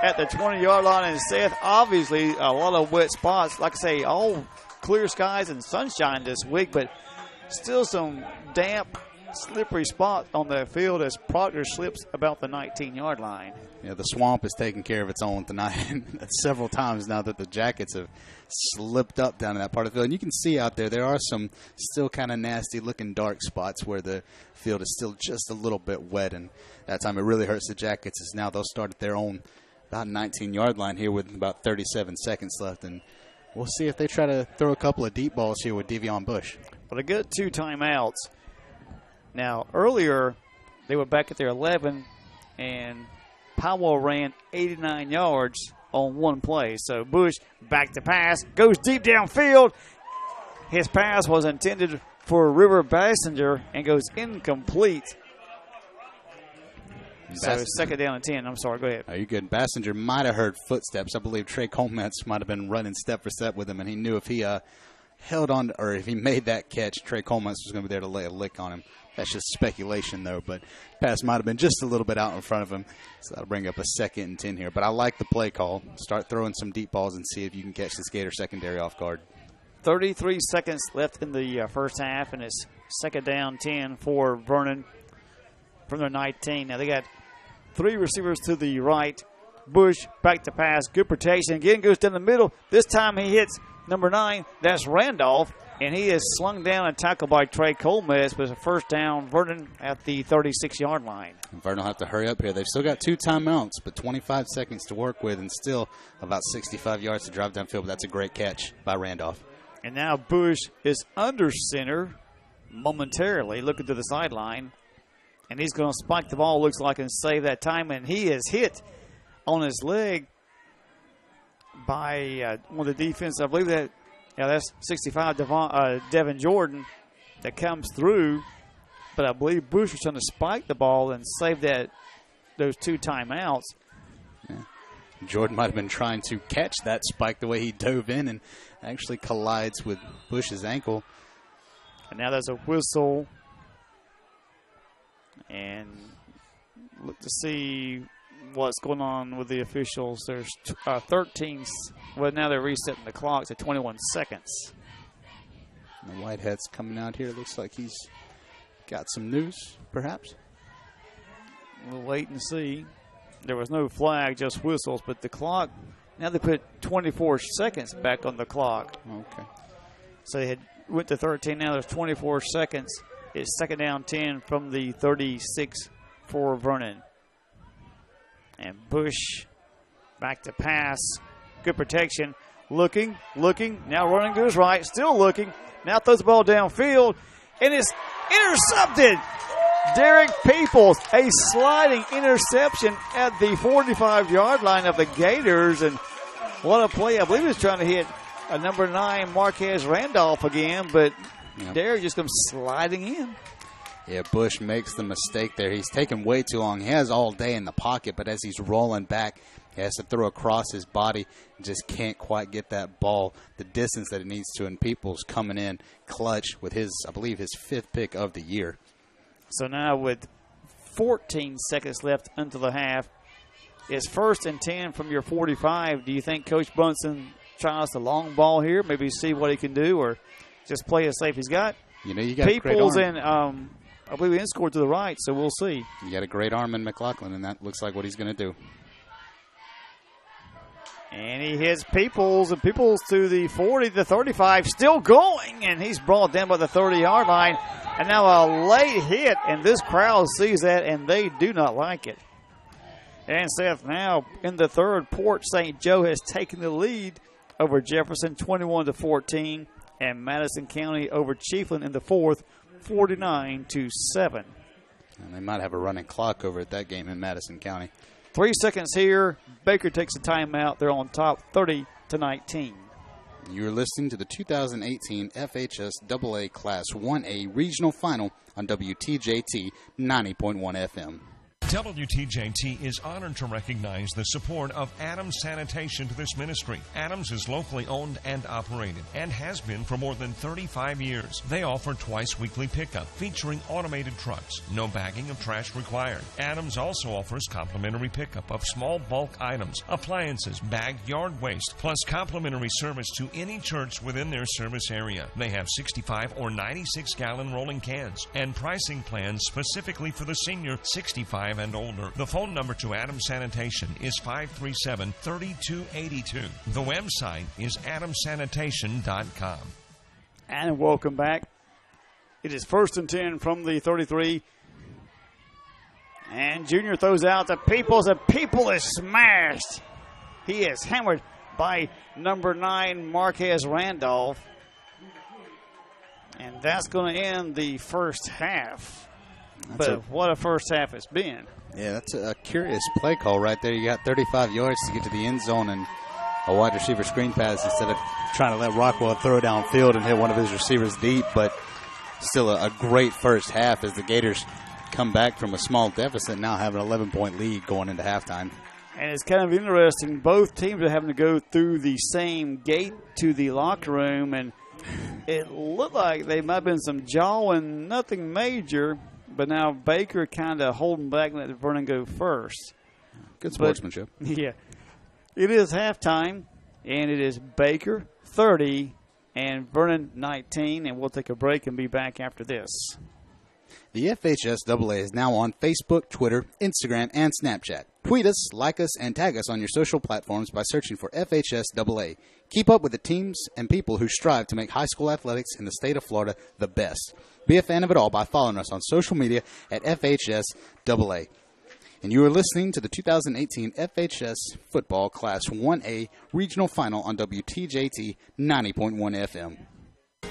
at the 20-yard line. And Seth, obviously, a lot of wet spots. Like I say, all clear skies and sunshine this week, but still some damp, slippery spot on the field as Proctor slips about the 19-yard line. Yeah, the swamp is taking care of its own tonight. Several times now that the Jackets have slipped up down in that part of the field. And you can see out there are some still kind of nasty-looking dark spots where the field is still just a little bit wet. And that time it really hurts the Jackets as now they'll start at their own about 19-yard line here with about 37 seconds left. And We'll see if they try to throw a couple of deep balls here with Devion Bush. But they get 2 timeouts. Now, earlier, they were back at their 11, and Powell ran 89 yards on one play. So Bush back to pass, goes deep downfield. His pass was intended for River Bassinger and goes incomplete. So second down and 10. I'm sorry, go ahead. Are you good? Bassinger might have heard footsteps. I believe Trey Colemetz might have been running step for step with him, and he knew if he held on, or if he made that catch, Trey Colemetz was going to be there to lay a lick on him. That's just speculation, though, but pass might have been just a little bit out in front of him, so that'll bring up a 2nd and 10 here. But I like the play call. Start throwing some deep balls and see if you can catch this Gator secondary off guard. 33 seconds left in the first half, and it's second down 10 for Vernon from their 19. Now they got 3 receivers to the right. Bush back to pass, good protection. Again, goes down the middle. This time he hits number 9. That's Randolph. And he is slung down and tackled by Trey Colemetz with a first down. Vernon at the 36-yard line. Vernon will have to hurry up here. They've still got 2 timeouts, but 25 seconds to work with and still about 65 yards to drive downfield. But that's a great catch by Randolph. And now Bush is under center momentarily, looking to the sideline. And he's going to spike the ball, looks like, and save that time. And he is hit on his leg by one of the defense. I believe that. Yeah, that's 65, Devin Jordan, that comes through. But I believe Bush was trying to spike the ball and save those 2 timeouts. Yeah. Jordan might have been trying to catch that spike the way he dove in and actually collides with Bush's ankle. And now there's a whistle. And look to see what's going on with the officials. There's 13. Well, now they're resetting the clock to 21 seconds. And the Whitehead's coming out here. Looks like he's got some news, perhaps. We'll wait and see. There was no flag, just whistles. But the clock, now they put 24 seconds back on the clock. Okay. So they went to 13. Now there's 24 seconds. It's second down 10 from the 36 for Vernon. And Bush back to pass. Good protection. Looking. Now running to his right. Still looking. Now throws the ball downfield. And it's intercepted. Derek Peoples, a sliding interception at the 45-yard line of the Gators. And what a play. I believe he was trying to hit a number 9 Marquez Randolph again, but Derek just comes sliding in. Yeah, Bush makes the mistake there. He's taken way too long. He has all day in the pocket, but as he's rolling back, he has to throw across his body and just can't quite get that ball the distance that it needs to. And Peoples coming in clutch with his, I believe, his 5th pick of the year. So now with 14 seconds left until the half, it's 1st and 10 from your 45. Do you think Coach Bunson tries the long ball here, maybe see what he can do, or just play as safe he's got? You know, you got Peoples a great arm. and I believe he scored to the right, so we'll see. You got a great arm in McLaughlin, and that looks like what he's going to do. And he hits Peoples, and Peoples to the 40, the 35, still going, and he's brought down by the 30-yard line. And now a late hit, and this crowd sees that, and they do not like it. And Seth, now in the third, Port St. Joe has taken the lead over Jefferson, 21-14, and Madison County over Chiefland in the fourth, 49-7. And they might have a running clock over at that game in Madison County. 3 seconds here. Baker takes a timeout. They're on top, 30-19. You're listening to the 2018 FHS AA Class 1A Regional Final on WTJT 90.1 FM. WTJT is honored to recognize the support of Adams Sanitation to this ministry. Adams is locally owned and operated and has been for more than 35 years. They offer twice-weekly pickup featuring automated trucks. No bagging of trash required. Adams also offers complimentary pickup of small bulk items, appliances, bagged yard waste, plus complimentary service to any church within their service area. They have 65 or 96-gallon rolling cans and pricing plans specifically for the senior 65 and older. The phone number to Adams Sanitation is 537-3282. The website is adamsanitation.com. And welcome back. It is 1st and 10 from the 33. And Junior throws out to Peoples, and People is smashed. He is hammered by number 9, Marquez Randolph. And that's going to end the first half. What a first half it's been. Yeah, that's a curious play call right there. You got 35 yards to get to the end zone and a wide receiver screen pass instead of trying to let Rockwell throw downfield and hit one of his receivers deep. But still a great first half as the Gators come back from a small deficit, now have an 11-point lead going into halftime. And it's kind of interesting. Both teams are having to go through the same gate to the locker room, and it looked like they might have been some jawing, nothing major, but now Baker kind of holding back and letting Vernon go first. Good sportsmanship. Yeah. It is halftime, and it is Baker 30 and Vernon 19, and we'll take a break and be back after this. The FHSAA is now on Facebook, Twitter, Instagram, and Snapchat. Tweet us, like us, and tag us on your social platforms by searching for FHSAA. Keep up with the teams and people who strive to make high school athletics in the state of Florida the best. Be a fan of it all by following us on social media at FHSAA. And you are listening to the 2018 FHS Football Class 1A Regional Final on WTJT 90.1 FM.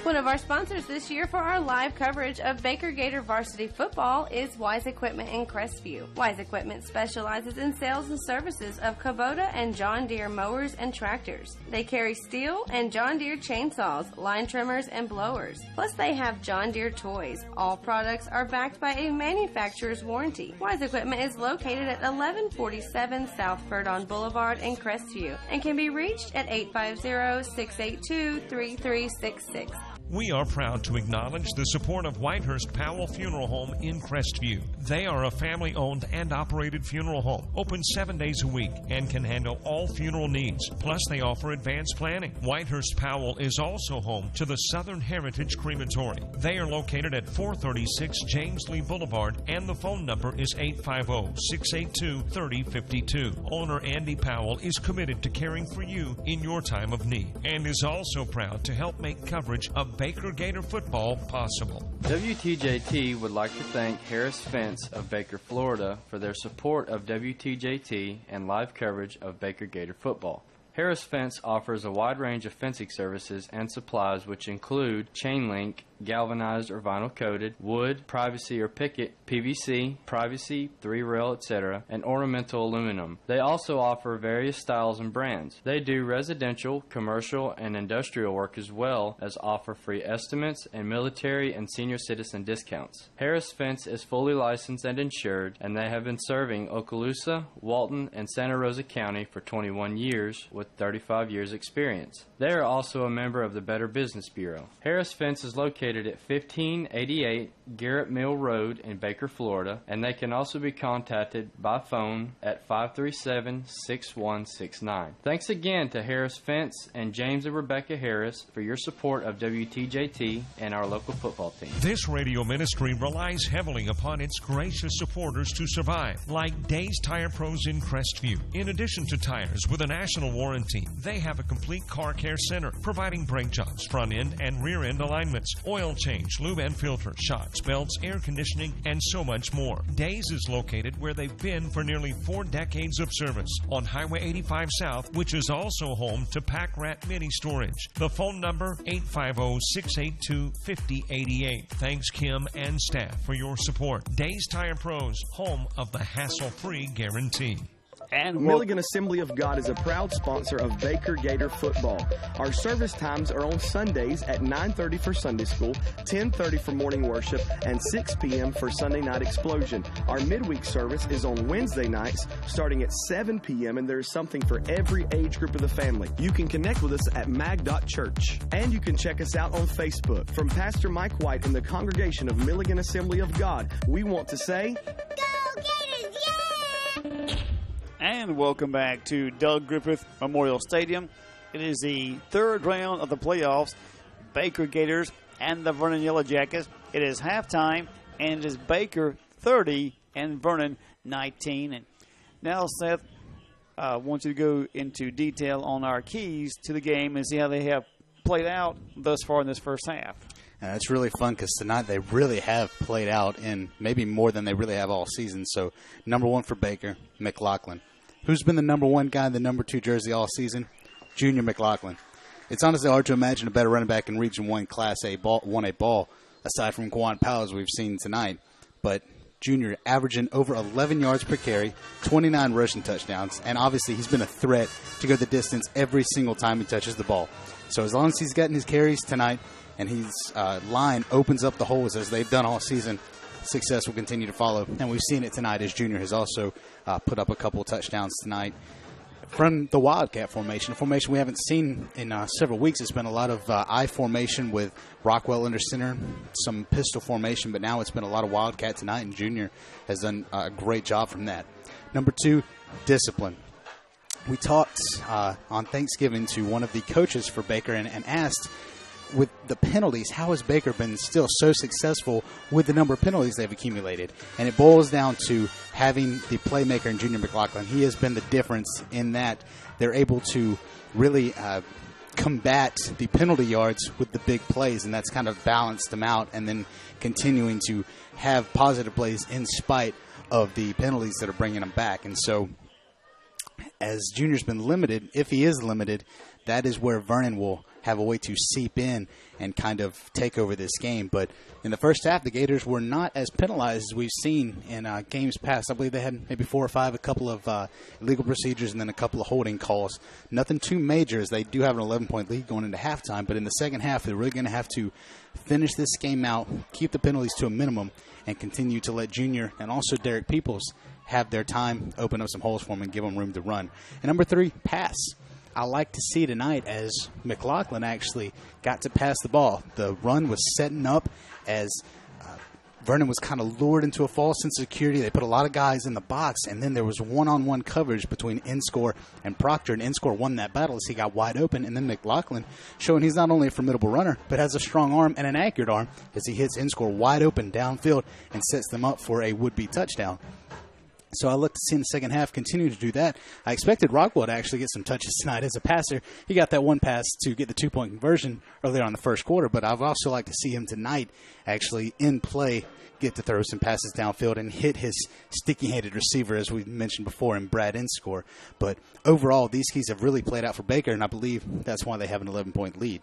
One of our sponsors this year for our live coverage of Baker Gator varsity football is Wise Equipment in Crestview. Wise Equipment specializes in sales and services of Kubota and John Deere mowers and tractors. They carry Steel and John Deere chainsaws, line trimmers, and blowers. Plus, they have John Deere toys. All products are backed by a manufacturer's warranty. Wise Equipment is located at 1147 South Verdon Boulevard in Crestview and can be reached at 850-682-3366. We are proud to acknowledge the support of Whitehurst Powell Funeral Home in Crestview. They are a family-owned and operated funeral home, open 7 days a week, and can handle all funeral needs. Plus, they offer advanced planning. Whitehurst Powell is also home to the Southern Heritage Crematory. They are located at 436 James Lee Boulevard, and the phone number is 850-682-3052. Owner Andy Powell is committed to caring for you in your time of need, and is also proud to help make coverage of Baker Gator football possible. WTJT would like to thank Harris Fence of Baker, Florida for their support of WTJT and live coverage of Baker Gator football. Harris Fence offers a wide range of fencing services and supplies which include chain link, galvanized or vinyl coated, wood, privacy or picket, PVC, privacy, 3-rail, etc., and ornamental aluminum. They also offer various styles and brands. They do residential, commercial, and industrial work as well as offer free estimates and military and senior citizen discounts. Harris Fence is fully licensed and insured, and they have been serving Okaloosa, Walton, and Santa Rosa County for 21 years with 35 years experience. They are also a member of the Better Business Bureau. Harris Fence is located at 1588 Garrett Mill Road in Baker, Florida, and they can also be contacted by phone at 537-6169. Thanks again to Harris Fence and James and Rebecca Harris for your support of WTJT and our local football team. This radio ministry relies heavily upon its gracious supporters to survive, like Days Tire Pros in Crestview. In addition to tires with a national warranty, they have a complete car care center, providing brake jobs, front end and rear end alignments, oil change, lube and filter, shocks, belts, air conditioning, and so much more. Days is located where they've been for nearly 4 decades of service on Highway 85 South, which is also home to Pack Rat Mini Storage. The phone number, 850-682-5088. Thanks, Kim and staff, for your support. Days Tire Pros, home of the hassle-free guarantee. And Milligan Assembly of God is a proud sponsor of Baker Gator football. Our service times are on Sundays at 9:30 for Sunday school, 10:30 for morning worship, and 6 p.m. for Sunday night explosion. Our midweek service is on Wednesday nights starting at 7 p.m., and there is something for every age group of the family. You can connect with us at mag.church, and you can check us out on Facebook. From Pastor Mike White and the congregation of Milligan Assembly of God, we want to say, Go Gators, yeah! And welcome back to Doug Griffith Memorial Stadium. It is the third round of the playoffs. Baker Gators and the Vernon Yellow Jackets. It is halftime, and it is Baker 30 and Vernon 19. And now, Seth, I want you to go into detail on our keys to the game and see how they have played out thus far in this first half. It's really fun because tonight they really have played out in maybe more than they really have all season. So, number one for Baker, McLaughlin. Who's been the number one guy in the number 2 jersey all season? Junior McLaughlin. It's honestly hard to imagine a better running back in Region 1 Class A ball, 1A ball, aside from Quan Powell, as we've seen tonight. But Junior averaging over 11 yards per carry, 29 rushing touchdowns, and obviously he's been a threat to go the distance every single time he touches the ball. So as long as he's getting his carries tonight and his line opens up the holes as they've done all season, success will continue to follow. And we've seen it tonight as Junior has also put up a couple of touchdowns tonight from the Wildcat formation, a formation we haven't seen in several weeks. It's been a lot of I formation with Rockwell under center, some pistol formation, but now it's been a lot of Wildcat tonight, and Junior has done a great job from that. Number 2, discipline. We talked on Thanksgiving to one of the coaches for Baker and asked, with the penalties, how has Baker been still so successful with the number of penalties they've accumulated? And it boils down to having the playmaker in Junior McLaughlin. He has been the difference in that they're able to really combat the penalty yards with the big plays, and that's kind of balanced them out, and then continuing to have positive plays in spite of the penalties that are bringing them back. And so as Junior's been limited, if he is limited, that is where Vernon will have a way to seep in and kind of take over this game. But in the first half, the Gators were not as penalized as we've seen in games past. I believe they had maybe 4 or 5, a couple of illegal procedures, and then a couple of holding calls. Nothing too major, as they do have an 11-point lead going into halftime. But in the second half, they're really going to have to finish this game out, keep the penalties to a minimum, and continue to let Junior and also Derek Peoples have their time, open up some holes for them, and give them room to run. And number 3, pass. I like to see tonight as McLaughlin actually got to pass the ball. The run was setting up as Vernon was kind of lured into a false sense of security. They put a lot of guys in the box, and then there was one-on-one coverage between Inscore and Proctor, and Inscore won that battle as he got wide open, and then McLaughlin showing he's not only a formidable runner, but has a strong arm and an accurate arm as he hits Inscore wide open downfield and sets them up for a would-be touchdown. So I look to see in the second half continue to do that. I expected Rockwell to actually get some touches tonight as a passer. He got that one pass to get the 2-point conversion earlier on the first quarter, but I've also like to see him tonight actually in play get to throw some passes downfield and hit his sticky-handed receiver, as we mentioned before, in Brad Inscore. But overall, these keys have really played out for Baker, and I believe that's why they have an 11-point lead.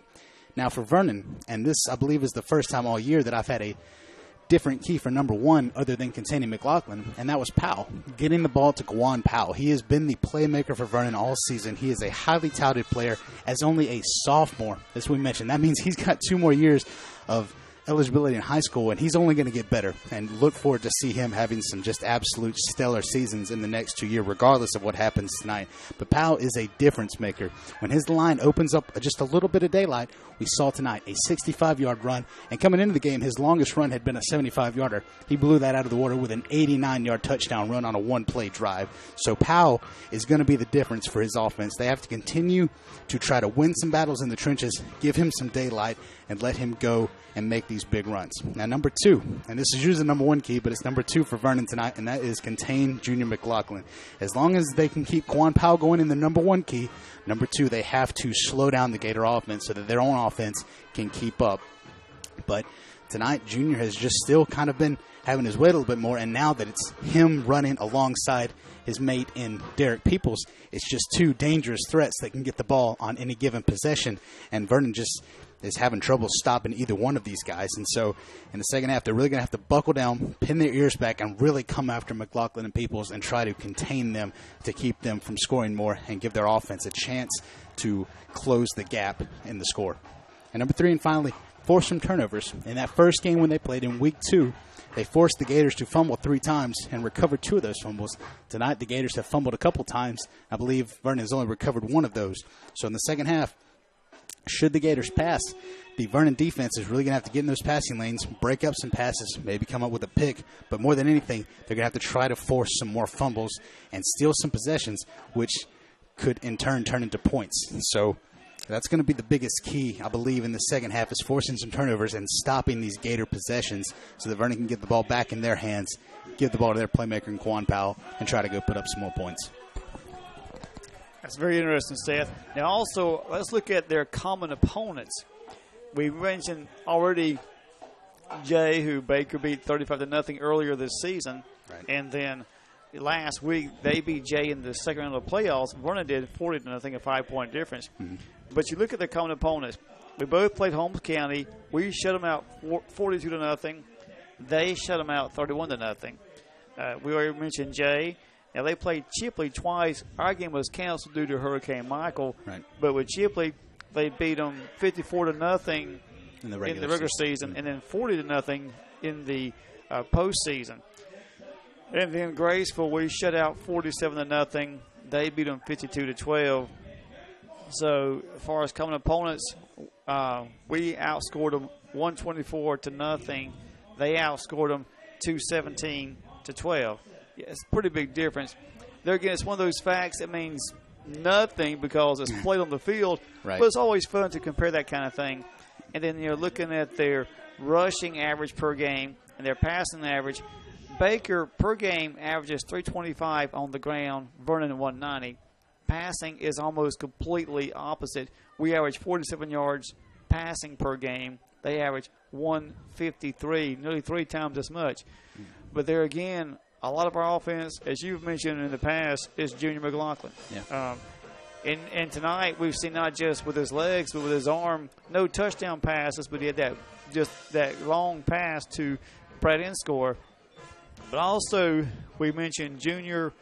Now for Vernon, and this I believe is the first time all year that I've had a different key for number 1 other than containing McLaughlin, and that was Powell. Getting the ball to Gwan Powell. He has been the playmaker for Vernon all season. He is a highly touted player as only a sophomore, as we mentioned. That means he's got 2 more years of eligibility in high school, and he's only going to get better, and look forward to see him having some just absolute stellar seasons in the next 2 years, regardless of what happens tonight. But Powell is a difference maker. When his line opens up just a little bit of daylight, we saw tonight a 65-yard run, and coming into the game, his longest run had been a 75-yarder. He blew that out of the water with an 89-yard touchdown run on a one-play drive. So Powell is going to be the difference for his offense. They have to continue to try to win some battles in the trenches, give him some daylight, and let him go and make these big runs. Now, number 2, and this is usually the number 1 key, but it's number 2 for Vernon tonight, and that is contain Junior McLaughlin. As long as they can keep Quan Powell going in the number 1 key, number 2, they have to slow down the Gator offense so that their own offense can keep up. But tonight, Junior has just still kind of been having his way a little bit more, and now that it's him running alongside his mate in Derek Peoples, it's just 2 dangerous threats that can get the ball on any given possession, and Vernon just is having trouble stopping either one of these guys. And so in the second half, they're really going to have to buckle down, pin their ears back, and really come after McLaughlin and Peoples and try to contain them to keep them from scoring more and give their offense a chance to close the gap in the score. And number 3, and finally, force some turnovers. In that first game when they played in week 2, they forced the Gators to fumble 3 times and recovered 2 of those fumbles. Tonight, the Gators have fumbled a couple times. I believe Vernon has only recovered 1 of those. So in the second half, should the Gators pass, the Vernon defense is really going to have to get in those passing lanes, break up some passes, maybe come up with a pick. But more than anything, they're going to have to try to force some more fumbles and steal some possessions, which could in turn turn into points. So that's going to be the biggest key, I believe, in the second half, is forcing some turnovers and stopping these Gator possessions so that Vernon can get the ball back in their hands, give the ball to their playmaker in Quan Powell, and try to go put up some more points. That's very interesting, Seth. Now, also, let's look at their common opponents. We mentioned already Jay, who Baker beat 35-0 earlier this season. Right. And then last week they beat Jay in the second round of the playoffs. Vernon did 40-0, a 5-point difference. Mm-hmm. But you look at the common opponents. We both played Holmes County. We shut them out 42-0. They shut them out 31-0. We already mentioned Jay. Now, they played Chipley twice. Our game was canceled due to Hurricane Michael. Right. But with Chipley, they beat them 54-0 in the regular season, and then 40-0 in the postseason. And then Graceville, we shut out 47-0. They beat them 52-12. So, as far as common opponents, we outscored them 124-0. They outscored them 217-12. Yeah, it's a pretty big difference. There again, it's one of those facts that means nothing because it's played on the field. Right. But it's always fun to compare that kind of thing. And then you're looking at their rushing average per game and their passing average. Baker per game averages 325 on the ground, Vernon 190. Passing is almost completely opposite. We average 47 yards passing per game. They average 153, nearly 3 times as much. But there again, a lot of our offense, as you've mentioned in the past, is Junior McLaughlin. Yeah. And tonight we've seen not just with his legs, but with his arm, no touchdown passes, but he had that long pass to Brad Inscore. But also, we mentioned Junior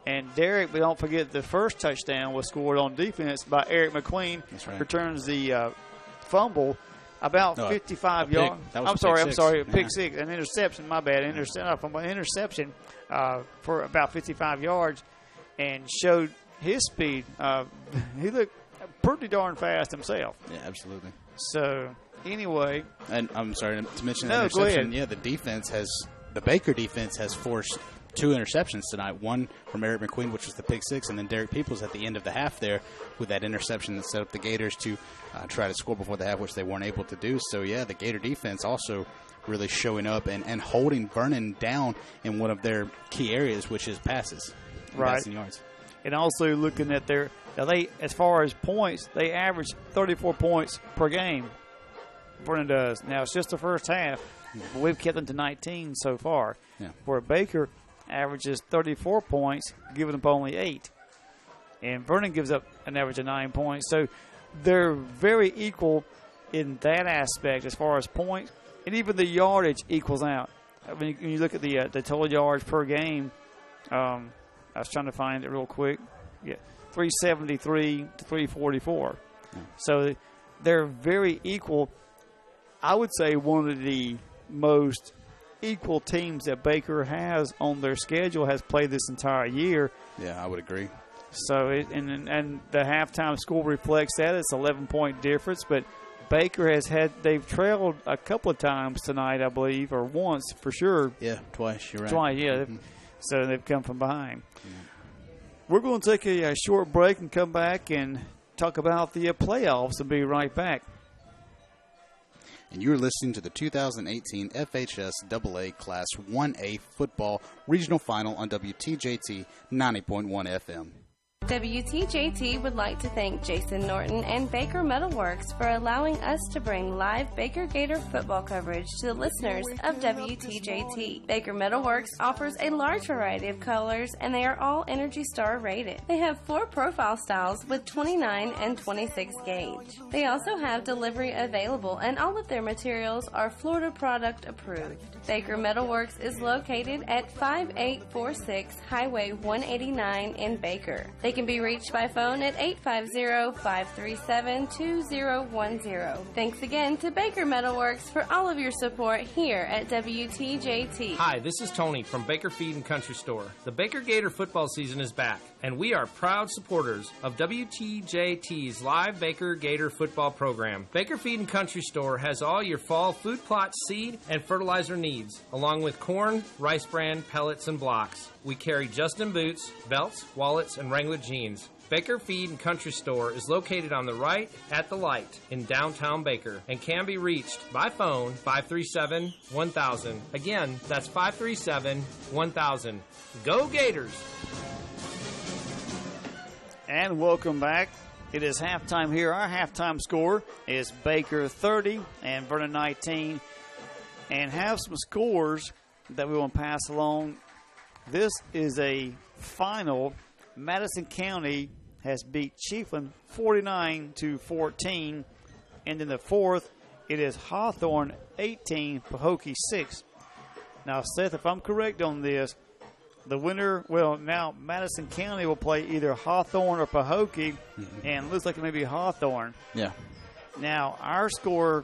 and Derek, but don't forget the first touchdown was scored on defense by Eric McQueen. That's right. Returns the fumble about 55 yards. I'm sorry, pick six. An interception, my bad. Interception for about 55 yards and showed his speed. He looked pretty darn fast himself. Yeah, absolutely. So, anyway. And I'm sorry to mention the interception. Yeah, the Baker defense has forced 2 interceptions tonight. One from Eric McQueen, which was the pick six, and then Derek Peoples at the end of the half there with that interception that set up the Gators to try to score before the half, which they weren't able to do. So, yeah, the Gator defense also really showing up and holding Vernon down in one of their key areas, which is passes. Passing yards. And also looking at as far as points, they average 34 points per game. Vernon does. Now, it's just the first half. But we've kept them to 19 so far. Yeah. Where Baker averages 34 points, giving up only 8. And Vernon gives up an average of 9 points. So they're very equal in that aspect as far as points. And even the yardage equals out. I mean, when you look at the total yards per game, I was trying to find it real quick. Yeah, 373 to 344. Yeah. So they're very equal. I would say one of the most equal teams that Baker has on their schedule has played this entire year. Yeah, I would agree. So, and the halftime score reflects that. It's an 11-point difference, but Baker they've trailed a couple of times tonight, I believe, or once for sure. Yeah, twice, you're right. Twice, yeah. Mm-hmm. So they've come from behind. Yeah. We're going to take a short break and come back and talk about the playoffs and be right back. And you're listening to the 2018 FHS AA Class 1A Football Regional Final on WTJT 90.1 FM. WTJT would like to thank Jason Norton and Baker Metalworks for allowing us to bring live Baker Gator football coverage to the listeners of WTJT. Baker Metalworks offers a large variety of colors, and they are all Energy Star rated. They have 4 profile styles with 29 and 26 gauge. They also have delivery available, and all of their materials are Florida product approved. Baker Metalworks is located at 5846 Highway 189 in Baker. They can be reached by phone at 850-537-2010. Thanks again to Baker Metalworks for all of your support here at WTJT. Hi, this is Tony from Baker Feed and Country Store. The Baker Gator football season is back, and we are proud supporters of WTJT's live Baker Gator football program. Baker Feed and Country Store has all your fall food plot, seed, and fertilizer needs, along with corn, rice bran, pellets, and blocks. We carry Justin boots, belts, wallets, and Wrangler jeans. Baker Feed and Country Store is located on the right at the light in downtown Baker and can be reached by phone 537-1000. Again, that's 537-1000. Go Gators! And welcome back. It is halftime here. Our halftime score is Baker 30 and Vernon 19. And have some scores that we want to pass along This is a final. Madison County has beat Chiefland 49-14. And in the fourth, it is Hawthorne 18, Pahokee 6. Now, Seth, if I'm correct on this, the winner, now Madison County will play either Hawthorne or Pahokee, and it looks like it may be Hawthorne. Yeah. Now, our score,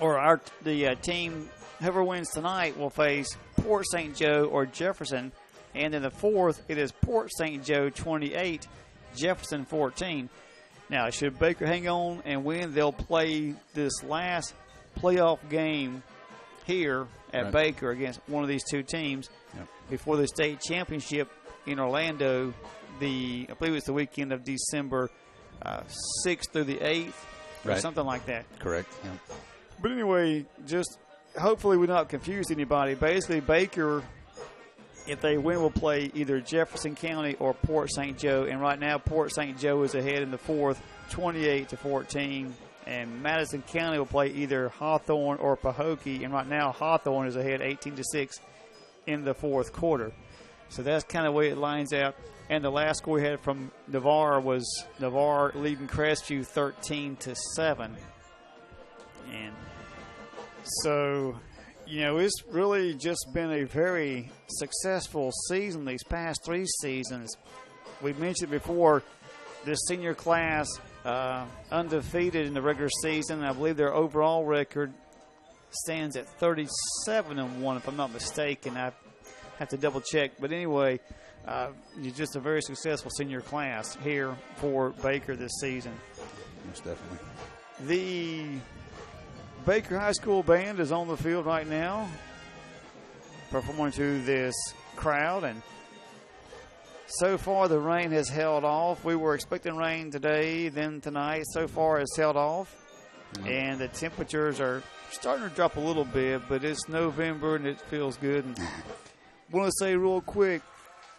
or the team, whoever wins tonight, will face Port St. Joe or Jefferson. And in the fourth, it is Port St. Joe 28, Jefferson 14. Now, should Baker hang on and win, they'll play this last playoff game here at Baker against one of these two teams before the state championship in Orlando. I believe it's the weekend of December 6th through the 8th or something like that. Correct. Yeah. But anyway, just hopefully we not confuse anybody. Basically, Baker, if they win, will play either Jefferson County or Port St. Joe. And right now, Port St. Joe is ahead in the fourth, 28-14. And Madison County will play either Hawthorne or Pahokee. And right now, Hawthorne is ahead 18-6 in the fourth quarter. So that's kind of the way it lines out. And the last score we had from Navarre was Navarre leading Crestview 13-7. And so, it's really just been a very successful season these past three seasons. We mentioned before the senior class undefeated in the regular season. I believe their overall record stands at 37-1, if I'm not mistaken. I have to double check. But anyway, it's just a very successful senior class here for Baker this season. Most definitely. The Baker High School band is on the field right now, performing to this crowd, and so far the rain has held off. We were expecting rain today, then tonight. So far it's held off, and the temperatures are starting to drop a little bit, but it's November and it feels good. And want to say real quick,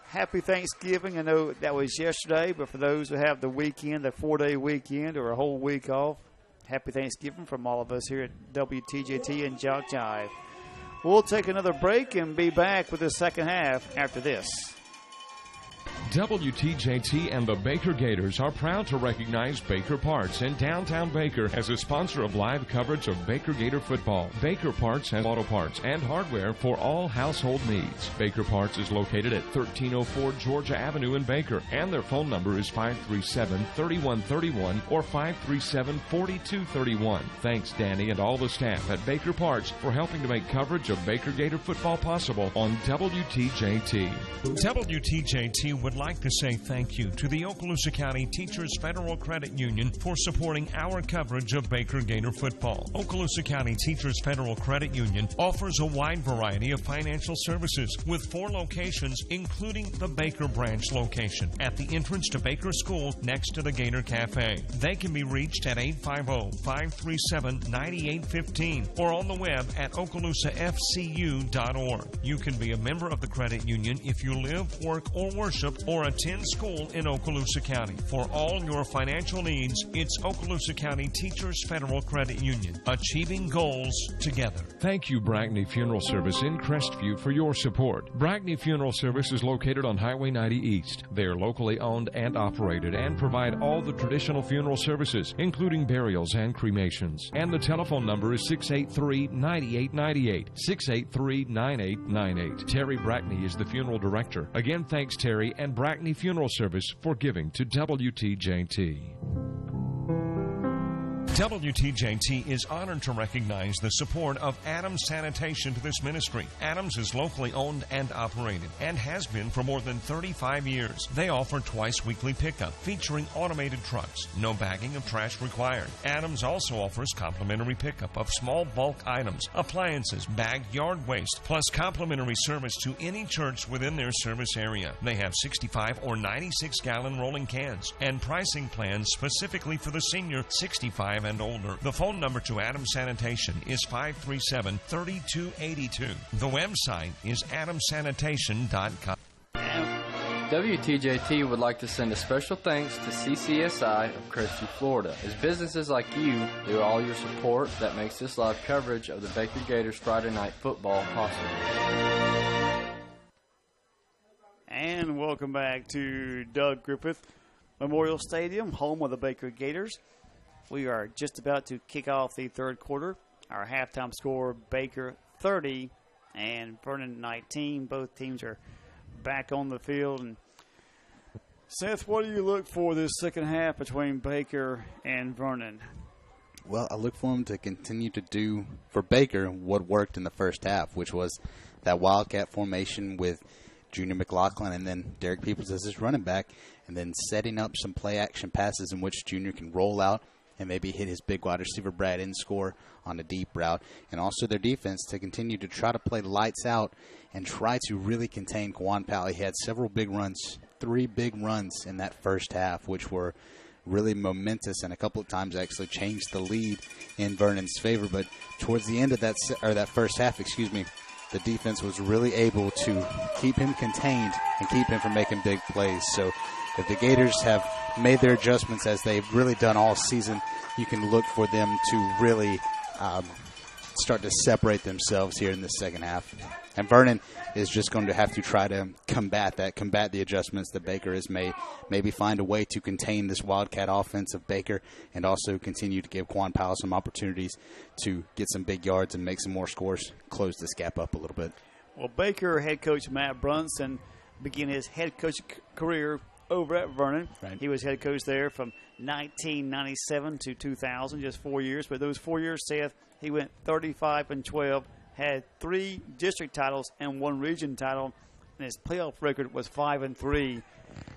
happy Thanksgiving. I know that was yesterday, but for those who have the weekend, the 4-day weekend or a whole week off, happy Thanksgiving from all of us here at WTJT and JockJive. We'll take another break and be back with the second half after this. WTJT and the Baker Gators are proud to recognize Baker Parts in downtown Baker as a sponsor of live coverage of Baker Gator football. Baker Parts has auto parts and hardware for all household needs. Baker Parts is located at 1304 Georgia Avenue in Baker, and their phone number is 537-3131 or 537-4231. Thanks, Danny, and all the staff at Baker Parts for helping to make coverage of Baker Gator football possible on WTJT. WTJT would like to say thank you to the Okaloosa County Teachers Federal Credit Union for supporting our coverage of Baker Gator football. Okaloosa County Teachers Federal Credit Union offers a wide variety of financial services with 4 locations, including the Baker branch location at the entrance to Baker School next to the Gator Cafe. They can be reached at 850-537-9815 or on the web at OkaloosaFCU.org. You can be a member of the credit union if you live, work, or worship or attend school in Okaloosa County. For all your financial needs, it's Okaloosa County Teachers Federal Credit Union, achieving goals together. Thank you, Brackney Funeral Service in Crestview, for your support. Brackney Funeral Service is located on Highway 90 East. They are locally owned and operated and provide all the traditional funeral services, including burials and cremations. And the telephone number is 683-9898, 683-9898. Terry Brackney is the funeral director. Again, thanks, Terry and Brackney Funeral Service for giving to WTJT. WTJT is honored to recognize the support of Adams Sanitation to this ministry. Adams is locally owned and operated and has been for more than 35 years. They offer twice weekly pickup featuring automated trucks. No bagging of trash required. Adams also offers complimentary pickup of small bulk items, appliances, bagged yard waste, plus complimentary service to any church within their service area. They have 65 or 96-gallon rolling cans and pricing plans specifically for the senior 65 and older. The phone number to Adams Sanitation is 537-3282. The website is adamsanitation.com. WTJT would like to send a special thanks to CCSI of Crestview, Florida. It's businesses like you, through all your support, that makes this live coverage of the Baker Gators Friday Night Football possible. Welcome back to Doug Griffith Memorial Stadium, home of the Baker Gators. We are just about to kick off the third quarter. Our halftime score, Baker 30 and Vernon 19. Both teams are back on the field. And Seth, what do you look for this second half between Baker and Vernon? Well, I look for them to continue to do, for Baker, what worked in the first half, which was that wildcat formation with Junior McLaughlin and then Derek Peoples as his running back, and then setting up some play-action passes in which Junior can roll out and maybe hit his big wide receiver Brad in score on a deep route. And also their defense to continue to try to play lights out and try to really contain Kwan Powell. He had several big runs, 3 big runs in that first half, which were really momentous, and a couple of times actually changed the lead in Vernon's favor. But towards the end of that first half, the defense was really able to keep him contained and keep him from making big plays. So if the Gators have made their adjustments as they've really done all season, you can look for them to really start to separate themselves here in the second half. And Vernon is just going to have to try to combat the adjustments that Baker has made, maybe find a way to contain this Wildcat offense of Baker and also continue to give Quan Powell some opportunities to get some big yards and make some more scores, close this gap up a little bit. Well, Baker head coach Matt Brunson began his head coach career over at Vernon. Right. He was head coach there from 1997 to 2000, just 4 years. But those 4 years, Seth, he went 35-12, had 3 district titles and 1 region title, and his playoff record was 5-3. Of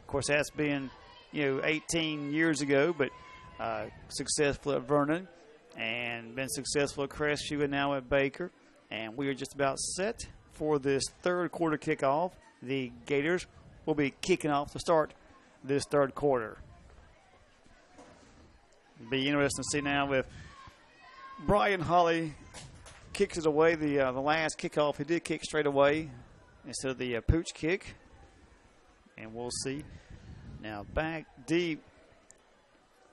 course, that's been 18 years ago, but successful at Vernon and been successful at Crestview and now at Baker. And we are just about set for this third quarter kickoff. The Gators will be kicking off to start this third quarter. Be interesting to see now if Brian Holly kicks it away. The last kickoff, he did kick straight away instead of the pooch kick. And we'll see. Now back deep.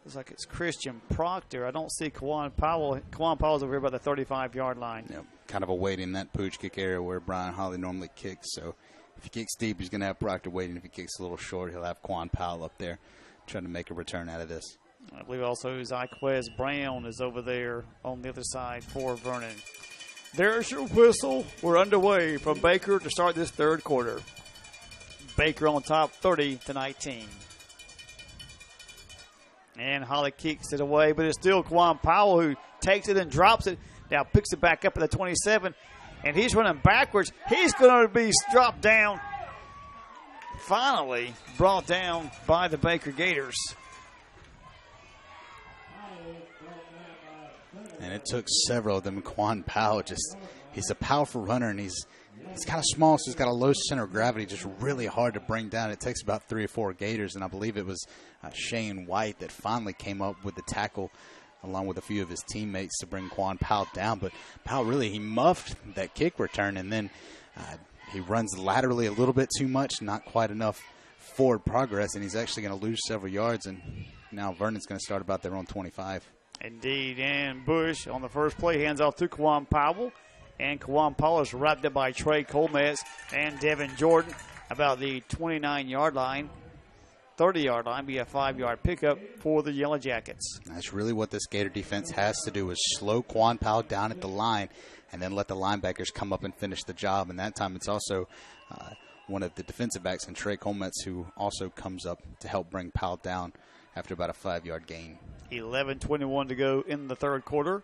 Looks like it's Christian Proctor. I don't see Kwan Powell. Kwan Powell's over here by the 35-yard line. Yep, kind of awaiting that pooch kick area where Brian Holly normally kicks. So if he kicks deep, he's going to have Proctor waiting. If he kicks a little short, he'll have Kwan Powell up there trying to make a return out of this. I believe also Zyquez Brown is over there on the other side for Vernon. There's your whistle. We're underway from Baker to start this third quarter. Baker on top 30-19. And Holly kicks it away, but it's still Kwan Powell who takes it and drops it. Now picks it back up at the 27, and he's running backwards. He's going to be dropped down. Finally brought down by the Baker Gators. And it took several of them. Kwan Powell, he's a powerful runner, and he's kind of small, so he's got a low center of gravity, just really hard to bring down. It takes about 3 or 4 Gators, and I believe it was Shane White that finally came up with the tackle along with a few of his teammates to bring Kwan Powell down. But Powell he muffed that kick return, and then he runs laterally a little bit too much, not quite enough forward progress, and he's actually going to lose several yards, and now Vernon's going to start about their own 25. Indeed, and Bush on the first play hands off to Kwan Powell. And Kwan Powell is wrapped up by Trey Colmetz and Devin Jordan about the 29-yard line. 30-yard line, be a 5-yard pickup for the Yellow Jackets. That's really what this Gator defense has to do, is slow Kwan Powell down at the line and then let the linebackers come up and finish the job. And that time it's also one of the defensive backs, and Trey Colmetz, who also comes up to help bring Powell down after about a 5-yard gain. 11:21 to go in the third quarter.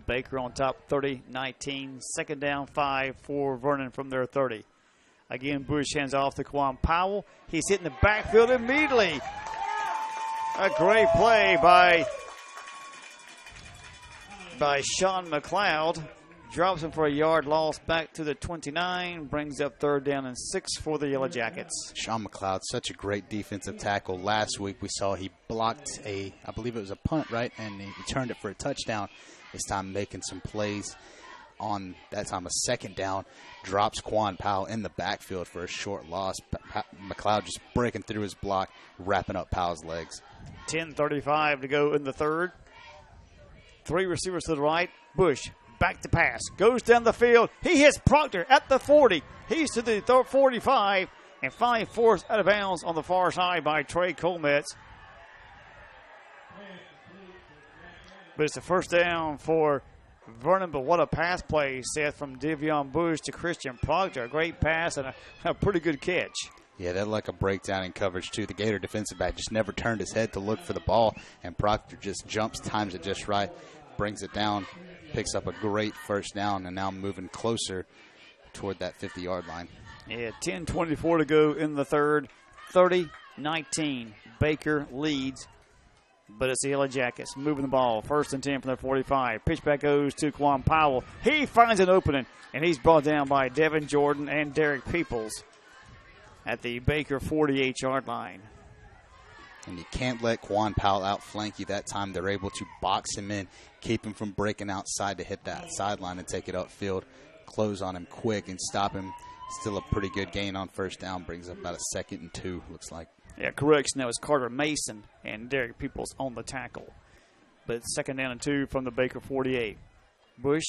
Baker on top 30-19. Second down 5 for Vernon from their 30. Again, Bush hands off to Kwan Powell. He's hitting the backfield immediately. A great play by Sean McLeod. Drops him for a yard loss back to the 29. Brings up third down and 6 for the Yellow Jackets. Sean McLeod, such a great defensive tackle. Last week we saw he blocked I believe it was a punt, right? And he returned it for a touchdown. This time making some plays on that time a second down. Drops Kwan Powell in the backfield for a short loss. McLeod just breaking through his block, wrapping up Powell's legs. 10:35 to go in the third. 3 receivers to the right. Bush back to pass. Goes down the field. He hits Proctor at the 40. He's to the 45, And finally forced out of bounds on the far side by Trey Colmetz. But it's a first down for Vernon, but what a pass play, Seth, from Devion Bush to Christian Proctor. A great pass and a pretty good catch. Yeah, that like a breakdown in coverage, too. The Gator defensive back just never turned his head to look for the ball, and Proctor just jumps, times it just right, brings it down, picks up a great first down, and now moving closer toward that 50-yard line. Yeah, 10:24 to go in the third. 30-19. Baker leads, but it's the Yellow Jackets moving the ball. 1st and 10 from their 45. Pitch back goes to Quan Powell. He finds an opening, and he's brought down by Devin Jordan and Derek Peoples at the Baker 48-yard line. And you can't let Quan Powell outflank you that time. They're able to box him in, keep him from breaking outside to hit that sideline and take it upfield, close on him quick and stop him. Still a pretty good gain on first down. Brings up about a 2nd and 2, looks like. Yeah, correction. That was Carter Mason and Derek Peoples on the tackle. But 2nd down and 2 from the Baker 48. Bush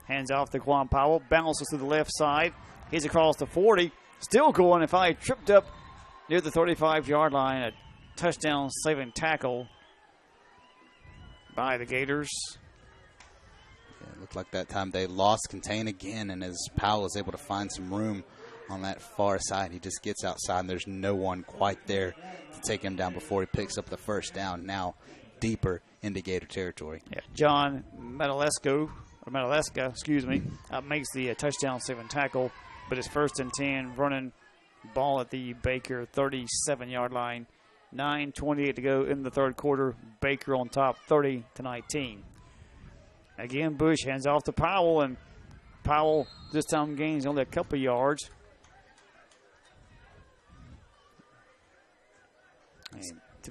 hands off to Quan Powell, bounces to the left side. He's across the 40. Still going, and finally tripped up near the 35-yard line. A touchdown-saving tackle by the Gators. Yeah, it looked like that time they lost contain again, and as Powell is able to find some room on that far side, he just gets outside, and there's no one quite there to take him down before he picks up the first down, now deeper into Gator territory. Yeah, John Metaleska, makes the touchdown-saving tackle. But it's 1st and 10. Vernon ball at the Baker 37-yard line. 9:28 to go in the third quarter. Baker on top, 30-19. Again, Bush hands off to Powell, and Powell this time gains only a couple yards.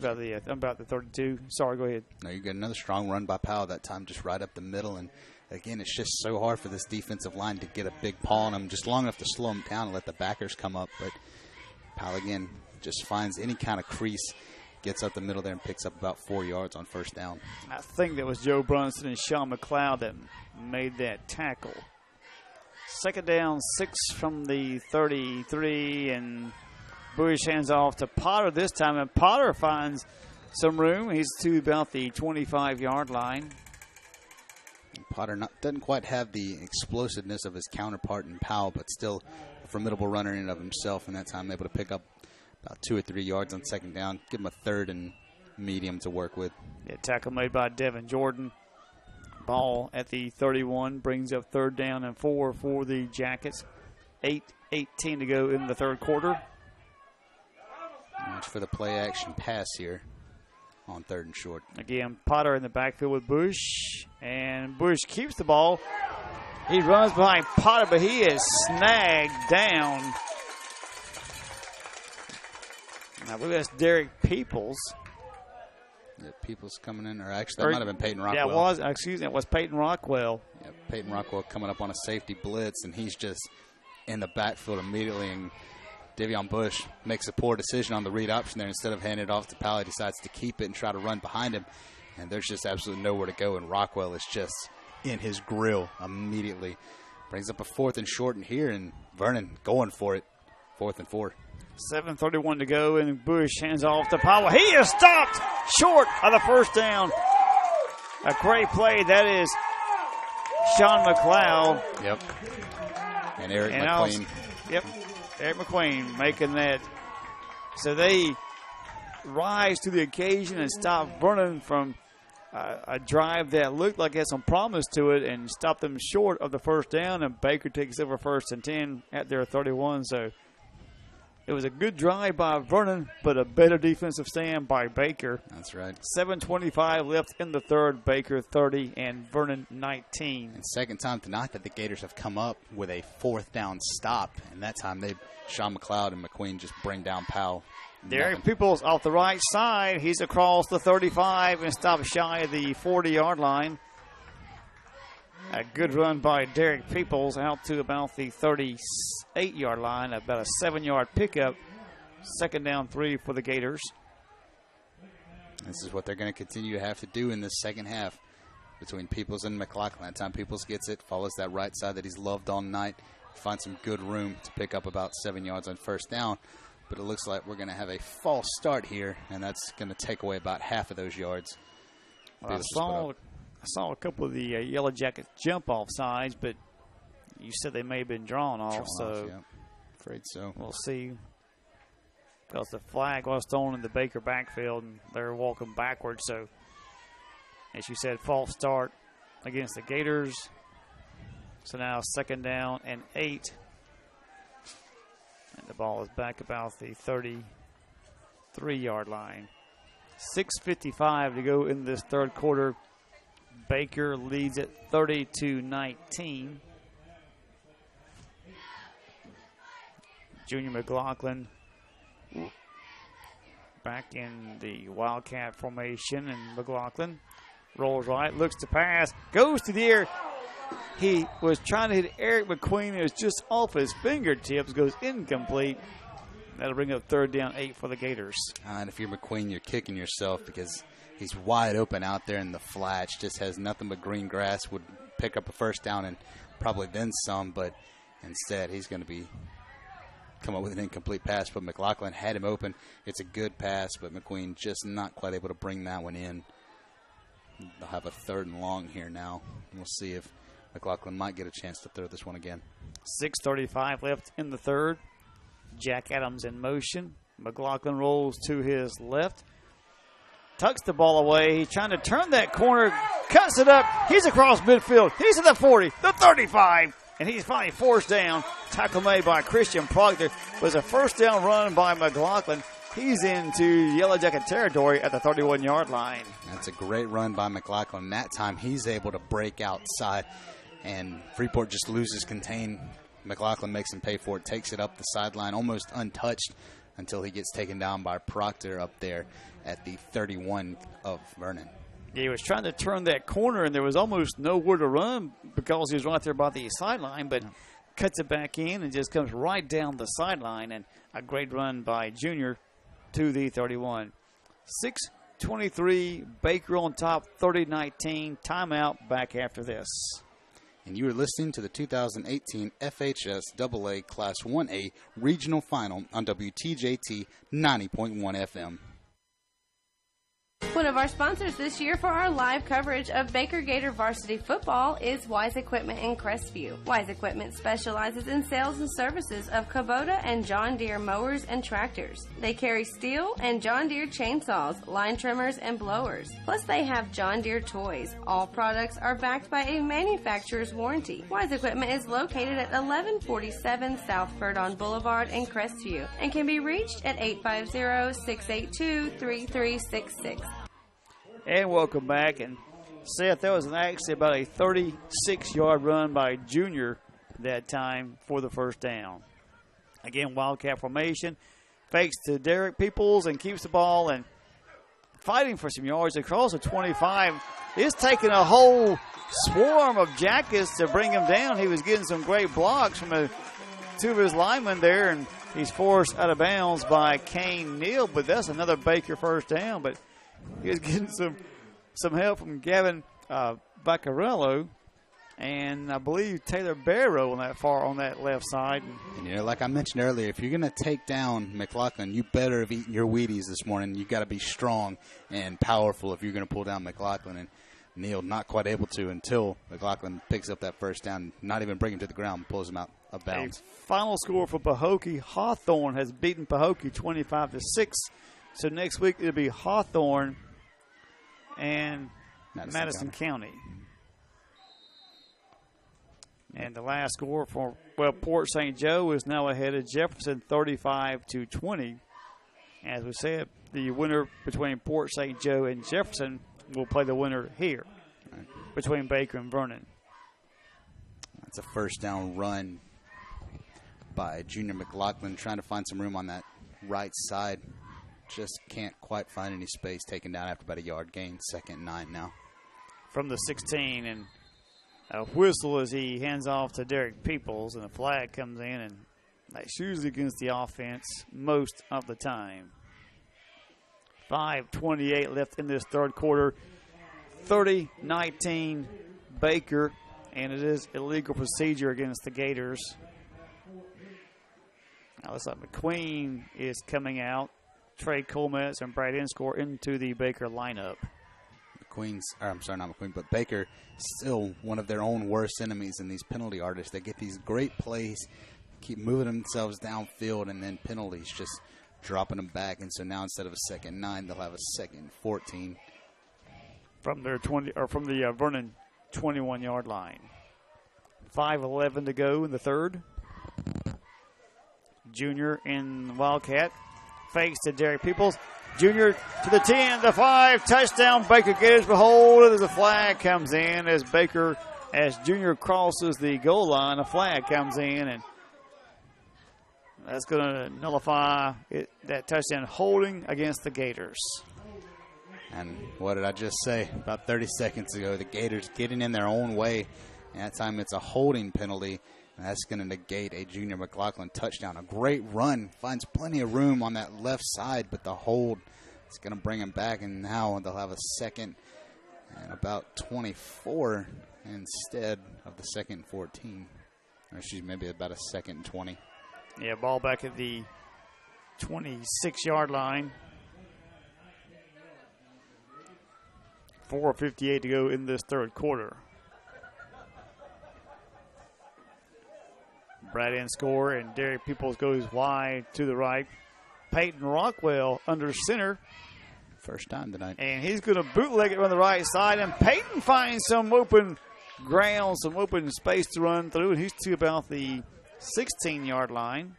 About the 32. Sorry, go ahead. No, you get another strong run by Powell that time, just right up the middle. And again, it's just so hard for this defensive line to get a big paw on them, just long enough to slow them down and let the backers come up. But Powell, again, just finds any kind of crease, gets up the middle there and picks up about 4 yards on first down. I think that was Joe Brunson and Sean McLeod that made that tackle. 2nd down, 6 from the 33, and Bush hands off to Potter this time, and Potter finds some room. He's to about the 25-yard line. Potter doesn't quite have the explosiveness of his counterpart in Powell, but still a formidable runner in and of himself, and that time able to pick up about 2 or 3 yards on 2nd down, give him a 3rd and medium to work with. Yeah, tackle made by Devin Jordan. Ball at the 31 brings up 3rd down and 4 for the Jackets. 8:18 to go in the third quarter. Much for the play-action pass here on 3rd and short. Again, Potter in the backfield with Bush, and Bush keeps the ball. He runs behind Potter, but he is snagged down. Now, I believe that's Derek Peoples. Yeah, Peoples coming in, or actually that might have been Peyton Rockwell. Yeah, it was Peyton Rockwell. Yeah, Peyton Rockwell coming up on a safety blitz, and he's just in the backfield immediately, and Devion Bush makes a poor decision on the read option there. Instead of handing it off to Powell, he decides to keep it and try to run behind him. And there's just absolutely nowhere to go, and Rockwell is just in his grill immediately. Brings up a 4th and short in here, and Vernon going for it. 4th and 4. 7:31 to go, and Bush hands off to Powell. He is stopped short of the first down. A great play. That is Sean McLeod. Yep. And Eric McQueen. Eric McQueen making that. So they rise to the occasion and stop Vernon from a drive that looked like it had some promise to it and stop them short of the first down. And Baker takes over 1st and 10 at their 31. So it was a good drive by Vernon, but a better defensive stand by Baker. That's right. 7:25 left in the third. Baker 30 and Vernon 19. And second time tonight that the Gators have come up with a 4th down stop. And that time Sean McLeod and McQueen just bring down Powell. Derek Peoples off the right side. He's across the 35 and stopped shy of the 40-yard line. A good run by Derek Peoples out to about the 38-yard line, about a 7-yard pickup. 2nd down 3 for the Gators. This is what they're going to continue to have to do in this second half between Peoples and McLaughlin. That time Peoples gets it, follows that right side that he's loved all night, find some good room to pick up about 7 yards on first down. But it looks like we're going to have a false start here, and that's going to take away about half of those yards. Well, I saw a couple of the Yellow Jackets jump off sides, but you said they may have been drawn off, Yeah. Afraid so. We'll see. Because the flag was thrown in the Baker backfield, and they're walking backwards. So, as you said, false start against the Gators. So now 2nd down and 8. And the ball is back about the 33-yard line. 6:55 to go in this third quarter. Baker leads it 30-19. Junior McLaughlin back in the Wildcat formation, and McLaughlin rolls right, looks to pass, goes to the air. He was trying to hit Eric McQueen. It was just off his fingertips, goes incomplete. That'll bring up 3rd down 8 for the Gators. And if you're McQueen, you're kicking yourself because he's wide open out there in the flats, just has nothing but green grass, would pick up a first down and probably then some, but instead he's going to be come up with an incomplete pass. But McLaughlin had him open. It's a good pass, but McQueen just not quite able to bring that one in. They'll have a 3rd and long here now. We'll see if McLaughlin might get a chance to throw this one again. 6:35 left in the third. Jack Adams in motion. McLaughlin rolls to his left. Tucks the ball away. He's trying to turn that corner. Cuts it up. He's across midfield. He's at the 40, the 35. And he's finally forced down. Tackle made by Christian Proctor. Was a first down run by McLaughlin. He's into Yellow Jacket territory at the 31-yard line. That's a great run by McLaughlin. That time he's able to break outside, and Freeport just loses contain. McLaughlin makes him pay for it, takes it up the sideline almost untouched until he gets taken down by Proctor up there at the 31 of Vernon. Yeah, he was trying to turn that corner, and there was almost nowhere to run because he was right there by the sideline, but cuts it back in and just comes right down the sideline. And a great run by Junior to the 31. 6:23, Baker on top, 30-19. Timeout, back after this. And you are listening to the 2018 FHS AA Class 1A Regional Final on WTJT 90.1 FM. One of our sponsors this year for our live coverage of Baker Gator varsity football is Wise Equipment in Crestview. Wise Equipment specializes in sales and services of Kubota and John Deere mowers and tractors. They carry Steel and John Deere chainsaws, line trimmers, and blowers. Plus, they have John Deere toys. All products are backed by a manufacturer's warranty. Wise Equipment is located at 1147 South Verdon Boulevard in Crestview and can be reached at 850-682-3366. And welcome back. And Seth, that was actually about a 36-yard run by Junior that time for the first down. Again, Wildcat formation. Fakes to Derek Peoples and keeps the ball and fighting for some yards across the 25. It's taking a whole swarm of Jackets to bring him down. He was getting some great blocks from two of his linemen there, and he's forced out of bounds by Kane Neal. But that's another Baker first down. But he was getting some help from Gavin Vaccarello and I believe Taylor Barrow on that left side. And, like I mentioned earlier, if you're going to take down McLaughlin, you better have eaten your Wheaties this morning. You've got to be strong and powerful if you're going to pull down McLaughlin. And Neal not quite able to until McLaughlin picks up that first down, not even bring him to the ground, pulls him out of bounds. Final score for Pahokee. Hawthorne has beaten Pahokee 25-6. So next week it'll be Hawthorne and Madison County. And the last score for, Port St. Joe is now ahead of Jefferson 35-20. As we said, the winner between Port St. Joe and Jefferson will play the winner here between Baker and Vernon. That's a first down run by Junior McLaughlin, trying to find some room on that right side. Just can't quite find any space, taken down after about a yard gain. 2nd and 9 now. From the 16, and a whistle as he hands off to Derek Peoples, and a flag comes in, and that's usually against the offense most of the time. 5:28 left in this third quarter. 30-19 Baker, and it is illegal procedure against the Gators. Now looks like McQueen is coming out. Trey Colmetz and Brad Inscore into the Baker lineup. But Baker still one of their own worst enemies in these penalty artists. They get these great plays, keep moving themselves downfield, and then penalties just dropping them back. And so now instead of a 2nd and 9, they'll have a 2nd and 14 from their from the Vernon 21-yard line. 5:11 to go in the third. Junior in Wildcat fakes to Derek Peoples. Junior to the 10, the 5, touchdown, Baker Gators. Behold, as a flag comes in as Junior crosses the goal line, a flag comes in, and that's going to nullify that touchdown holding against the Gators. And what did I just say? About 30 seconds ago, the Gators getting in their own way, and that time it's a holding penalty. And that's going to negate a Junior McLaughlin touchdown. A great run. Finds plenty of room on that left side, but the hold is going to bring him back. And now they'll have a 2nd and about 24 instead of the 2nd and 14. Or excuse me, maybe about a 2nd and 20. Yeah, ball back at the 26-yard line. 4:58 to go in this third quarter. Brad Inscore and Derek Peoples goes wide to the right. Peyton Rockwell under center. First time tonight. And he's going to bootleg it on the right side. And Peyton finds some open ground, some open space to run through. And he's to about the 16-yard line.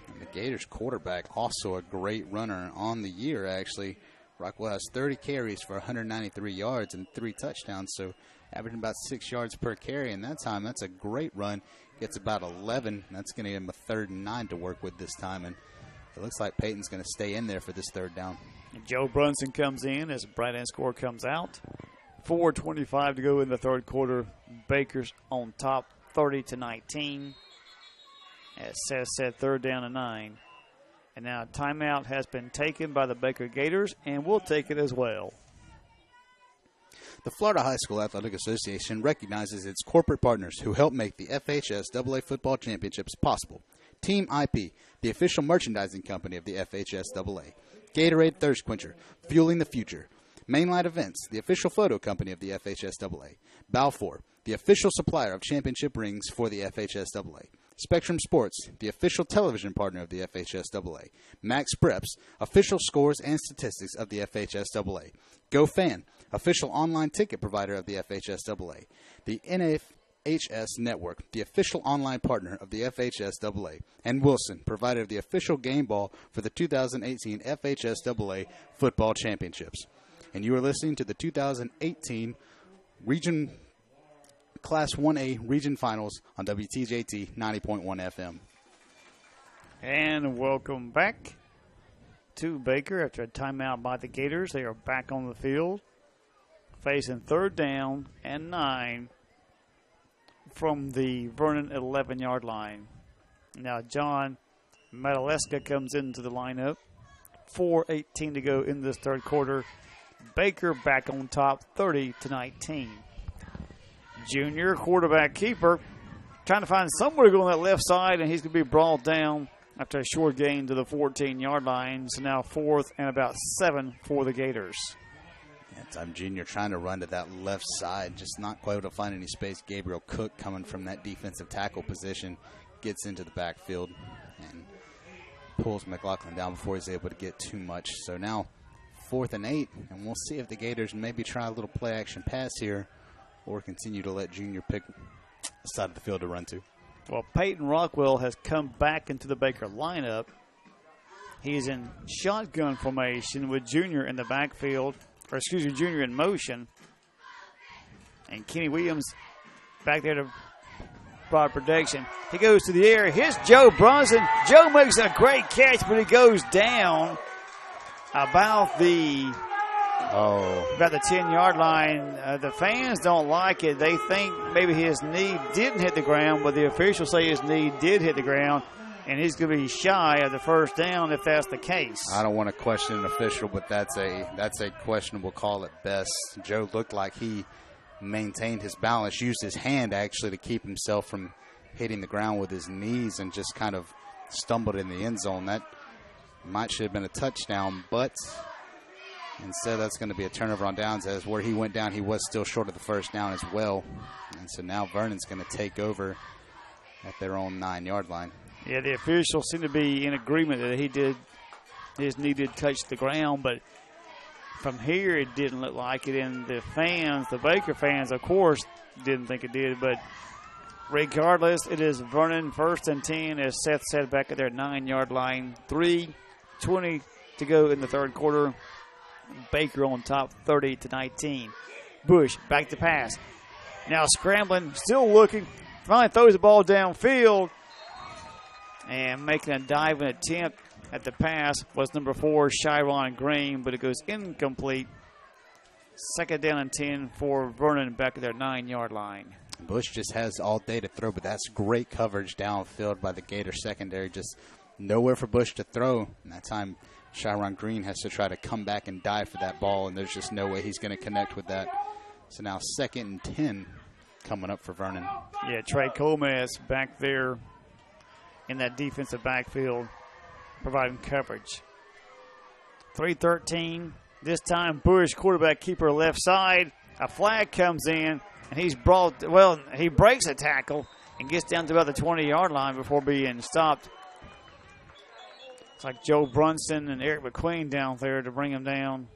And the Gators quarterback, also a great runner on the year, actually. Rockwell has 30 carries for 193 yards and 3 touchdowns, so averaging about 6 yards per carry. And that time, that's a great run. Gets about 11. That's going to give him a 3rd and 9 to work with this time. And it looks like Peyton's going to stay in there for this 3rd down. Joe Brunson comes in as Brad Inscore comes out. 4:25 to go in the third quarter. Baker's on top, 30-19. As Seth said, 3rd down and 9. And now a timeout has been taken by the Baker Gators, and we'll take it as well. The Florida High School Athletic Association recognizes its corporate partners who help make the FHSAA Football Championships possible. Team IP, the official merchandising company of the FHSAA. Gatorade Thirst Quencher, fueling the future. Mainline Events, the official photo company of the FHSAA. Balfour, the official supplier of championship rings for the FHSAA. Spectrum Sports, the official television partner of the FHSAA. Max Preps, official scores and statistics of the FHSAA. GoFan, official online ticket provider of the FHSAA. The NFHS Network, the official online partner of the FHSAA. And Wilson, provider of the official game ball for the 2018 FHSAA Football Championships. And you are listening to the 2018 Region Class 1A Region Finals on WTJT 90.1 FM. And welcome back to Baker after a timeout by the Gators. They are back on the field, facing 3rd down and 9 from the Vernon 11-yard line. Now John Madaleska comes into the lineup. 4:18 to go in this third quarter. Baker back on top, 30-19. Junior quarterback keeper trying to find somewhere to go on that left side, and he's going to be brought down after a short gain to the 14-yard line. So now 4th and about 7 for the Gators. That time Junior trying to run to that left side, just not quite able to find any space. Gabriel Cook coming from that defensive tackle position gets into the backfield and pulls McLaughlin down before he's able to get too much. So now 4th and 8, and we'll see if the Gators maybe try a little play-action pass here or continue to let Junior pick the side of the field to run to. Well, Peyton Rockwell has come back into the Baker lineup. He's in shotgun formation with Junior in the backfield, Junior in motion. And Kenny Williams back there to broad protection. He goes to the air. Here's Joe Bronson. Joe makes a great catch, but he goes down about the 10-yard line. The fans don't like it. They think maybe his knee didn't hit the ground, but the officials say his knee did hit the ground, and he's going to be shy of the 1st down if that's the case. I don't want to question an official, but that's a questionable call at best. Joe looked like he maintained his balance, used his hand actually to keep himself from hitting the ground with his knees and just kind of stumbled in the end zone. That should have been a touchdown, but instead that's going to be a turnover on downs, as where he went down, he was still short of the first down as well. And so now Vernon's going to take over at their own 9-yard line. Yeah, the officials seem to be in agreement that he did, his knee did touch the ground, but from here it didn't look like it. And the fans, the Baker fans, of course, didn't think it did. But regardless, it is Vernon 1st and 10, as Seth said, back at their 9-yard line. 3:20 to go in the third quarter. Baker on top, 30-19. Bush back to pass. Now scrambling, still looking. Finally throws the ball downfield. And making a diving attempt at the pass was number 4, Chiron Green, but it goes incomplete. 2nd down and 10 for Vernon back at their 9-yard line. Bush just has all day to throw, but that's great coverage downfield by the Gator secondary. Just nowhere for Bush to throw. And that time, Chiron Green has to try to come back and dive for that ball, and there's just no way he's going to connect with that. So now 2nd and 10 coming up for Vernon. Yeah, Trey Comas back there in that defensive backfield providing coverage. 3:13. This time Bush, quarterback keeper left side. A flag comes in, and he breaks a tackle and gets down to about the 20-yard line before being stopped. It's like Joe Brunson and Eric McQueen down there to bring him down.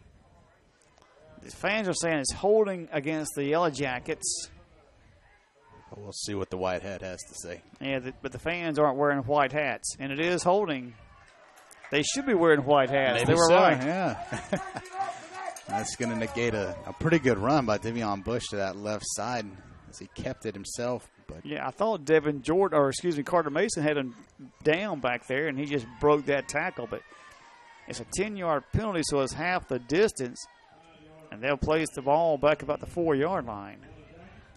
The fans are saying it's holding against the Yellow Jackets. We'll see what the white hat has to say. Yeah, but the fans aren't wearing white hats, and it is holding. They should be wearing white hats. Maybe they were so, right. Yeah. That's going to negate a pretty good run by Devion Bush to that left side as he kept it himself. But yeah, I thought Carter Mason had him down back there, and he just broke that tackle. But it's a 10-yard penalty, so it's half the distance, and they'll place the ball back about the 4-yard line.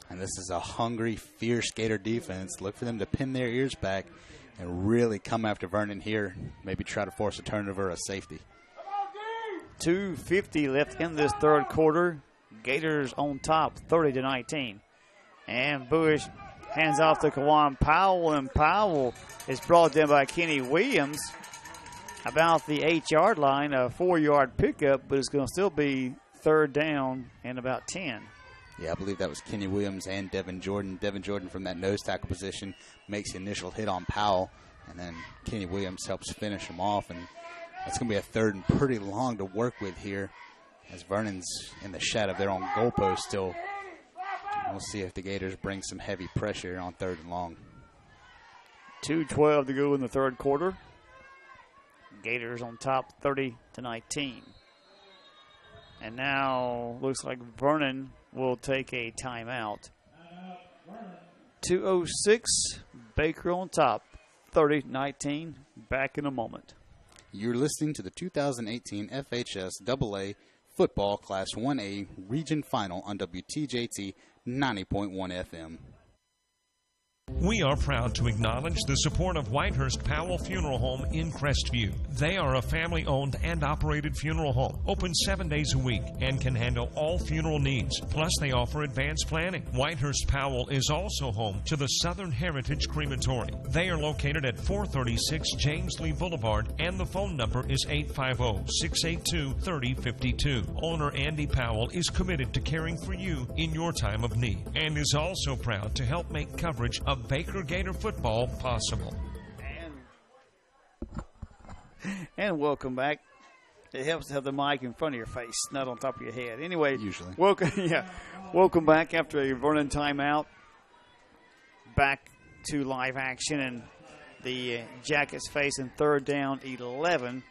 And this is a hungry, fierce Gator defense. Look for them to pin their ears back and really come after Vernon here. Maybe try to force a turnover or a safety. 2:50 left in this third quarter. Gators on top, 30-19. And Bush hands off to Kawan Powell, and Powell is brought down by Kenny Williams about the 8-yard line, a 4-yard pickup, but it's going to still be 3rd down and about 10. Yeah, I believe that was Kenny Williams and Devin Jordan. Devin Jordan from that nose tackle position makes the initial hit on Powell, and then Kenny Williams helps finish him off. And that's going to be a 3rd and pretty long to work with here as Vernon's in the shadow of their own goalpost still. We'll see if the Gators bring some heavy pressure on 3rd and long. 2:12 to go in the third quarter. Gators on top, 30-19. And now looks like Vernon will take a timeout. 2:06, Baker on top, 30-19. Back in a moment. You're listening to the 2018 FHS AA Football Class 1A Region Final on WTJT 90.1 FM. We are proud to acknowledge the support of Whitehurst Powell Funeral Home in Crestview. They are a family-owned and operated funeral home, open 7 days a week, and can handle all funeral needs. Plus, they offer advanced planning. Whitehurst Powell is also home to the Southern Heritage Crematory. They are located at 436 James Lee Boulevard, and the phone number is 850-682-3052. Owner Andy Powell is committed to caring for you in your time of need, and is also proud to help make coverage of Baker Gator football possible. And welcome back. It helps to have the mic in front of your face, not on top of your head. Anyway, usually. Welcome back after a Vernon timeout. Back to live action, and the Jackets facing 3rd down 11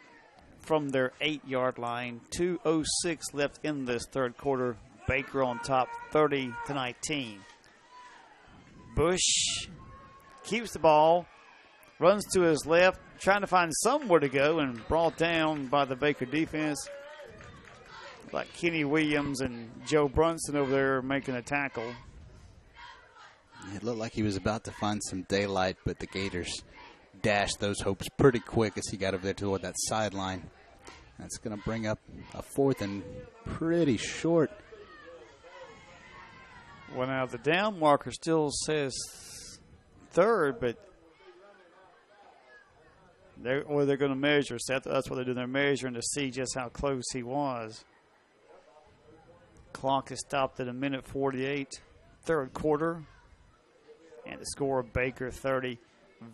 from their 8-yard line. 2:06 left in this third quarter. Baker on top, 30-19. Bush keeps the ball, runs to his left, trying to find somewhere to go, and brought down by the Baker defense. Like Kenny Williams and Joe Brunson over there making a tackle. It looked like he was about to find some daylight, but the Gators dashed those hopes pretty quick as he got over there toward that sideline. That's going to bring up a 4th and pretty short. Well, now the down marker still says third, but they're going to measure. So that's what they're doing. They're measuring to see just how close he was. Clock is stopped at 1:48, third quarter. And the score of Baker 30,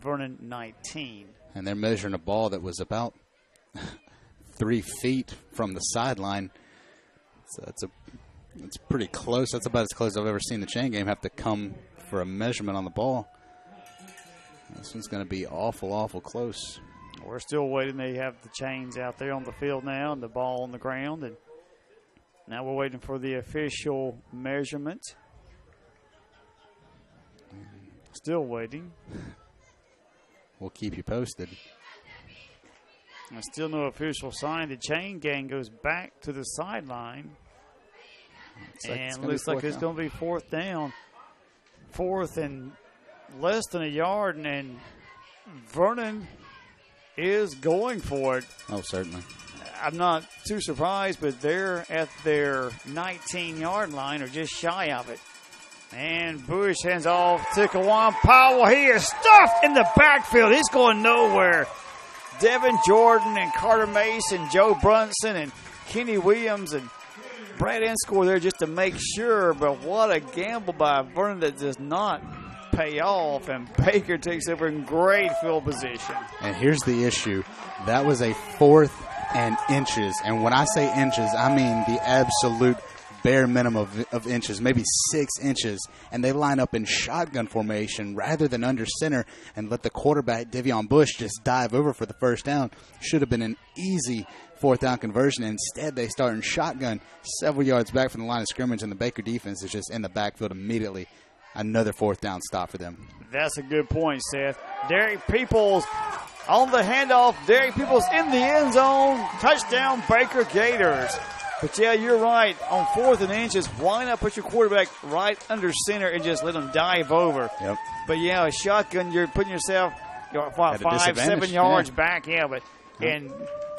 Vernon 19. And they're measuring a ball that was about 3 feet from the sideline. So it's pretty close. That's about as close as I've ever seen the chain game have to come for a measurement on the ball. This one's going to be awful, awful close. We're still waiting. They have the chains out there on the field now and the ball on the ground. And now we're waiting for the official measurement. Still waiting. We'll keep you posted. There's still no official sign. The chain gang goes back to the sideline. And looks like it's going to be fourth down. Fourth and less than a yard. And Vernon is going for it. Oh, certainly. I'm not too surprised, but they're at their 19-yard line or just shy of it. And Bush hands off to Kawan Powell. He is stuffed in the backfield. He's going nowhere. Devin Jordan and Carter Mason, Joe Brunson and Kenny Williams and Brad Inscore there just to make sure. But what a gamble by Vernon that does not pay off. And Baker takes over in great field position. And here's the issue. That was a 4th and inches. And when I say inches, I mean the absolute bare minimum of inches, maybe 6 inches, and they line up in shotgun formation rather than under center and let the quarterback, Devion Bush, just dive over for the first down. Should have been an easy 4th down conversion. Instead, they start in shotgun several yards back from the line of scrimmage, and the Baker defense is just in the backfield immediately. Another 4th down stop for them. That's a good point, Seth. Derek Peoples on the handoff. Derek Peoples in the end zone. Touchdown, Baker Gators. But, yeah, you're right. On 4th and inches, why not put your quarterback right under center and just let him dive over? Yep. But, yeah, a shotgun, you're putting yourself 5, 7 yards back. Yeah, but and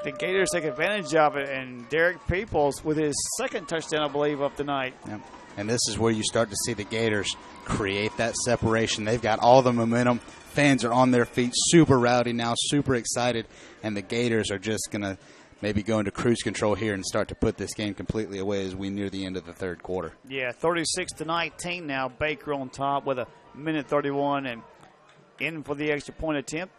the Gators take advantage of it. And Derek Peoples with his second touchdown, I believe, of the night. Yep. And this is where you start to see the Gators create that separation. They've got all the momentum. Fans are on their feet, super rowdy now, super excited. And the Gators are just going to maybe go into cruise control here and start to put this game completely away as we near the end of the third quarter. Yeah, 36-19 now. Baker on top with 1:31, and in for the extra point attempt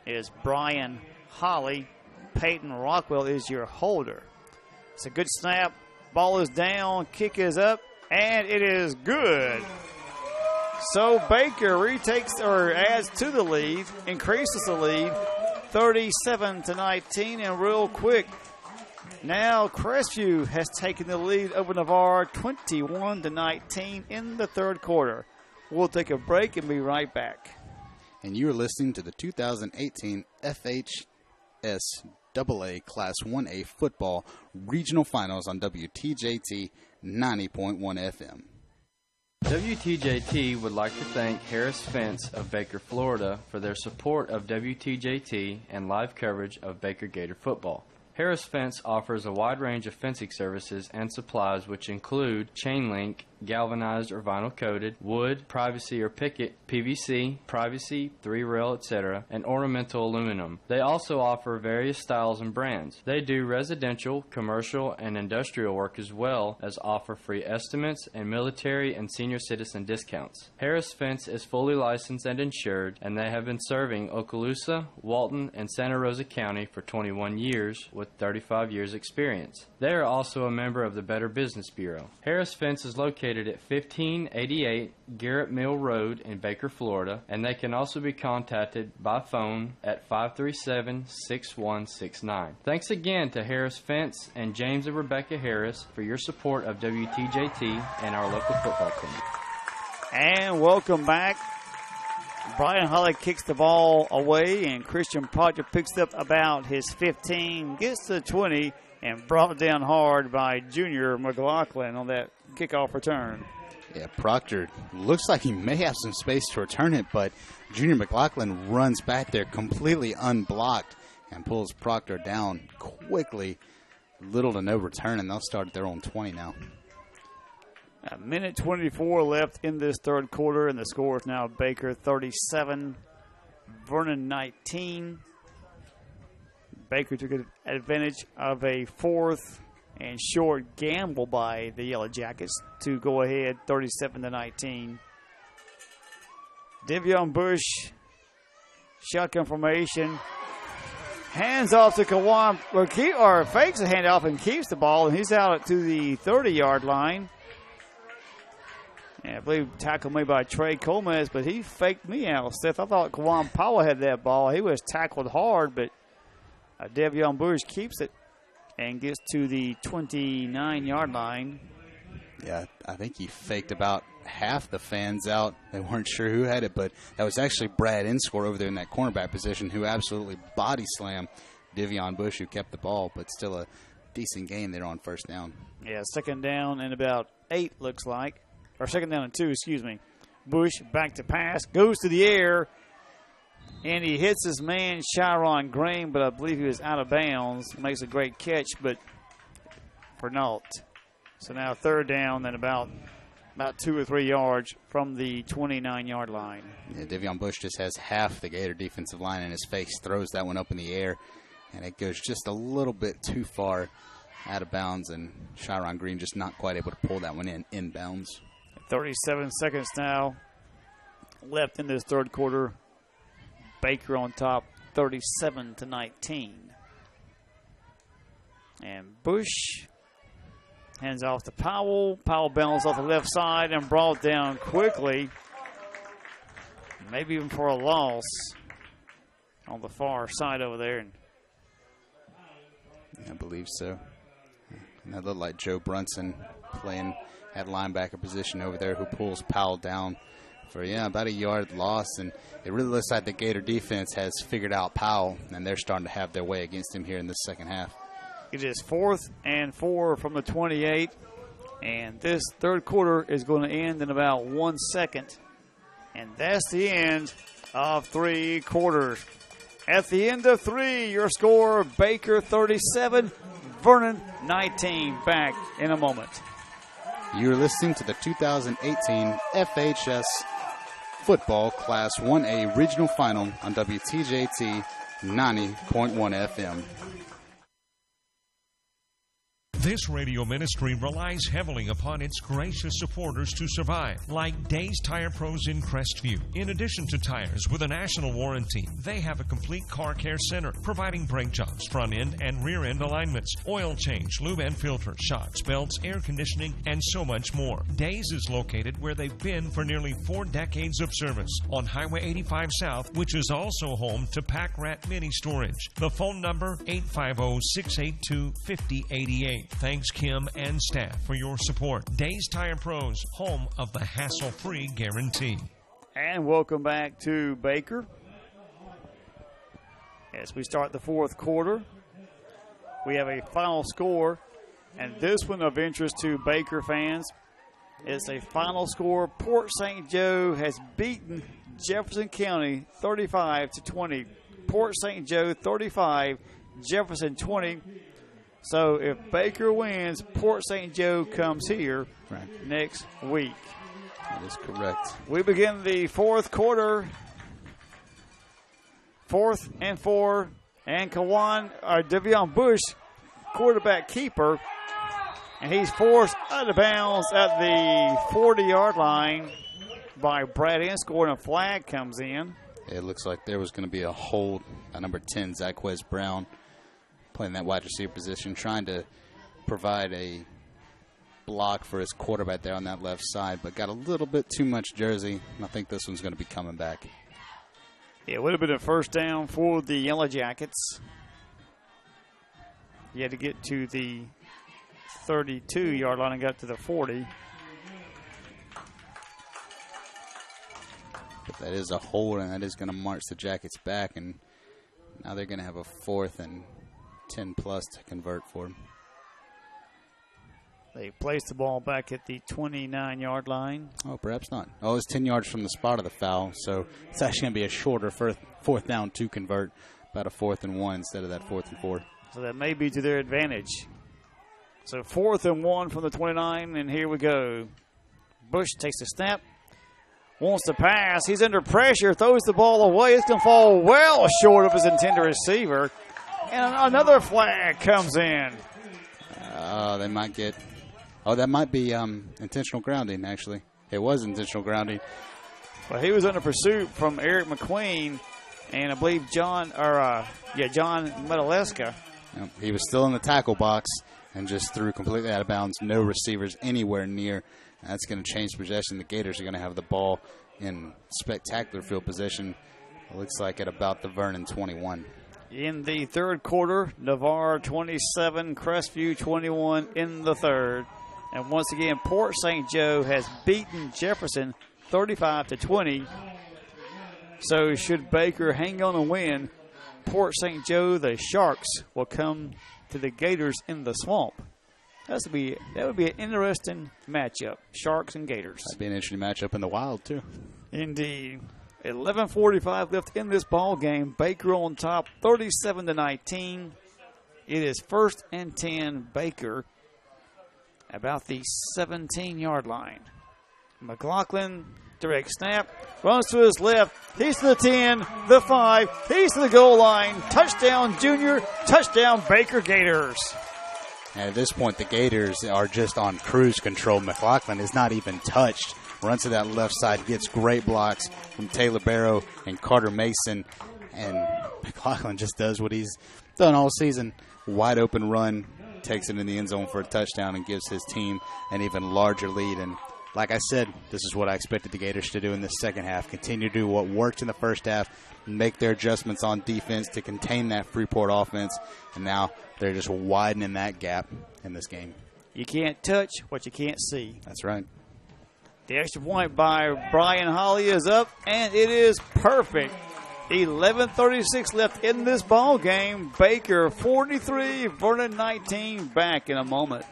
is Brian Holly. Peyton Rockwell is your holder. It's a good snap. Ball is down. Kick is up, and it is good. So Baker retakes or adds to the lead, increases the lead. 37-19, and real quick, now Crestview has taken the lead over Navarre 21-19 in the third quarter. We'll take a break and be right back. And you are listening to the 2018 FHSAA Class 1A Football Regional Finals on WTJT 90.1 FM. WTJT would like to thank Harris Fence of Baker, Florida for their support of WTJT and live coverage of Baker Gator football. Harris Fence offers a wide range of fencing services and supplies which include chain link, galvanized or vinyl coated, wood, privacy or picket, PVC, privacy, 3-rail, etc., and ornamental aluminum. They also offer various styles and brands. They do residential, commercial, and industrial work as well as offer free estimates and military and senior citizen discounts. Harris Fence is fully licensed and insured, and they have been serving Okaloosa, Walton, and Santa Rosa County for 21 years with 35 years experience. They are also a member of the Better Business Bureau. Harris Fence is located at 1588 Garrett Mill Road in Baker, Florida, and they can also be contacted by phone at 537-6169. Thanks again to Harris Fence and James and Rebecca Harris for your support of WTJT and our local football team. And welcome back. Brian Holly kicks the ball away, and Christian Proctor picks up about his 15, gets to 20, and brought down hard by Junior McLaughlin on that kickoff return. Yeah, Proctor looks like he may have some space to return it, but Junior McLaughlin runs back there completely unblocked and pulls Proctor down quickly. Little to no return, and they'll start at their own 20 now. A minute 24 left in this third quarter, and the score is now Baker 37, Vernon 19. Baker took advantage of a fourth and short gamble by the Yellow Jackets to go ahead 37-19. Devion Bush, shotgun formation, hands off to Kawan, or fakes a handoff and keeps the ball, and he's out to the 30-yard line. And I believe tackled me by Trey Coleman, but he faked me out, Seth. I thought Kawan Powell had that ball. He was tackled hard, but Devion Bush keeps it and gets to the 29-yard line. Yeah, I think he faked about half the fans out. They weren't sure who had it, but that was actually Brad Inscore over there in that cornerback position who absolutely body slammed Devion Bush, who kept the ball, but still a decent game there on first down. Yeah, second down and about 8 looks like. Or second down and 2, excuse me. Bush back to pass, goes to the air, and he hits his man, Chiron Green, but I believe he was out of bounds. Makes a great catch, but for naught. So now third down and about 2 or 3 yards from the 29-yard line. Yeah, Devion Bush just has half the Gator defensive line in his face, throws that one up in the air, and it goes just a little bit too far out of bounds, and Chiron Green just not quite able to pull that one in bounds. 37 seconds now left in this third quarter. Baker on top, 37-19. And Bush hands off to Powell. Powell bounces off the left side and brought down quickly. Maybe even for a loss on the far side over there. I believe so. And that looked like Joe Brunson playing at linebacker position over there, who pulls Powell down for, about a yard loss. And it really looks like the Gator defense has figured out Powell, and they're starting to have their way against him here in this second half. It is 4th and 4 from the 28, and this third quarter is going to end in about 1 second. And that's the end of 3 quarters. At the end of 3, your score, Baker 37, Vernon 19. Back in a moment. You're listening to the 2018 FHS Football Class 1A Regional Final on WTJT 90.1 FM. This radio ministry relies heavily upon its gracious supporters to survive, like Days Tire Pros in Crestview. In addition to tires with a national warranty, they have a complete car care center, providing brake jobs, front end and rear end alignments, oil change, lube and filter, shocks, belts, air conditioning, and so much more. Days is located where they've been for nearly 4 decades of service, on Highway 85 South, which is also home to Pack Rat Mini Storage. The phone number, 850-682-5088. Thanks, Kim and staff, for your support. Days Tire Pros, home of the hassle-free guarantee. And welcome back to Baker. As we start the fourth quarter, we have a final score, and this one of interest to Baker fans. It's a final score. Port St. Joe has beaten Jefferson County 35-20. Port St. Joe 35, Jefferson 20. So if Baker wins, Port St. Joe comes here next week. That is correct. We begin the fourth quarter. 4th and 4. And Devion Bush, quarterback keeper. And he's forced out of bounds at the 40-yard line by Brad Inscore, and a flag comes in. It looks like there was going to be a hold by number 10, Zacquez Brown, playing that wide receiver position, trying to provide a block for his quarterback there on that left side, but got a little bit too much jersey, and I think this one's going to be coming back. It would have been a first down for the Yellow Jackets. He had to get to the 32-yard line and got to the 40. But that is a hold, and that is going to march the Jackets back, and now they're going to have a 4th and 10-plus to convert for him. They placed the ball back at the 29-yard line. Oh, perhaps not. Oh, it's 10 yards from the spot of the foul, so it's actually going to be a shorter 4th down to convert, about a 4th and 1 instead of that 4th and 4. So that may be to their advantage. So 4th and 1 from the 29, and here we go. Bush takes the snap. Wants to pass. He's under pressure. Throws the ball away. It's going to fall well short of his intended receiver. And another flag comes in. They might get. Oh, that might be intentional grounding, actually. It was intentional grounding. Well, he was under pursuit from Eric McQueen and I believe John Metaleska. Yep, he was still in the tackle box and just threw completely out of bounds. No receivers anywhere near. That's going to change possession. The Gators are going to have the ball in spectacular field position. It looks like at about the Vernon 21. In the third quarter, Navarre 27, Crestview 21 in the third. And once again, Port St. Joe has beaten Jefferson 35-20. So should Baker hang on and win, Port St. Joe, the Sharks, will come to the Gators in the Swamp. That would be an interesting matchup, Sharks and Gators. That'd be an interesting matchup in the Wild, too. Indeed. 11:45 left in this ball game. Baker on top, 37-19. It is 1st and 10, Baker, about the 17-yard line. McLaughlin, direct snap, runs to his left. He's to the 10, the 5. He's to the goal line. Touchdown, Junior. Touchdown, Baker Gators. And at this point, the Gators are just on cruise control. McLaughlin is not even touched. Runs to that left side, gets great blocks from Taylor Barrow and Carter Mason. And McLaughlin just does what he's done all season. Wide open run, takes it in the end zone for a touchdown and gives his team an even larger lead. And like I said, this is what I expected the Gators to do in the second half. Continue to do what worked in the first half, make their adjustments on defense to contain that Freeport offense. And now they're just widening that gap in this game. You can't touch what you can't see. That's right. The extra point by Brian Holly is up, and it is perfect. 11:36 left in this ball game. Baker 43, Vernon 19. Back in a moment.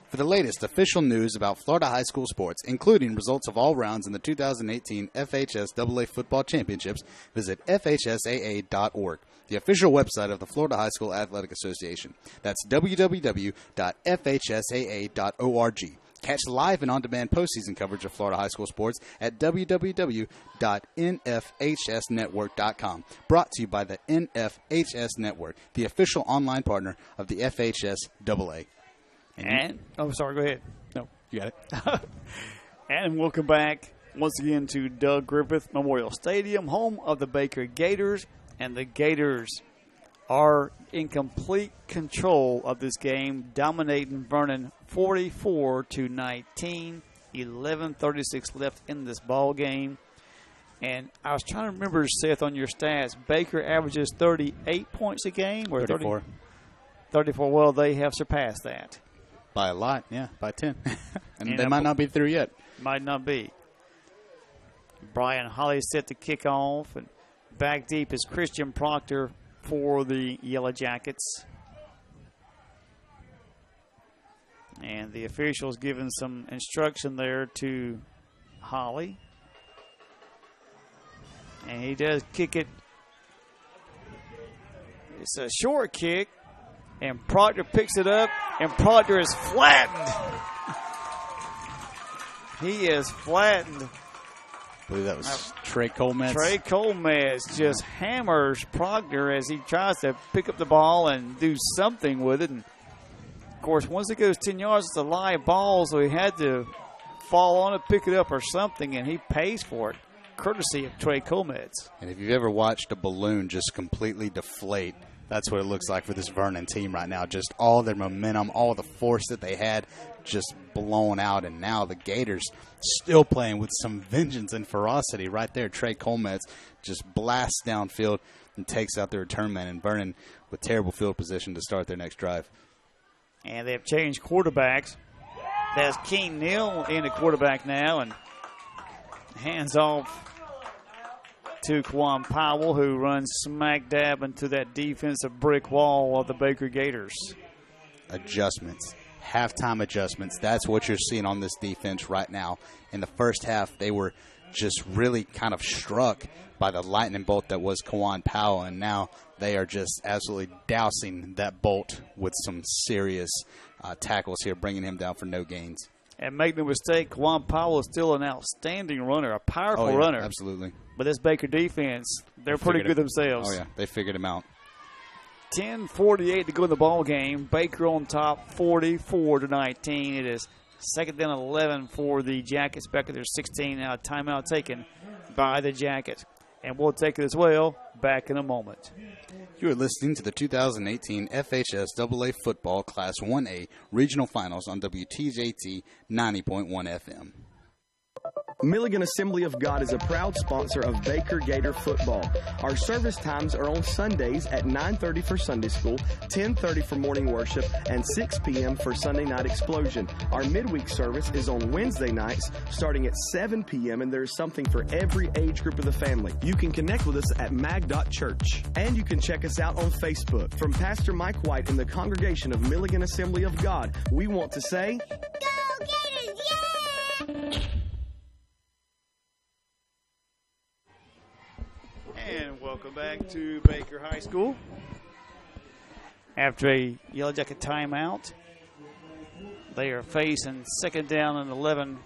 For the latest official news about Florida high school sports, including results of all rounds in the 2018 FHSAA Football Championships, visit FHSAA.org, the official website of the Florida High School Athletic Association. That's www.fhsaa.org. Catch live and on-demand postseason coverage of Florida high school sports at www.nfhsnetwork.com. Brought to you by the NFHS Network, the official online partner of the FHSAA. Go ahead. No, you got it. And welcome back once again to Doug Griffith Memorial Stadium, home of the Baker Gators. And the Gators are in complete control of this game, dominating Vernon 44-19. 11:36 left in this ball game. And I was trying to remember, Seth, on your stats, Baker averages 38 points a game? Or 34. 34. Well, they have surpassed that. By a lot, yeah, by 10. and they might not be through yet. Might not be. Brian Holly set to kick off, and back deep is Christian Proctor for the Yellow Jackets. And the officials giving some instruction there to Holly. And he does kick it. It's a short kick. And Proctor picks it up, and Proctor is flattened. He is flattened. I believe that was Trey Colmetz. Trey Colmetz just hammers Proctor as he tries to pick up the ball and do something with it. And of course, once it goes 10 yards, it's a live ball, so he had to fall on it, pick it up or something, and he pays for it, courtesy of Trey Colmetz. And if you've ever watched a balloon just completely deflate, that's what it looks like for this Vernon team right now. Just all their momentum, all the force that they had just blown out. And now the Gators still playing with some vengeance and ferocity right there. Trey Colmetz just blasts downfield and takes out the return man. And Vernon with terrible field position to start their next drive. And they've changed quarterbacks. That's Keen Neal in the quarterback now. And hands off to Quan Powell, who runs smack dab into that defensive brick wall of the Baker Gators. Adjustments. Halftime adjustments. That's what you're seeing on this defense right now. In the first half, they were just really kind of struck by the lightning bolt that was Quan Powell, and now they are just absolutely dousing that bolt with some serious tackles here, bringing him down for no gains. And make no mistake, Juan Powell is still an outstanding runner, a powerful runner. Absolutely. But this Baker defense, they're pretty good themselves. Oh, yeah. They figured him out. 10:48 to go in the ball game. Baker on top, 44-19. It is second down 11 for the Jackets. Back at their 16 now. Timeout taken by the Jackets. And we'll take it as well back in a moment. You are listening to the 2018 FHS AA Football Class 1A Regional Finals on WTJT 90.1 FM. Milligan Assembly of God is a proud sponsor of Baker Gator football. Our service times are on Sundays at 9:30 for Sunday school, 10:30 for morning worship, and 6 p.m. for Sunday night explosion. Our midweek service is on Wednesday nights starting at 7 p.m., and there's something for every age group of the family. You can connect with us at mag.church, and you can check us out on Facebook. From Pastor Mike White and the congregation of Milligan Assembly of God, we want to say, Go Gators, yeah! And welcome back to Baker High School. After a Yellow Jacket timeout, they are facing second down and 11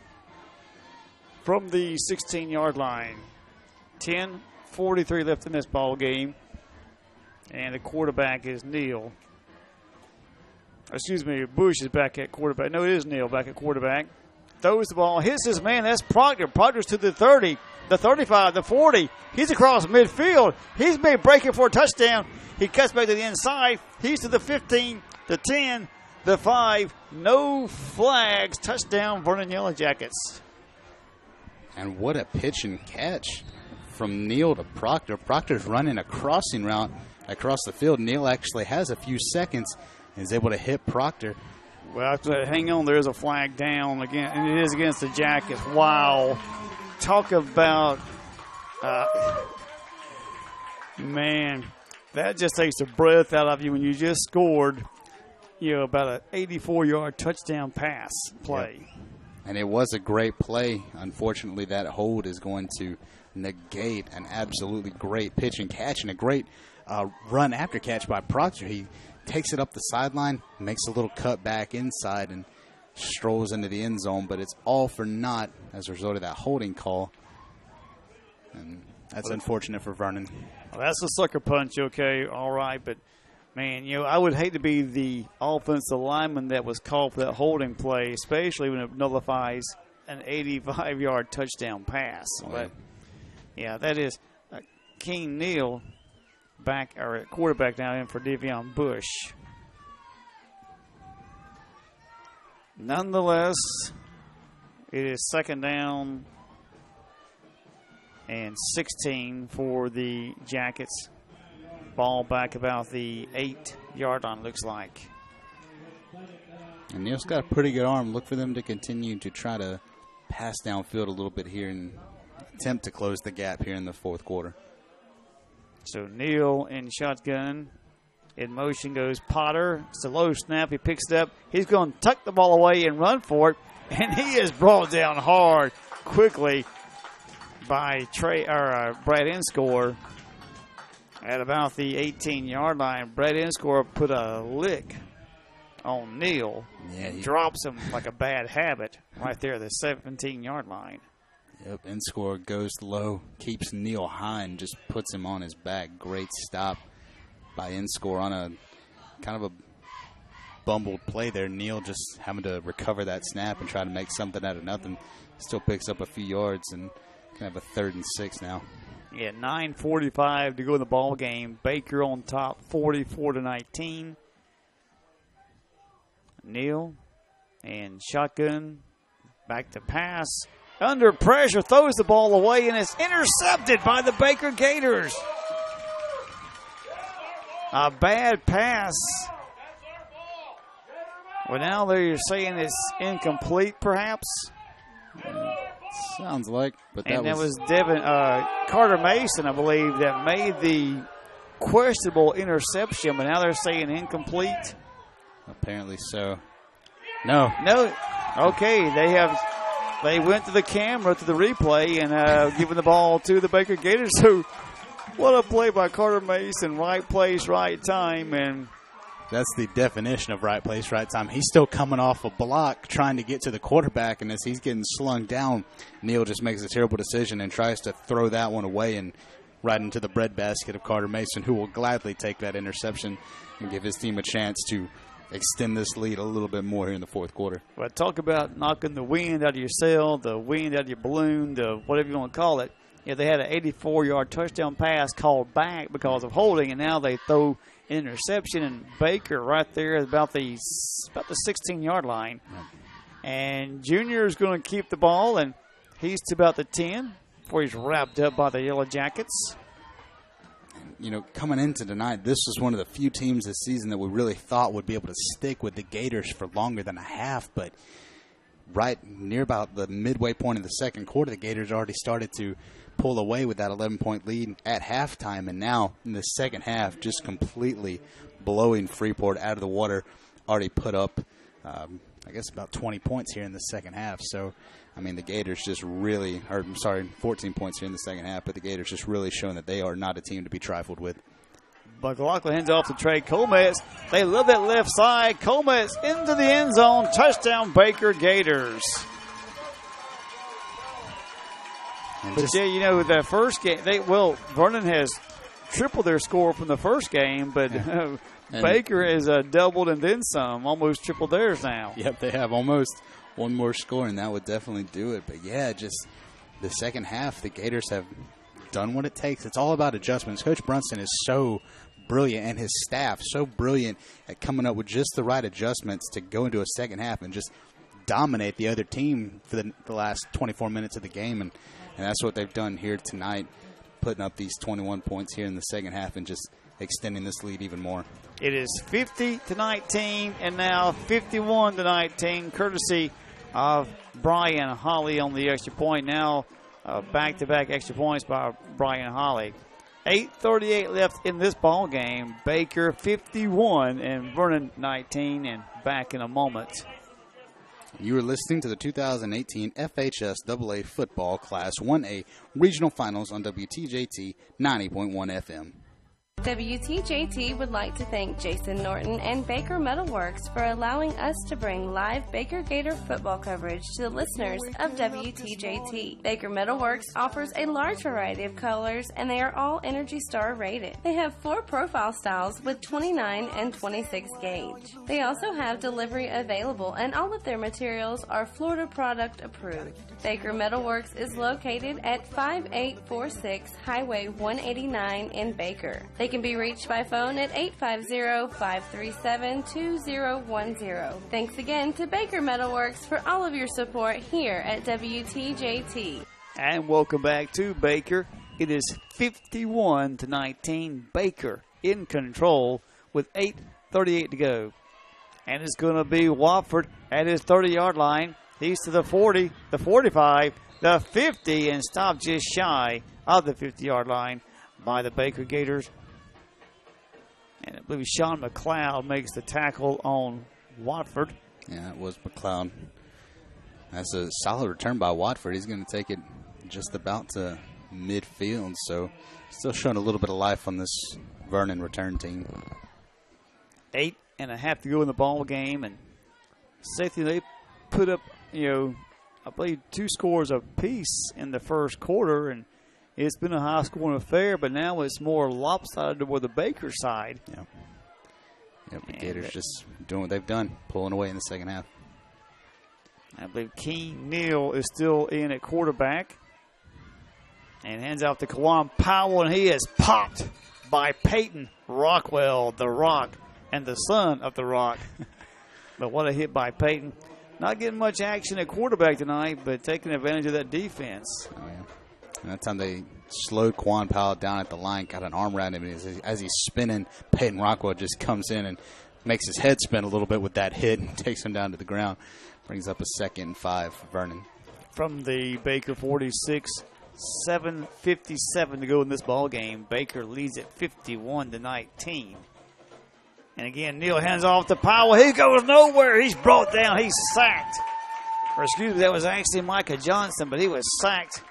from the 16-yard line. 10:43 left in this ball game, and the quarterback is Neal. Excuse me, Bush is back at quarterback. No, it is Neal back at quarterback. Throws the ball, hits his man. That's Proctor. Proctor's to the 30, the 35, the 40. He's across midfield. He's been breaking for a touchdown. He cuts back to the inside. He's to the 15, the 10, the 5. No flags. Touchdown, Vernon Yellow Jackets. And what a pitch and catch from Neal to Proctor. Proctor's running a crossing route across the field. Neal actually has a few seconds and is able to hit Proctor. Well, hang on, there is a flag down again, and it is against the Jackets. Wow. Talk about, man, that just takes the breath out of you when you just scored, about an 84-yard touchdown pass play. Yep. And it was a great play. Unfortunately, that hold is going to negate an absolutely great pitch and catch and a great run after catch by Proctor. He takes it up the sideline, makes a little cut back inside, and strolls into the end zone. But it's all for naught as a result of that holding call. And that's unfortunate for Vernon. Well, that's a sucker punch, okay, all right. But, man, I would hate to be the offensive lineman that was called for that holding play, especially when it nullifies an 85-yard touchdown pass. Oh, but, yeah, that is King Neal back or at quarterback now in for Devion Bush. Nonetheless, it is second down and 16 for the Jackets. Ball back about the 8-yard line, looks like. And Neal's got a pretty good arm. Look for them to continue to try to pass downfield a little bit here and attempt to close the gap here in the fourth quarter. So Neal in shotgun. In motion goes Potter. It's a low snap. He picks it up. He's going to tuck the ball away and run for it. And he is brought down hard quickly by Brad Inscore at about the 18-yard line. Brad Inscore put a lick on Neal and drops him like a bad habit right there at the 17-yard line. Yep, Inscore goes low, keeps Neal high, and just puts him on his back. Great stop by Inscore on a kind of a bumbled play there. Neal just having to recover that snap and try to make something out of nothing. Still picks up a few yards and can have a 3rd and 6 now. Yeah, 9:45 to go in the ball game. Baker on top, 44-19. Neal and shotgun, back to pass. Under pressure, throws the ball away, and it's intercepted by the Baker Gators. A bad pass. Well, now they're saying it's incomplete, perhaps. Sounds like, but that was Carter Mason, I believe, that made the questionable interception, but now they're saying incomplete. Apparently so. No. Okay, they went to the camera, to the replay, and giving the ball to the Baker Gators. So, what a play by Carter Mason. Right place, right time, and That's the definition of right place, right time. He's still coming off a block trying to get to the quarterback, and as he's getting slung down, Neal just makes a terrible decision and tries to throw that one away and right into the breadbasket of Carter Mason, who will gladly take that interception and give his team a chance to extend this lead a little bit more here in the fourth quarter. Well, talk about knocking the wind out of your sail, the wind out of your balloon, the whatever you want to call it. Yeah, they had an 84-yard touchdown pass called back because of holding, and now they throw an interception, and Baker right there at about the 16-yard line. And Junior is going to keep the ball, and he's to about the 10 before he's wrapped up by the Yellow Jackets. You know, coming into tonight, this was one of the few teams this season that we really thought would be able to stick with the Gators for longer than a half. But right near about the midway point of the second quarter, the Gators already started to pull away with that 11-point lead at halftime. And now in the second half, just completely blowing Freeport out of the water, already put up, I guess, about 20 points here in the second half. So, I mean, the Gators just really, 14 points here in the second half, but the Gators just really showing that they are not a team to be trifled with. McLaughlin hands off to Trey Cometz. They love that left side. Cometz into the end zone. Touchdown, Baker Gators. But, yeah, you know, the first game, Vernon has tripled their score from the first game, but Baker has doubled and then some, almost tripled theirs now. Yep, they have almost one more score, and that would definitely do it. But, yeah, just the second half, the Gators have done what it takes. It's all about adjustments. Coach Brunson is so brilliant, and his staff so brilliant at coming up with just the right adjustments to go into a second half and just dominate the other team for the last 24 minutes of the game. And that's what they've done here tonight, putting up these 21 points here in the second half and just extending this lead even more. It is 50-19 and now 51-19, courtesy of Brian Holly on the extra point. Now back-to-back extra points by Brian Holly. 8:38 left in this ball game. Baker 51 and Vernon 19, and back in a moment. You are listening to the 2018 FHS AA Football Class 1A Regional Finals on WTJT 90.1 FM. WTJT would like to thank Jason Norton and Baker Metalworks for allowing us to bring live Baker Gator football coverage to the listeners of WTJT. Baker Metalworks offers a large variety of colors, and they are all Energy Star rated. They have 4 profile styles with 29 and 26 gauge. They also have delivery available, and all of their materials are Florida product approved. Baker Metalworks is located at 5846 Highway 189 in Baker. They can be reached by phone at 850-537-2010. Thanks again to Baker Metalworks for all of your support here at WTJT. And welcome back to Baker. It is 51-19. Baker in control with 8:38 to go. And it's going to be Wofford at his 30-yard line. He's to the 40, the 45, the 50, and stopped just shy of the 50-yard line by the Baker Gators. And I believe Sean McLeod makes the tackle on Watford. Yeah, it was McLeod. That's a solid return by Watford. He's going to take it just about to midfield. So still showing a little bit of life on this Vernon return team. 8.5 to go in the ball game. And safety, they put up, I believe 2 scores apiece in the first quarter. And it's been a high-scoring affair, but now it's more lopsided toward the Baker side. Yeah. The Gators just doing what they've done, pulling away in the second half. I believe Keene Neal is still in at quarterback. And hands off to Kawan Powell, and he is popped by Peyton Rockwell, the Rock, and the son of the Rock. But what a hit by Peyton. Not getting much action at quarterback tonight, but taking advantage of that defense. Oh, yeah. And that time they slowed Quan Powell down at the line, got an arm around him, and as he's spinning, Peyton Rockwell just comes in and makes his head spin a little bit with that hit and takes him down to the ground. Brings up a 2nd and 5 for Vernon. From the Baker 46, 7:57 to go in this ball game. Baker leads at 51-19. And again, Neal hands off to Powell. He goes nowhere. He's brought down. He's sacked. Or excuse me, that was actually Micah Johnson, but he was sacked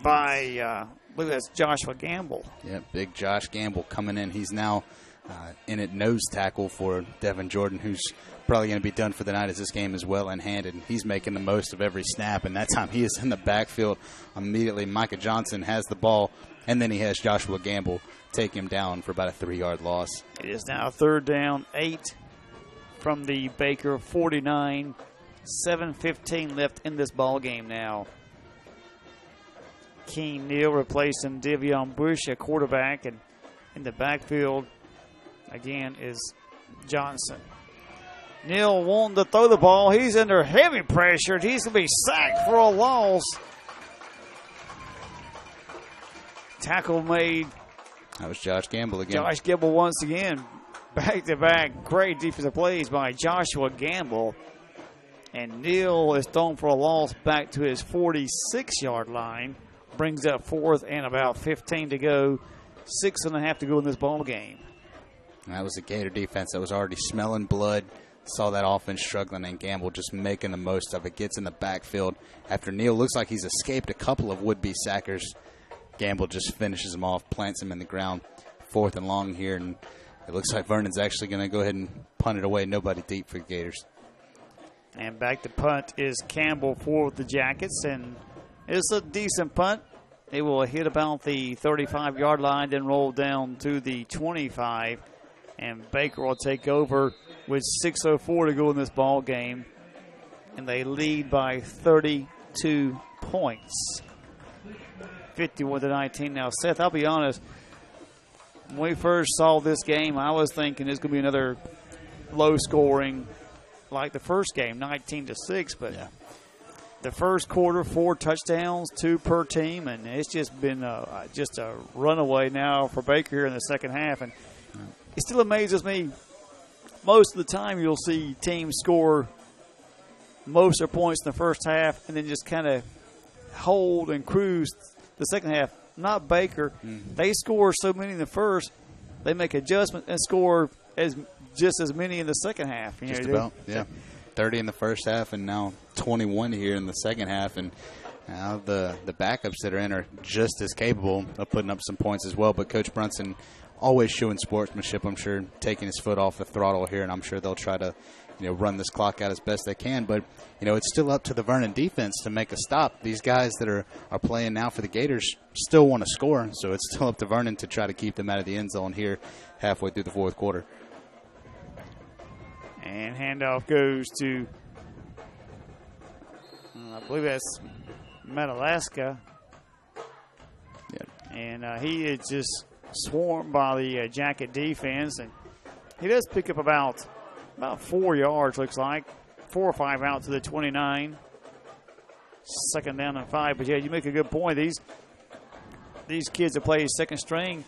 by, I believe that's Joshua Gamble. Yeah, big Josh Gamble coming in. He's now in it nose tackle for Devin Jordan, who's probably going to be done for the night as this game is well in hand, and he's making the most of every snap. And that time he is in the backfield. Immediately Micah Johnson has the ball, and then he has Joshua Gamble take him down for about a 3-yard loss. It is now 3rd down, 8 from the Baker 49. 7:15 left in this ball game now. Keen Neal replacing Devion Bush at quarterback, and in the backfield again is Johnson. Neal wanting to throw the ball. He's under heavy pressure. He's going to be sacked for a loss. Tackle made. That was Josh Gamble again. Josh Gamble once again. Back-to-back great defensive plays by Joshua Gamble. And Neal is thrown for a loss back to his 46-yard line. Brings up 4th and about 15 to go. 6.5 to go in this ball game. And that was a Gator defense that was already smelling blood. Saw that offense struggling, and Gamble just making the most of it. Gets in the backfield after Neal looks like he's escaped a couple of would-be sackers. Gamble just finishes him off, plants him in the ground. 4th and long here, and it looks like Vernon's actually going to go ahead and punt it away. Nobody deep for the Gators. And back to punt is Campbell for the Jackets, and it's a decent punt. It will hit about the 35-yard line, then roll down to the 25. And Baker will take over with 6:04 to go in this ball game. And they lead by 32 points. 51-19 now. Seth, I'll be honest, when we first saw this game, I was thinking it's going to be another low-scoring like the first game, 19-6. But the first quarter, 4 touchdowns, 2 per team, and it's just been just a runaway now for Baker here in the second half. And it still amazes me. Most of the time you'll see teams score most of their points in the first half and then just kind of hold and cruise the second half. Not Baker. They score so many in the first, they make adjustments and score just as many in the second half. Just about, yeah. 30 in the first half and now 21 here in the second half. And now the backups that are in are just as capable of putting up some points as well. But Coach Brunson always showing sportsmanship, I'm sure, taking his foot off the throttle here, and I'm sure they'll try to, run this clock out as best they can. But, it's still up to the Vernon defense to make a stop. These guys that are playing now for the Gators still want to score, so it's still up to Vernon to try to keep them out of the end zone here halfway through the fourth quarter. And handoff goes to, I believe that's Matalaska. Yeah. And he is just swarmed by the Jacket defense, and he does pick up about 4 yards, looks like 4 or 5 out to the 29. 2nd down and 5. But yeah, you make a good point. These kids that play second string,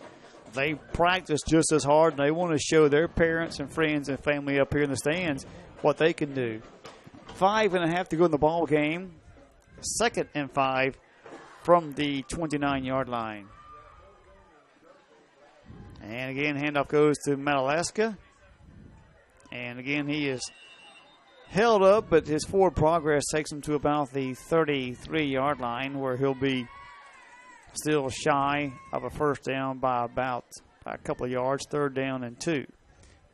they practice just as hard, and they want to show their parents and friends and family up here in the stands what they can do. 5.5 to go in the ball game. 2nd and 5 from the 29-yard line. And again, handoff goes to Matalaska. And again, he is held up, but his forward progress takes him to about the 33-yard line, where he'll be still shy of a first down by a couple of yards, 3rd down and 2.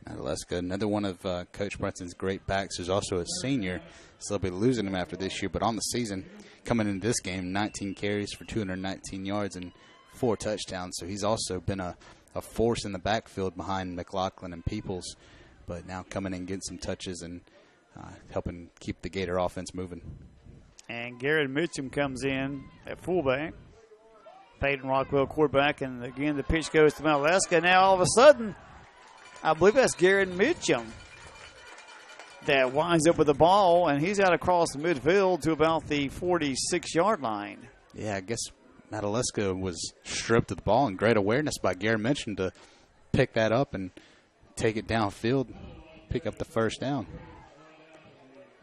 Matalaska, another one of Coach Brunson's great backs, who's also a senior, so they'll be losing him after this year. But on the season, coming into this game, 19 carries for 219 yards and 4 touchdowns. So he's also been a force in the backfield behind McLaughlin and Peoples, but now coming in, getting some touches and helping keep the Gator offense moving. And Garrett Mitchum comes in at fullback. Peyton Rockwell quarterback, and again the pitch goes to Matalaska. Now all of a sudden, I believe that's Garrett Mitchum that winds up with the ball, and he's out across the midfield to about the 46-yard line. Yeah, I guess Matalaska was stripped of the ball, and great awareness by Garrett Mitchum to pick that up and take it downfield, pick up the first down.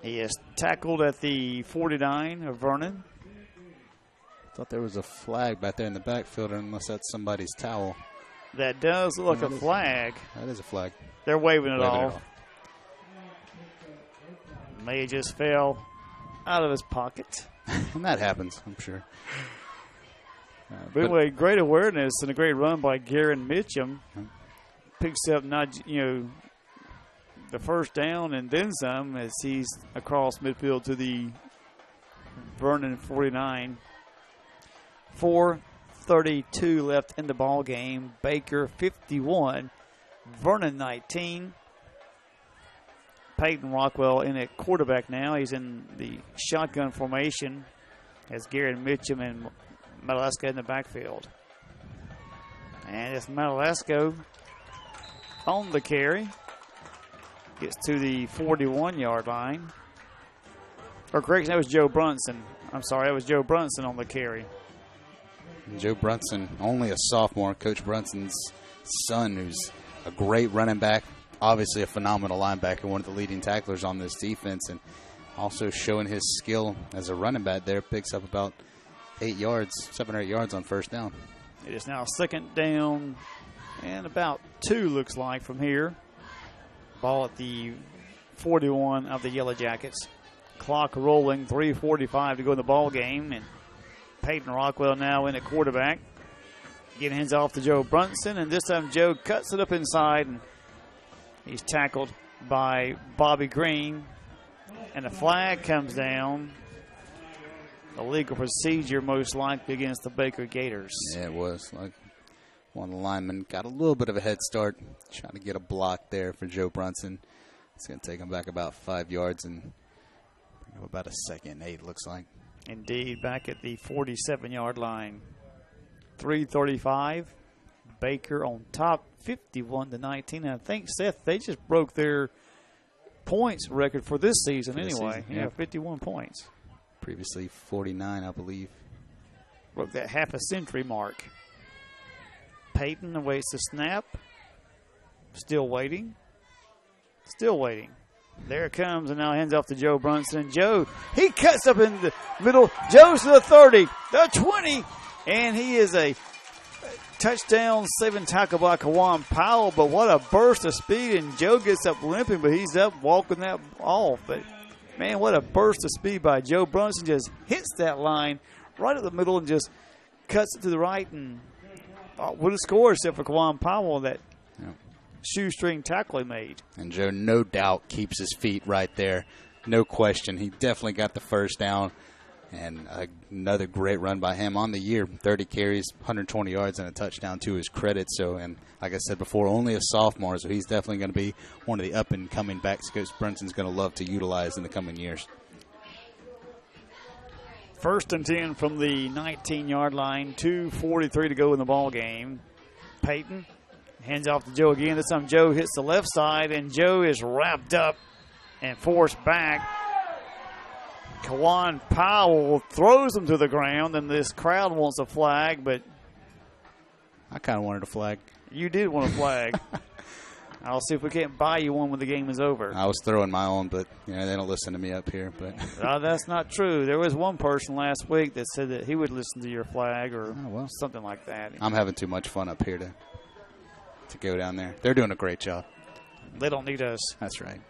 He is tackled at the 49 of Vernon. Thought there was a flag back there in the backfield, unless that's somebody's towel. That does look like a flag. That is a flag. They're waving it off. May just fell out of his pocket. And that happens, I'm sure. But anyway, great awareness and a great run by Garrett Mitchum. picks up the first down and then some as he's across midfield to the Vernon 49. 4:32 left in the ball game. Baker 51, Vernon 19. Peyton Rockwell in at quarterback now. He's in the shotgun formation as Gary Mitchum and Maleska in the backfield. And it's Maleska on the carry. Gets to the 41-yard line. Or correction, that was Joe Brunson. I'm sorry, that was Joe Brunson on the carry. Joe Brunson, only a sophomore. Coach Brunson's son, who's a great running back, obviously a phenomenal linebacker, one of the leading tacklers on this defense, and also showing his skill as a running back there. Picks up about 7 or 8 yards on first down. It is now second down and about 2, looks like, from here. Ball at the 41 of the Yellow Jackets. Clock rolling, 3:45 to go in the ball game, and Peyton Rockwell now in at quarterback. Getting hands off to Joe Brunson, and this time Joe cuts it up inside, and he's tackled by Bobby Green, and a flag comes down. A legal procedure most likely against the Baker Gators. Yeah, it was. Like one of the linemen got a little bit of a head start, trying to get a block there for Joe Brunson. It's going to take him back about 5 yards and bring up about a 2nd and 8, looks like. Indeed, back at the 47-yard line. 3:35. Baker on top, 51-19. And I think, Seth, they just broke their points record for this season anyway. Season, yeah, 51 points. Previously 49, I believe. Broke that half-a-century mark. Peyton awaits the snap. Still waiting. Still waiting. There it comes, and now hands off to Joe Brunson. And Joe, he cuts up in the middle. Joe's to the 30, the 20, and he is a touchdown saving tackle by Kawan Powell. But what a burst of speed, and Joe gets up limping, but he's up walking that off. But, man, what a burst of speed by Joe Brunson. Just hits that line right up the middle and just cuts it to the right and would have scored except for Kawan Powell, that shoestring tackle he made. And Joe, no doubt, keeps his feet right there. No question. He definitely got the first down. And another great run by him on the year. 30 carries, 120 yards, and a touchdown to his credit. So, and like I said before, only a sophomore, so he's definitely going to be one of the up-and-coming backs Coach Brunson's going to love to utilize in the coming years. 1st and 10 from the 19-yard line. 2:43 to go in the ball game. Peyton hands off to Joe again. This time Joe hits the left side, and Joe is wrapped up and forced back. Kawan Powell throws him to the ground, and this crowd wants a flag, but I kind of wanted a flag. You did want a flag. I'll see if we can't buy you one when the game is over. I was throwing my own, but they don't listen to me up here. But that's not true. There was one person last week that said that he would listen to your flag or something like that. I'm having too much fun up here to go down there. They're doing a great job. They don't need us. That's right.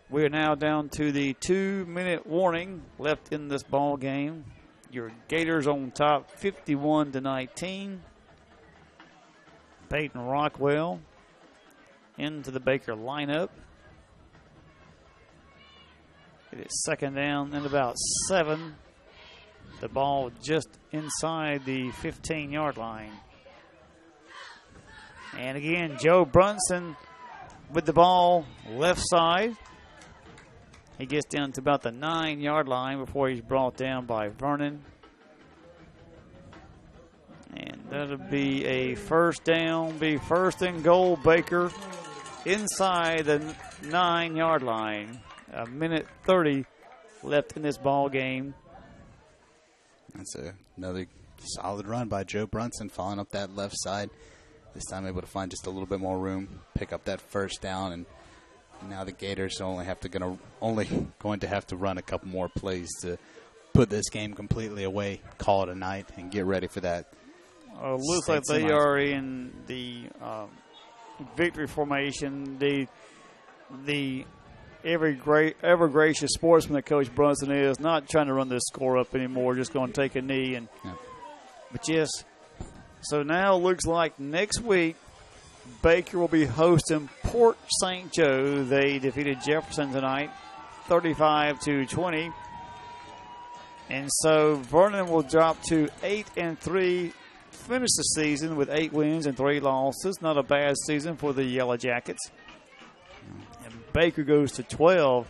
We are now down to the 2-minute warning left in this ball game. Your Gators on top, 51-19. Peyton Rockwell into the Baker lineup. It is second down and about 7. The ball just inside the 15-yard line. And again, Joe Brunson with the ball left side. He gets down to about the 9-yard line before he's brought down by Vernon. And that'll be a first down, be first and goal, Baker inside the 9-yard line. 1:30 left in this ball game. That's another solid run by Joe Brunson, following up that left side. This time able to find just a little bit more room, pick up that first down, and now the Gators only going to have to run a couple more plays to put this game completely away, call it a night, and get ready for that. Looks like they are in the victory formation. The ever gracious sportsman that Coach Brunson is, not trying to run this score up anymore, just going to take a knee. But yes, so now it looks like next week Baker will be hosting Port St. Joe. They defeated Jefferson tonight, 35-20. And so Vernon will drop to 8-3, finish the season with 8 wins and 3 losses. Not a bad season for the Yellow Jackets. And Baker goes to 12-0.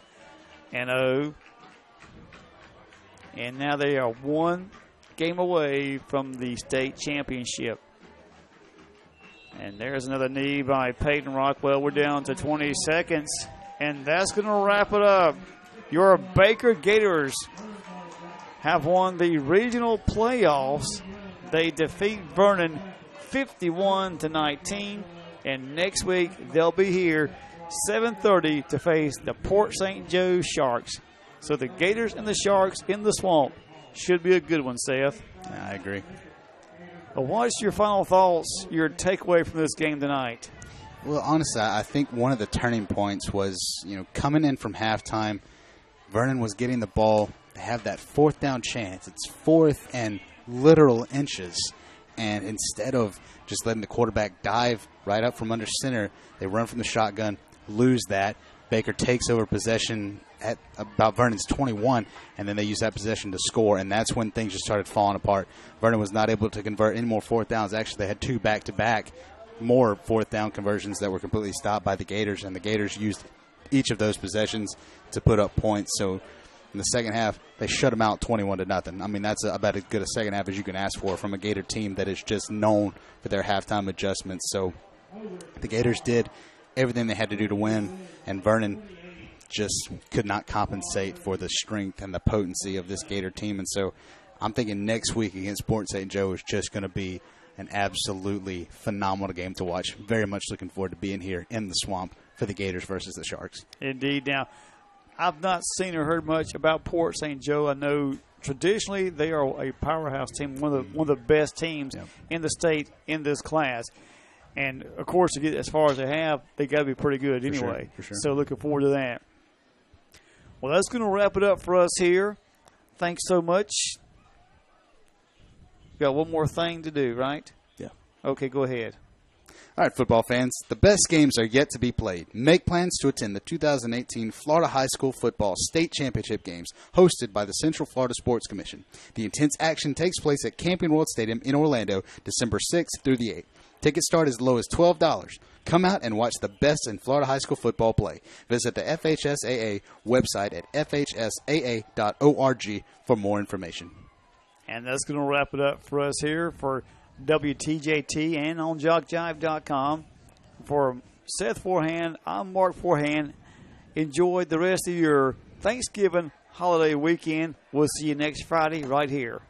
And now they are 1 game away from the state championship. And there's another knee by Peyton Rockwell. We're down to 20 seconds. And that's going to wrap it up. Your Baker Gators have won the regional playoffs. They defeat Vernon 51-19. And next week they'll be here 7:30 to face the Port St. Joe Sharks. So the Gators and the Sharks in the swamp should be a good one, Seth. Yeah, I agree. Well, what's your final thoughts, your takeaway from this game tonight? Well, honestly, I think one of the turning points was, coming in from halftime, Vernon was getting the ball. They have that 4th down chance. It's 4th and literal inches. And instead of just letting the quarterback dive right up from under center, they run from the shotgun, lose that. Baker takes over possession at about Vernon's 21, and then they use that possession to score, and that's when things just started falling apart. Vernon was not able to convert any more 4th downs. Actually, they had 2 back-to-back more 4th down conversions that were completely stopped by the Gators, and the Gators used each of those possessions to put up points. So in the second half, they shut them out 21-0. I mean, that's about as good a second half as you can ask for from a Gator team that is just known for their halftime adjustments. So the Gators did everything they had to do to win, and Vernon just could not compensate for the strength and the potency of this Gator team. And so I'm thinking next week against Port St. Joe is just going to be an absolutely phenomenal game to watch. Very much looking forward to being here in the swamp for the Gators versus the Sharks. Indeed. Now, I've not seen or heard much about Port St. Joe. I know traditionally they are a powerhouse team, one of the best teams in the state in this class. And, of course, to get as far as they have, they got to be pretty good anyway. For sure. So looking forward to that. Well, that's going to wrap it up for us here. Thanks so much. We got one more thing to do, right? Yeah. Okay, go ahead. All right, football fans, the best games are yet to be played. Make plans to attend the 2018 Florida High School Football State Championship Games hosted by the Central Florida Sports Commission. The intense action takes place at Camping World Stadium in Orlando, December 6th through the 8th. Tickets start as low as $12. Come out and watch the best in Florida high school football play. Visit the FHSAA website at fhsaa.org for more information. And that's going to wrap it up for us here for WTJT and on JockJive.com. For Seth Forehand, I'm Mark Forehand. Enjoy the rest of your Thanksgiving holiday weekend. We'll see you next Friday right here.